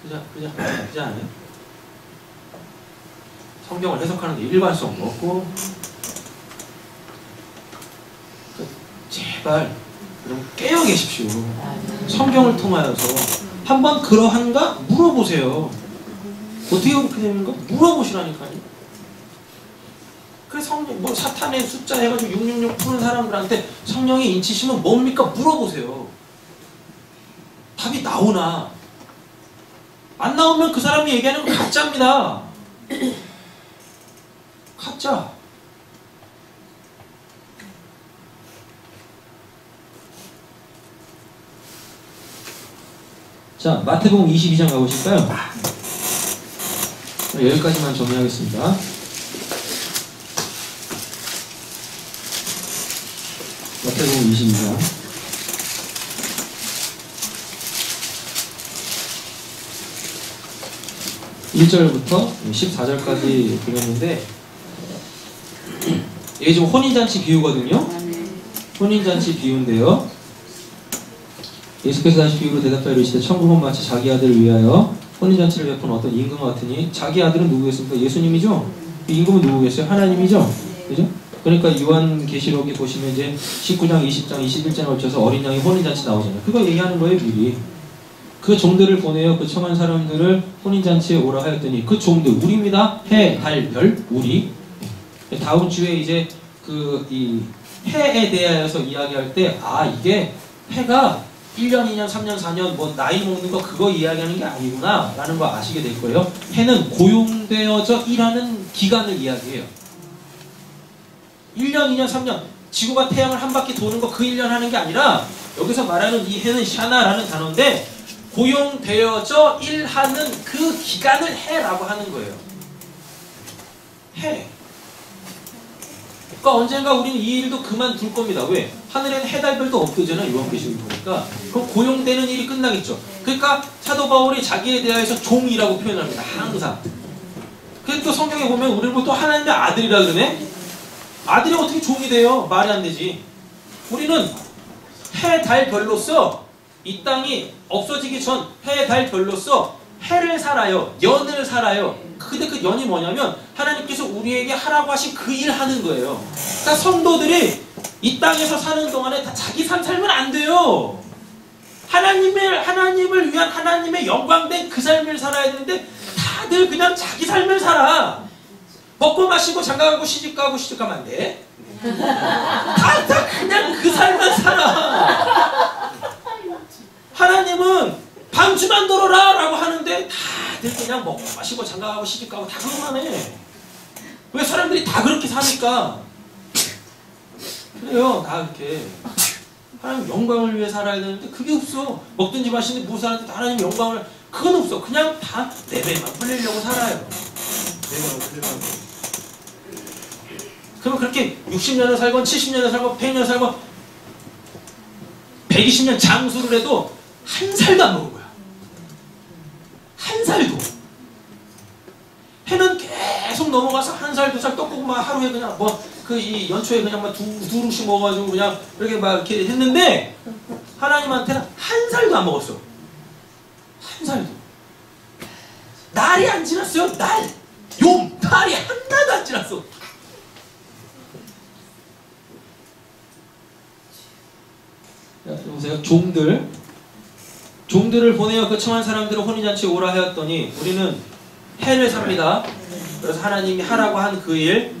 그지 않아요? 성경을 해석하는데 일관성 없고, 제발 여러분 깨어 계십시오. 성경을 통하여서 한번 그러한가 물어보세요. 어떻게 그렇게 되는가 물어보시라니까요. 그래서 성령, 사탄의 숫자 해가지고 666 푸는 사람들한테 성령의 인치심은 뭡니까 물어보세요. 답이 나오나? 안 나오면 그 사람이 얘기하는 건 가짜입니다. 가짜. 자, 마태복음 22장 가보실까요? 여기까지만 정리하겠습니다. 마태복음 22장 1절부터 14절까지 그렸는데, 이게 지금 혼인잔치 비유거든요. 혼인잔치 비유인데요, 예수께서 다시 비유로 대답하여 이르시되 천국은 마치 자기 아들을 위하여 혼인잔치를 베푼 어떤 임금과 같으니, 자기 아들은 누구겠습니까? 예수님이죠. 임금은 누구겠어요? 하나님이죠. 그죠? 그러니까 요한계시록에 보시면 이제 19장, 20장, 21장에 걸쳐서 어린 양이 혼인잔치 나오잖아요. 그거 얘기하는 거예요, 미리. 그 종들을 보내어 그 청한 사람들을 혼인잔치에 오라 하였더니, 그 종들, 우리입니다. 해, 달, 별, 우리. 다음 주에 이제 이 해에 대하여서 이야기할 때, 이게 해가 1년, 2년, 3년, 4년 뭐 나이 먹는 거 그거 이야기하는 게 아니구나 라는 거 아시게 될 거예요. 해는 고용되어져 일하는 기간을 이야기해요. 1년, 2년, 3년 지구가 태양을 한 바퀴 도는 거 그 1년 하는 게 아니라, 여기서 말하는 이 해는 샤나라는 단어인데, 고용되어져 일하는 그 기간을 해라고 하는 거예요. 해. 그러니까 언젠가 우리는 이 일도 그만둘 겁니다. 왜? 하늘에는 해달별도 없거든요. 요한계시록 보니까. 그럼 고용되는 일이 끝나겠죠. 그러니까 사도 바울이 자기에 대해서 종이라고 표현합니다. 항상. 그래서 또 성경에 보면 우리를 또 하나님의 아들이라 그러네? 아들이 어떻게 종이 돼요? 말이 안 되지. 우리는 해, 달, 별로서 이 땅이 없어지기 전 해, 달, 별로서 해를 살아요. 연을 살아요. 근데 그 연이 뭐냐면 하나님께서 우리에게 하라고 하신 그 일 하는 거예요. 그러니까 성도들이 이 땅에서 사는 동안에 다 자기 삶 살면 안 돼요. 하나님을 위한 하나님의 영광된 그 삶을 살아야 되는데, 다들 그냥 자기 삶을 살아. 먹고 마시고 장가가고 시집가고 시집가면 안 돼. 다 그냥 그 삶을 살아. 하나님은 방주만 돌아라 라고 하는데 다들 그냥 먹고 마시고 장가가고 시집가고 다 그것만 해. 왜? 사람들이 다 그렇게 사니까. 그래요. 다 그렇게. 하나님 영광을 위해 살아야 되는데 그게 없어. 먹든지 마시든지 무엇을 하는데 하나님 영광을 그건 없어. 그냥 다 내 배만 불리려고 살아요. 내 배만 불리려고. 그러면 그렇게 60년을 살건 70년을 살건 100년을 살건 120년 장수를 해도 한 살도 안 먹은 거야. 한 살도. 해는 계속 넘어가서 한 살, 두 살 떡국만 하루에 그냥 그 이 연초에 그냥 막 두루씩 먹어가지고 그냥 이렇게 막 이렇게 했는데 하나님한테는 한 살도 안 먹었어. 한 살도. 날이 안 지났어요. 날이 하나도 안 지났어. 보세요. 종들을 보내어 그 청한 사람들을 혼인잔치에 오라 하였더니 우리는 해를 삽니다. 그래서 하나님이 하라고 한 그 일,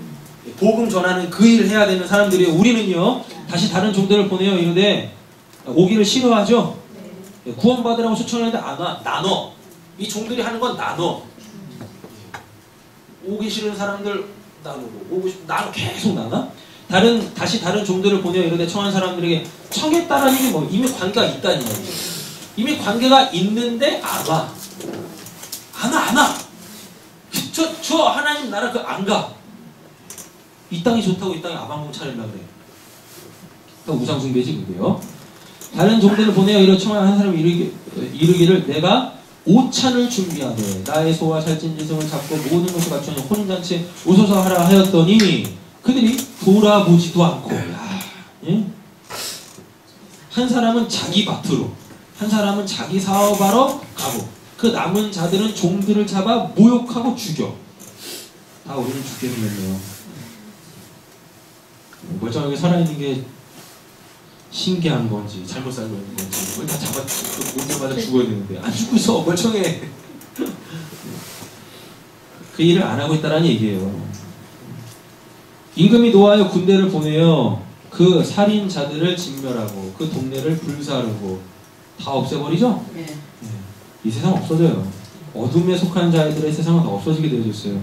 복음 전하는 그 일을 해야 되는 사람들이 우리는요 다시 다른 종들을 보내어 이르되 오기를 싫어하죠. 구원받으라고 초청했는데 안 와. 나눠. 이 종들이 하는 건 나눠. 오기 싫은 사람들 나누고 오고 싶은 나눠. 계속 나눠. 다시 다른 종들을 보내어 이르되 청한 사람들에게 청했다라는 게 뭐 이미 관계가 있다는 얘기죠. 이미 관계가 있는데 안 와. 안 와. 저 하나님 나라 그 안 가. 이 땅이 좋다고 이 땅에 아방궁 차리려고 그래. 우상숭배지 그게요. 다른 종들을 보내어 이르 청한 한 사람이 이르기를 내가 오찬을 준비하되 나의 소와 살찐 지성을 잡고 모든 것을 갖추는 혼인잔치에 오소서 하라 하였더니 그들이 돌아보지도 않고 예? 한 사람은 자기 밭으로 한 사람은 자기 사업하러 가고 그 남은 자들은 종들을 잡아 모욕하고 죽여. 다 우리는 죽게 생겼네요. 멀쩡하게 살아있는 게 신기한 건지 잘못 살고 있는 건지 우리 다 잡아 올 때마다 죽어야 되는데 안 죽고 있어. 멀쩡해. 그 일을 안 하고 있다는 얘기예요. 임금이 노하여 군대를 보내어 그 살인자들을 진멸하고 그 동네를 불사르고 다 없애버리죠? 네. 이 세상 없어져요. 어둠에 속한 자들의 세상은 다 없어지게 되어졌어요.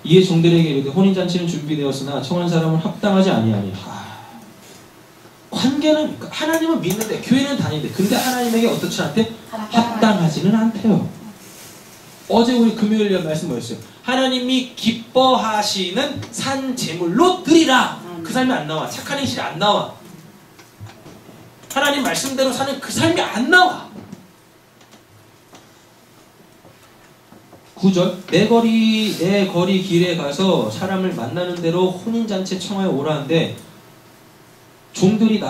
이에 종들에게 이르되 혼인잔치는 준비되었으나 청한 사람은 합당하지 아니하니. 관계는 하나님은 믿는데 교회는 다니는데 근데 하나님에게 어떻지 않대? 합당하지는 않대요. 어제 우리 금요일 말씀 뭐였어요? 하나님이 기뻐하시는 산 제물로 드리라. 그 삶이 안 나와. 착한 행실이 안 나와. 하나님 말씀대로 사는 그 삶이 안 나와. 9절 내 거리 길에 가서 사람을 만나는 대로 혼인잔치에 청하여 오라는데 종들이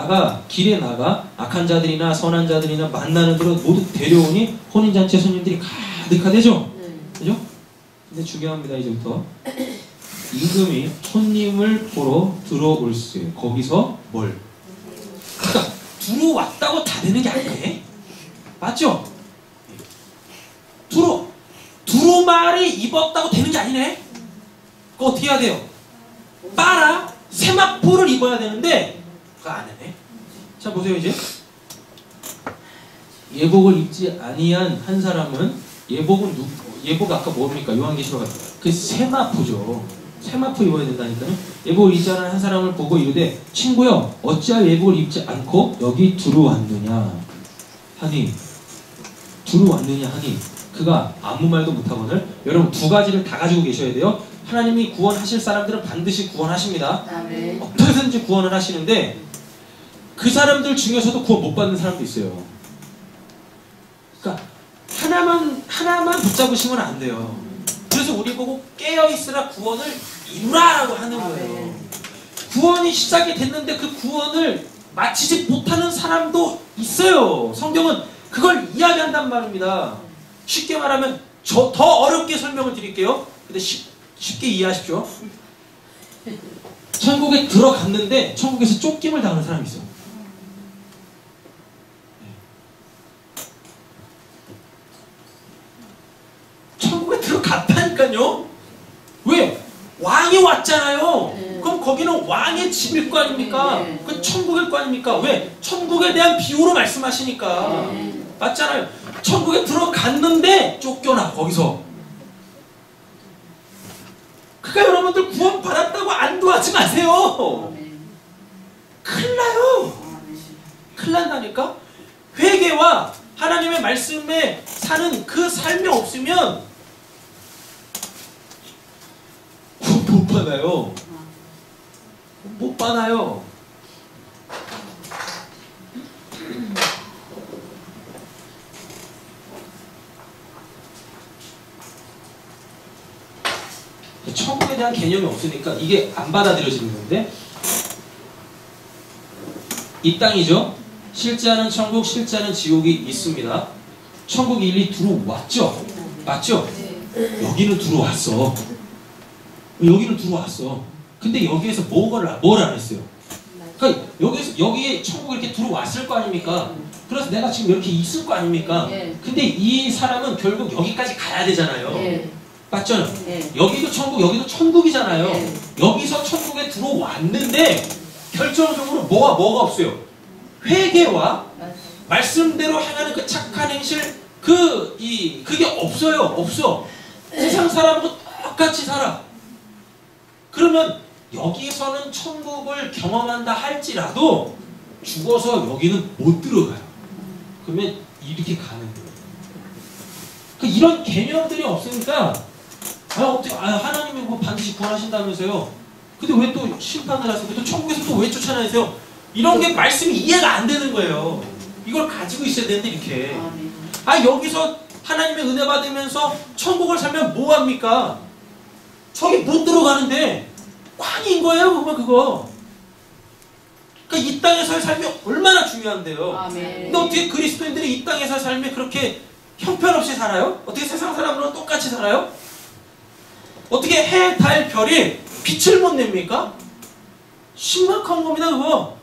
길에 나가 악한 자들이나 선한 자들이나 만나는 대로 모두 데려오니 혼인잔치에 손님들이 가득하대죠. 그죠? 근데 중요합니다. 이제부터 임금이 손님을 보러 들어올세. 거기서 뭘? 그러니까 들어왔다고 다 되는 게 아니네. 맞죠? 두루마리 입었다고 되는 게 아니네. 그거 어떻게 해야 돼요? 빨아 세마포를 입어야 되는데 그거 안 하네. 자 보세요. 이제 예복을 입지 아니한 한 사람은 예복 아까 뭡니까? 요한계시록 그 세마포죠. 세마포 입어야 된다니까요. 예복을 입지 않은 한 사람을 보고 이르되 친구여 어찌하여 예복을 입지 않고 여기 들어왔느냐 하니 그가 아무 말도 못하거늘. 여러분 두 가지를 다 가지고 계셔야 돼요. 하나님이 구원하실 사람들은 반드시 구원하십니다. 아멘. 어떻게든지 구원을 하시는데 그 사람들 중에서도 구원 못 받는 사람도 있어요. 그러니까 하나만 붙잡으시면 안 돼요. 그래서 우리 보고 깨어있으라 구원을 이루라라고 하는 거예요. 구원이 시작이 됐는데 그 구원을 마치지 못하는 사람도 있어요. 성경은 그걸 이야기한단 말입니다. 쉽게 말하면 더 어렵게 설명을 드릴게요. 근데 쉽게 이해하십시오. 천국에 들어갔는데 천국에서 쫓김을 당하는 사람이 있어요. 천국에 들어갔다니까요. 왜? 왕이 왔잖아요. 그럼 거기는 왕의 집일 거 아닙니까? 그 천국일 거 아닙니까? 왜? 천국에 대한 비유로 말씀하시니까. 맞잖아요. 천국에 들어갔는데 쫓겨나 거기서. 그러니까 여러분들 구원 받았다고 안도하지 마세요. 큰일 나요. 큰일 난다니까. 회개와 하나님의 말씀에 사는 그 삶이 없으면 못 받아요. 못 받아요. 천국에 대한 개념이 없으니까 이게 안 받아들여지는 건데, 이 땅이죠. 실제하는 천국, 실제하는 지옥이 있습니다. 천국이 이리 들어왔죠? 맞죠? 여기는 들어왔어. 여기는 들어왔어. 근데 여기에서 뭘 안 했어요? 그러니까 여기에 천국이 이렇게 들어왔을 거 아닙니까? 그래서 내가 지금 이렇게 있을 거 아닙니까? 근데 이 사람은 결국 여기까지 가야 되잖아요. 맞죠? 여기도 천국, 여기도 천국이잖아요. 여기서 천국에 들어왔는데 결정적으로 뭐가 없어요? 회개와 말씀대로 행하는 그 착한 행실, 그게 없어요. 없어. 세상 사람하고 똑같이 살아. 그러면 여기서는 천국을 경험한다 할지라도 죽어서 여기는 못 들어가요. 그러면 이렇게 가는 거예요. 이런 개념들이 없으니까 하나님이 뭐 반드시 구원하신다면서요. 근데 왜 또 심판을 하세요? 또 천국에서 또 왜 쫓아내세요? 이런 게 말씀이 이해가 안 되는 거예요. 이걸 가지고 있어야 되는데 이렇게. 여기서 하나님의 은혜 받으면서 천국을 살면 뭐합니까? 저기 못 들어가는데 꽝인 거예요. 그거. 그러니까 이 땅에서의 삶이 얼마나 중요한데요. 근데 어떻게 그리스도인들이 이 땅에서의 삶이 그렇게 형편없이 살아요? 어떻게 세상 사람으로는 똑같이 살아요? 어떻게 해, 달, 별이 빛을 못 냅니까? 심각한 겁니다, 그거.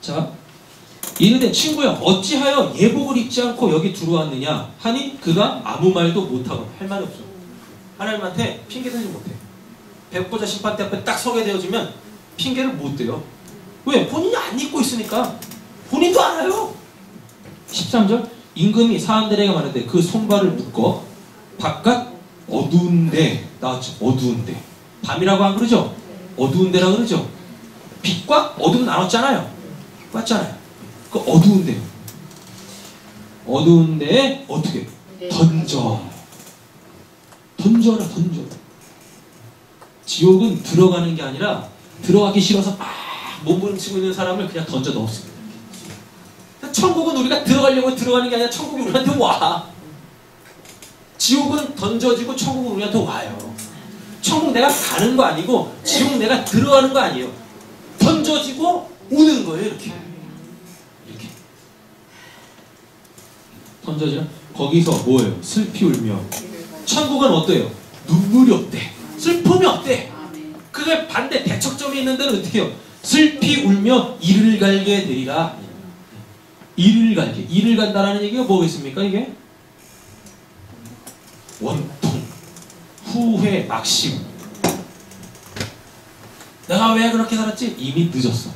자, 이르되 친구야 어찌하여 예복을 입지 않고 여기 들어왔느냐 하니 그가 아무 말도 못하고 할 말이 없어. 하나님한테 핑계 대지 못해. 백보자 심판대 앞에 딱 서게 되어지면 핑계를 못 대요. 왜? 본인이 안 입고 있으니까. 본인도 알아요. 13절 임금이 사람들에게 말하되 그 손발을 묶어 바깥 어두운 데 나왔죠. 어두운 데. 밤이라고 안 그러죠? 어두운 데라 그러죠? 빛과 어둠 나눴잖아요. 맞잖아요. 그 어두운 데. 어두운 데에 어떻게? 던져라. 지옥은 들어가는 게 아니라 들어가기 싫어서 막 몸부림치고 있는 사람을 그냥 던져 넣었습니다. 천국은 우리가 들어가려고 들어가는 게 아니라 천국이 우리한테 와. 지옥은 던져지고 천국은 우리한테 와요. 천국 내가 가는 거 아니고 지옥 내가 들어가는 거 아니에요. 던져지고 오는 거예요. 이렇게 던져지면 거기서 뭐예요? 슬피 울며. 천국은 어때요? 눈물이 없대. 슬픔이 없대. 그게 반대 대척점이 있는 데는 어떻게 해요? 슬피 울며 이를 갈게 되리라. 이를 갈게. 이를 간다라는 얘기가 뭐겠습니까? 이게 원통, 후회, 막심. 내가 왜 그렇게 살았지? 이미 늦었어.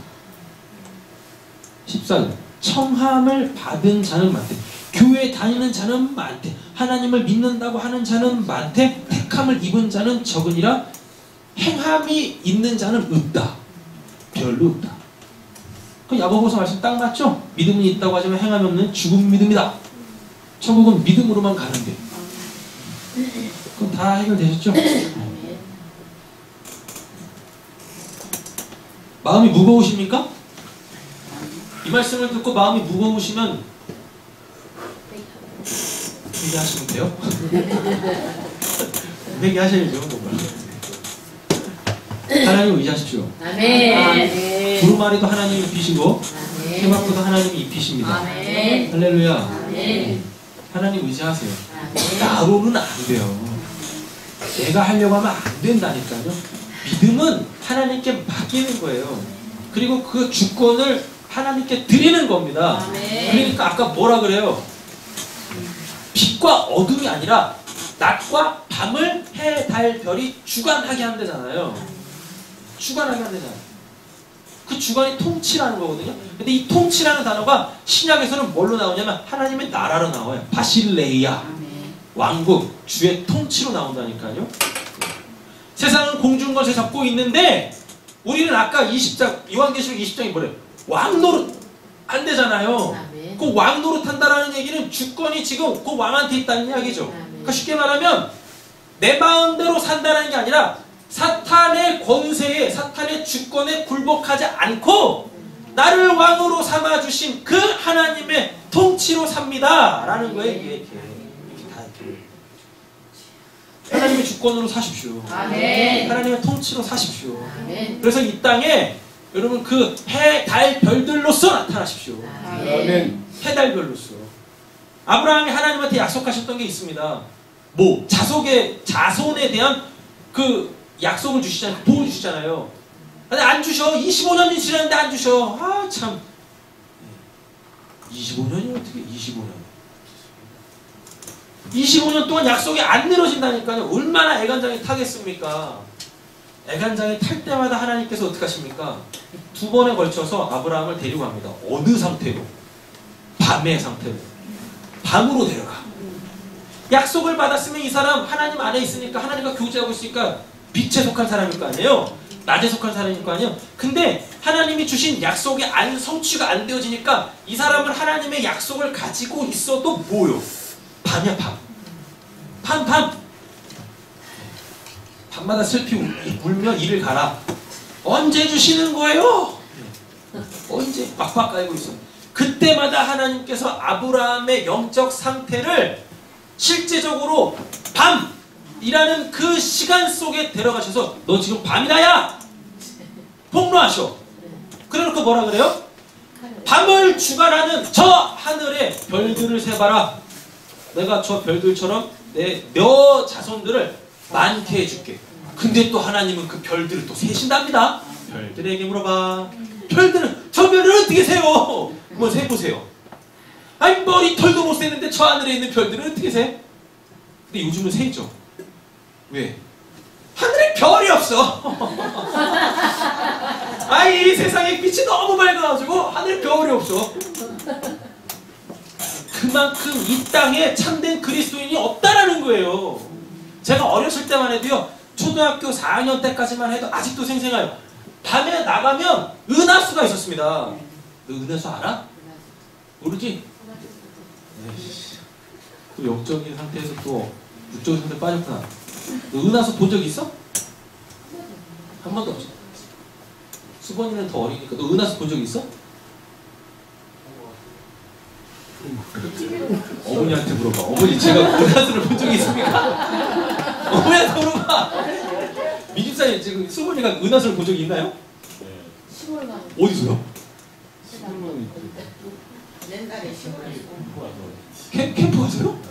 14절 청함을 받은 자는 많대. 교회 다니는 자는 많대. 하나님을 믿는다고 하는 자는 많대. 택함을 입은 자는 적으니라. 행함이 있는 자는 없다. 별로 없다. 그 야고보서 말씀 딱 맞죠? 믿음이 있다고 하지만 행함이 없는 죽은 믿음이다. 천국은 믿음으로만 가는데. 그럼 다 해결되셨죠? 마음이 무거우십니까? 이 말씀을 듣고 마음이 무거우시면 회개하시면 돼요? 회개하셔야죠. 하나님 의지하십시오. 아멘. 두루마리도 하나님이 입히시고 해마포도 하나님이 입히십니다. 아멘. 할렐루야. 아멘. 하나님 의지하세요. 아멘. 나로는 안 돼요. 내가 하려고 하면 안 된다니까요. 믿음은 하나님께 맡기는 거예요. 그리고 그 주권을 하나님께 드리는 겁니다. 아멘. 그러니까 아까 뭐라 그래요? 빛과 어둠이 아니라 낮과 밤을 해, 달, 별이 주관하게 한다잖아요. 주관하게 한다잖아요. 그 주관이 통치라는 거거든요. 근데 이 통치라는 단어가 신약에서는 뭘로 나오냐면 하나님의 나라로 나와요. 바실레이아. 왕국, 주의 통치로 나온다니까요. 세상은 공중 것에 잡고 있는데 우리는 아까 20장 요한계시록 20장이 뭐래요? 왕노릇 안 되잖아요. 그 왕노릇 한다라는 얘기는 주권이 지금 그 왕한테 있다는 이야기죠. 그러니까 쉽게 말하면 내 마음대로 산다는 게 아니라 사탄의 권세에 사탄의 주권에 굴복하지 않고 나를 왕으로 삼아주신 그 하나님의 통치로 삽니다 라는 거예요. 이게 다 하나님의 주권으로 사십시오. 아멘. 하나님의 통치로 사십시오. 아멘. 그래서 이 땅에 여러분 그 해, 달, 별들로서 나타나십시오. 아멘. 해, 달, 별로서. 아브라함이 하나님한테 약속하셨던 게 있습니다. 뭐 자손에 대한 그 약속을 주시잖아요. 보호 주시잖아요. 근데 안 주셔. 25년이 지났는데 안 주셔. 아 참. 25년이 어떻게 25년 동안 약속이 안 이루어진다니까요. 얼마나 애간장이 타겠습니까? 애간장이 탈 때마다 하나님께서 어떻게 하십니까? 2번에 걸쳐서 아브라함을 데리고 갑니다. 어느 상태로? 밤의 상태로. 밤으로 데려가. 약속을 받았으면 이 사람 하나님 안에 있으니까 하나님과 교제하고 있으니까 빛에 속한 사람일 거 아니에요? 낮에 속한 사람일 거 아니에요? 근데 하나님이 주신 약속이 성취가 안 되어지니까 이 사람은 하나님의 약속을 가지고 있어도 뭐요? 밤이야 밤. 밤마다 슬피 울며 이를 가라. 언제 주시는 거예요? 언제? 빡빡 깔고 있어. 그때마다 하나님께서 아브라함의 영적 상태를 실제적으로 밤이라는 그 시간 속에 데려가셔서 너 지금 밤이다야! 폭로하셔. 그래놓고 뭐라 그래요? 밤을 주관하는 저 하늘의 별들을 세봐라. 내가 저 별들처럼 너 자손들을 많게 해줄게. 근데 또 하나님은 그 별들을 또 세신답니다. 별들에게 물어봐. 저 별을 어떻게 세요? 한번 세보세요. 아니 머리털도 못 세는데 저 하늘에 있는 별들은 어떻게 세? 근데 요즘은 세죠. 왜? 하늘에 별이 없어. 아이 세상에 빛이 너무 밝아가지고 하늘에 별이 없어. 그만큼 이 땅에 참된 그리스도인이 없다라는 거예요. 제가 어렸을 때만 해도요. 초등학교 4학년 때까지만 해도 아직도 생생해요. 밤에 나가면 은하수가 있었습니다. 너 은하수 알아? 모르지? 또 영적인 상태에서 또 육적인 상태에 빠졌구나. 너 은하수 본 적 있어? 한 번도 없지. 수건이는 더 어리니까 너 은하수 본 적 있어? 어머니한테 물어봐. 어머니 제가 은하수를 본 적이 있습니까? 어머니한테 물어봐. 미집사님 지금 수건이가 은하수를 본 적이 있나요? 어디서요? 옛날에 캠프 가서요?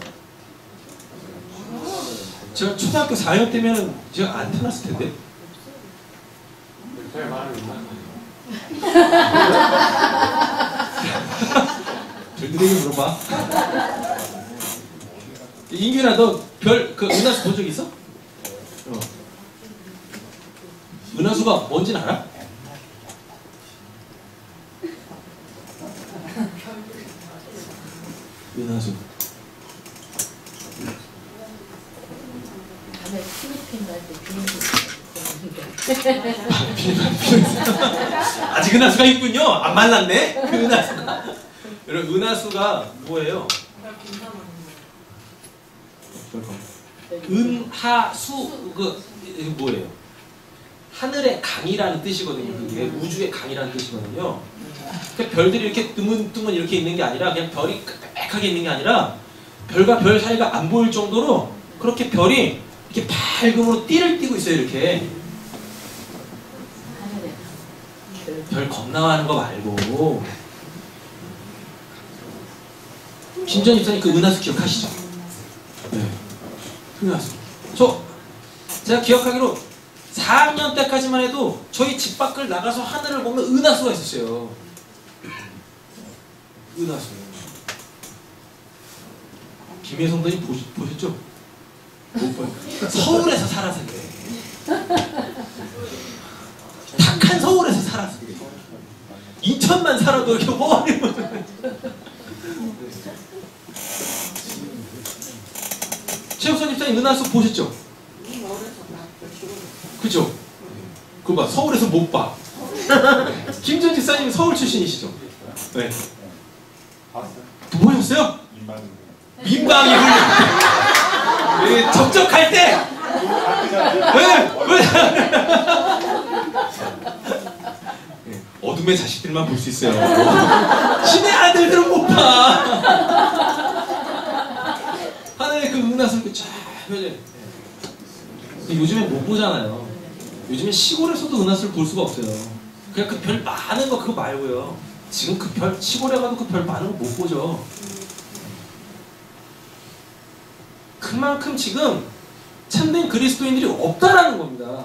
제가 초등학교 4학년 때면 제가 안 태어났을 텐데. 별들에게 물어봐. 인규나 너 그 은하수 본 적 있어? 은하수가 뭔지는 알아? 은하수. 밤에 필리핀 갈때 비행기 아직 은하수가 있군요. 안 말랐네. 그 은하수가. 여러분 은하수가 뭐예요? 은하수 이게 뭐예요? 하늘의 강이라는 뜻이거든요. 그게 우주의 강이라는 뜻이거든요. 그러니까 별들이 이렇게 뜨문뜨문 이렇게 있는 게 아니라 그냥 별이 빽빽하게 있는 게 아니라 별과 별 사이가 안 보일 정도로 그렇게 별이 이렇게 밝음으로 띠를 띠고 있어요. 이렇게 별 겁나하는 거 말고 김전 입사님 그 은하수 기억하시죠? 네. 은하수. 제가 기억하기로 4학년 때까지만 해도 저희 집 밖을 나가서 하늘을 보면 은하수가 있었어요. 은하수. 김혜 성도님 보셨죠? 못 봐요. 서울에서 살아서 그래. 탁한 서울에서 살아서 그래. 인천만 살아도 이렇게 머리를 최욱선 집사님 은하수 보셨죠? 그죠? 그거 봐, 서울에서 못 봐. 김전 집사님 서울 출신이시죠? 네. 보셨어요? 민방위 훈련. 네, 적적할 때. 네. 네, 어둠의 자식들만 볼 수 있어요. 신의 아들들은 못 봐. 하늘의 그 은하수를 쫙 펴져. 요즘엔 못 보잖아요. 요즘엔 시골에서도 은하수를 볼 수가 없어요. 그냥 그 별 많은 거 그거 말고요. 지금 그 별 시골에 가도 그 별 많은 거 못 보죠. 그만큼 지금 참된 그리스도인들이 없다라는 겁니다.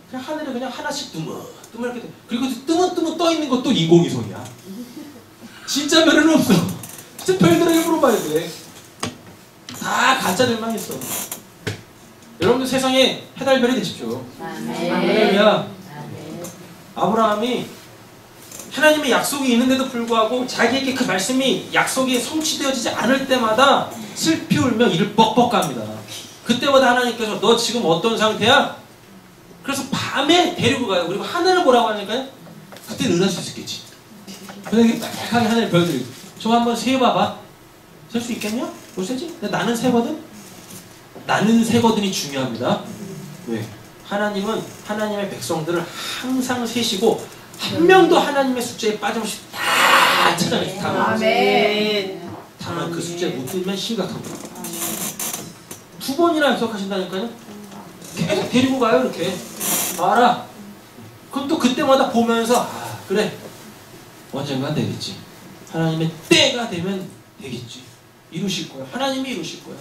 그냥 하늘에 그냥 하나씩 뚜물 이렇게 그리고 뜨문뜨문 떠 있는 것도 인공위성이야. 진짜 별은 없어. 진짜 별들에게 물어봐야 돼. 다 가짜들만 있어. 여러분들 세상에 해달별이 되십시오. 할렐루야. 아브라함이 하나님의 약속이 있는데도 불구하고 자기에게 그 말씀이 약속이 성취되어지지 않을 때마다 슬피 울며 이를 뻑뻑 갑니다. 그때마다 하나님께서 너 지금 어떤 상태야? 그래서 밤에 데리고 가요. 그리고 하늘을 보라고 하니까요. 그때는 은할 수 있겠지. 그냥 빨갛게 하늘 별들이 저거 한번 세봐봐. 셀 수 있겠냐? 못 세지? 나는 세거든? 나는 세거든이 중요합니다. 왜? 하나님은 하나님의 백성들을 항상 세시고 한 명도 하나님의 숫자에 빠짐없이 다 찾아내서 아멘. 다만 그 숫자에 못 들면 심각합니다. 2번이나 약속하신다니까요. 계속 데리고 가요. 이렇게 알아. 그럼 또 그때마다 보면서 아 그래 언젠간 되겠지. 하나님의 때가 되면 되겠지. 이루실 거야. 하나님이 이루실 거야.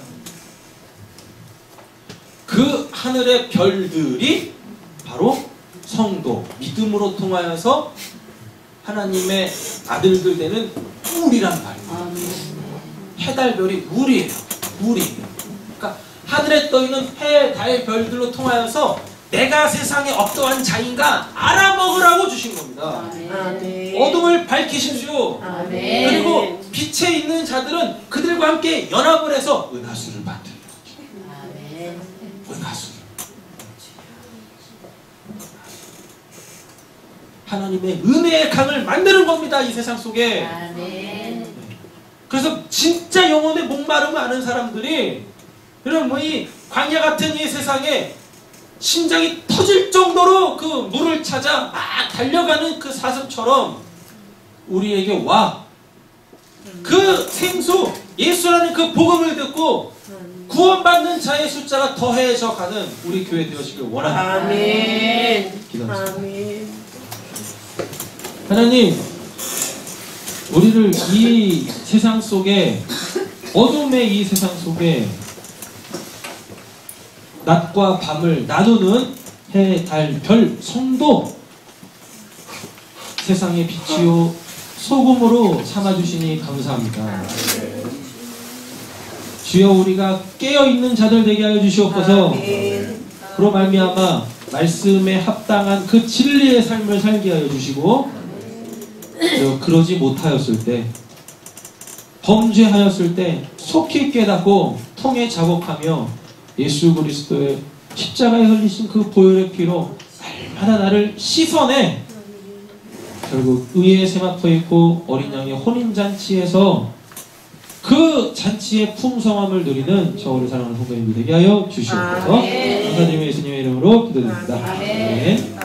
그 하늘의 별들이 바로 성도, 믿음으로 통하여서 하나님의 아들들 되는 우리란 말이에요. 해달별이 우리예요. 우리예요. 그러니까 하늘에 떠있는 해, 달, 별들로 통하여서 내가 세상에 어떠한 자인가 알아먹으라고 주신 겁니다. 아멘. 어둠을 밝히십시오. 아멘. 그리고 빛에 있는 자들은 그들과 함께 연합을 해서 은하수를 만들어요. 은하수를. 하나님의 은혜의 강을 만드는 겁니다. 이 세상 속에. 그래서 진짜 영혼의 목마름을 아는 사람들이 이런 뭐 이 광야 같은 이 세상에 심장이 터질 정도로 그 물을 찾아 막 달려가는 그 사슴처럼 우리에게 와. 그 생수 예수라는 그 복음을 듣고 구원받는 자의 숫자가 더해져 가는 우리 교회 되어지길 원합니다. 아멘. 기도합시다. 아멘. 하나님, 우리를 이 세상 속에 어둠의 이 세상 속에 낮과 밤을 나누는 해, 달, 별, 성도 세상의 빛이요 소금으로 삼아주시니 감사합니다. 주여 우리가 깨어있는 자들 되게 하여 주시옵소서. 그로 말미암아 말씀에 합당한 그 진리의 삶을 살게 하여 주시고 그러지 못하였을 때 범죄하였을 때 속히 깨닫고 통에 자복하며 예수 그리스도의 십자가에 흘리신 그 보혈의 피로 날마다 나를 씻어내 결국 의의 세마포에 있고 어린 양의 혼인잔치에서 그 잔치의 풍성함을 누리는 저를 사랑하는 성도님들 되게 하여 주시옵소서. 감사드리며 예수님의 이름으로 기도드립니다. 아멘.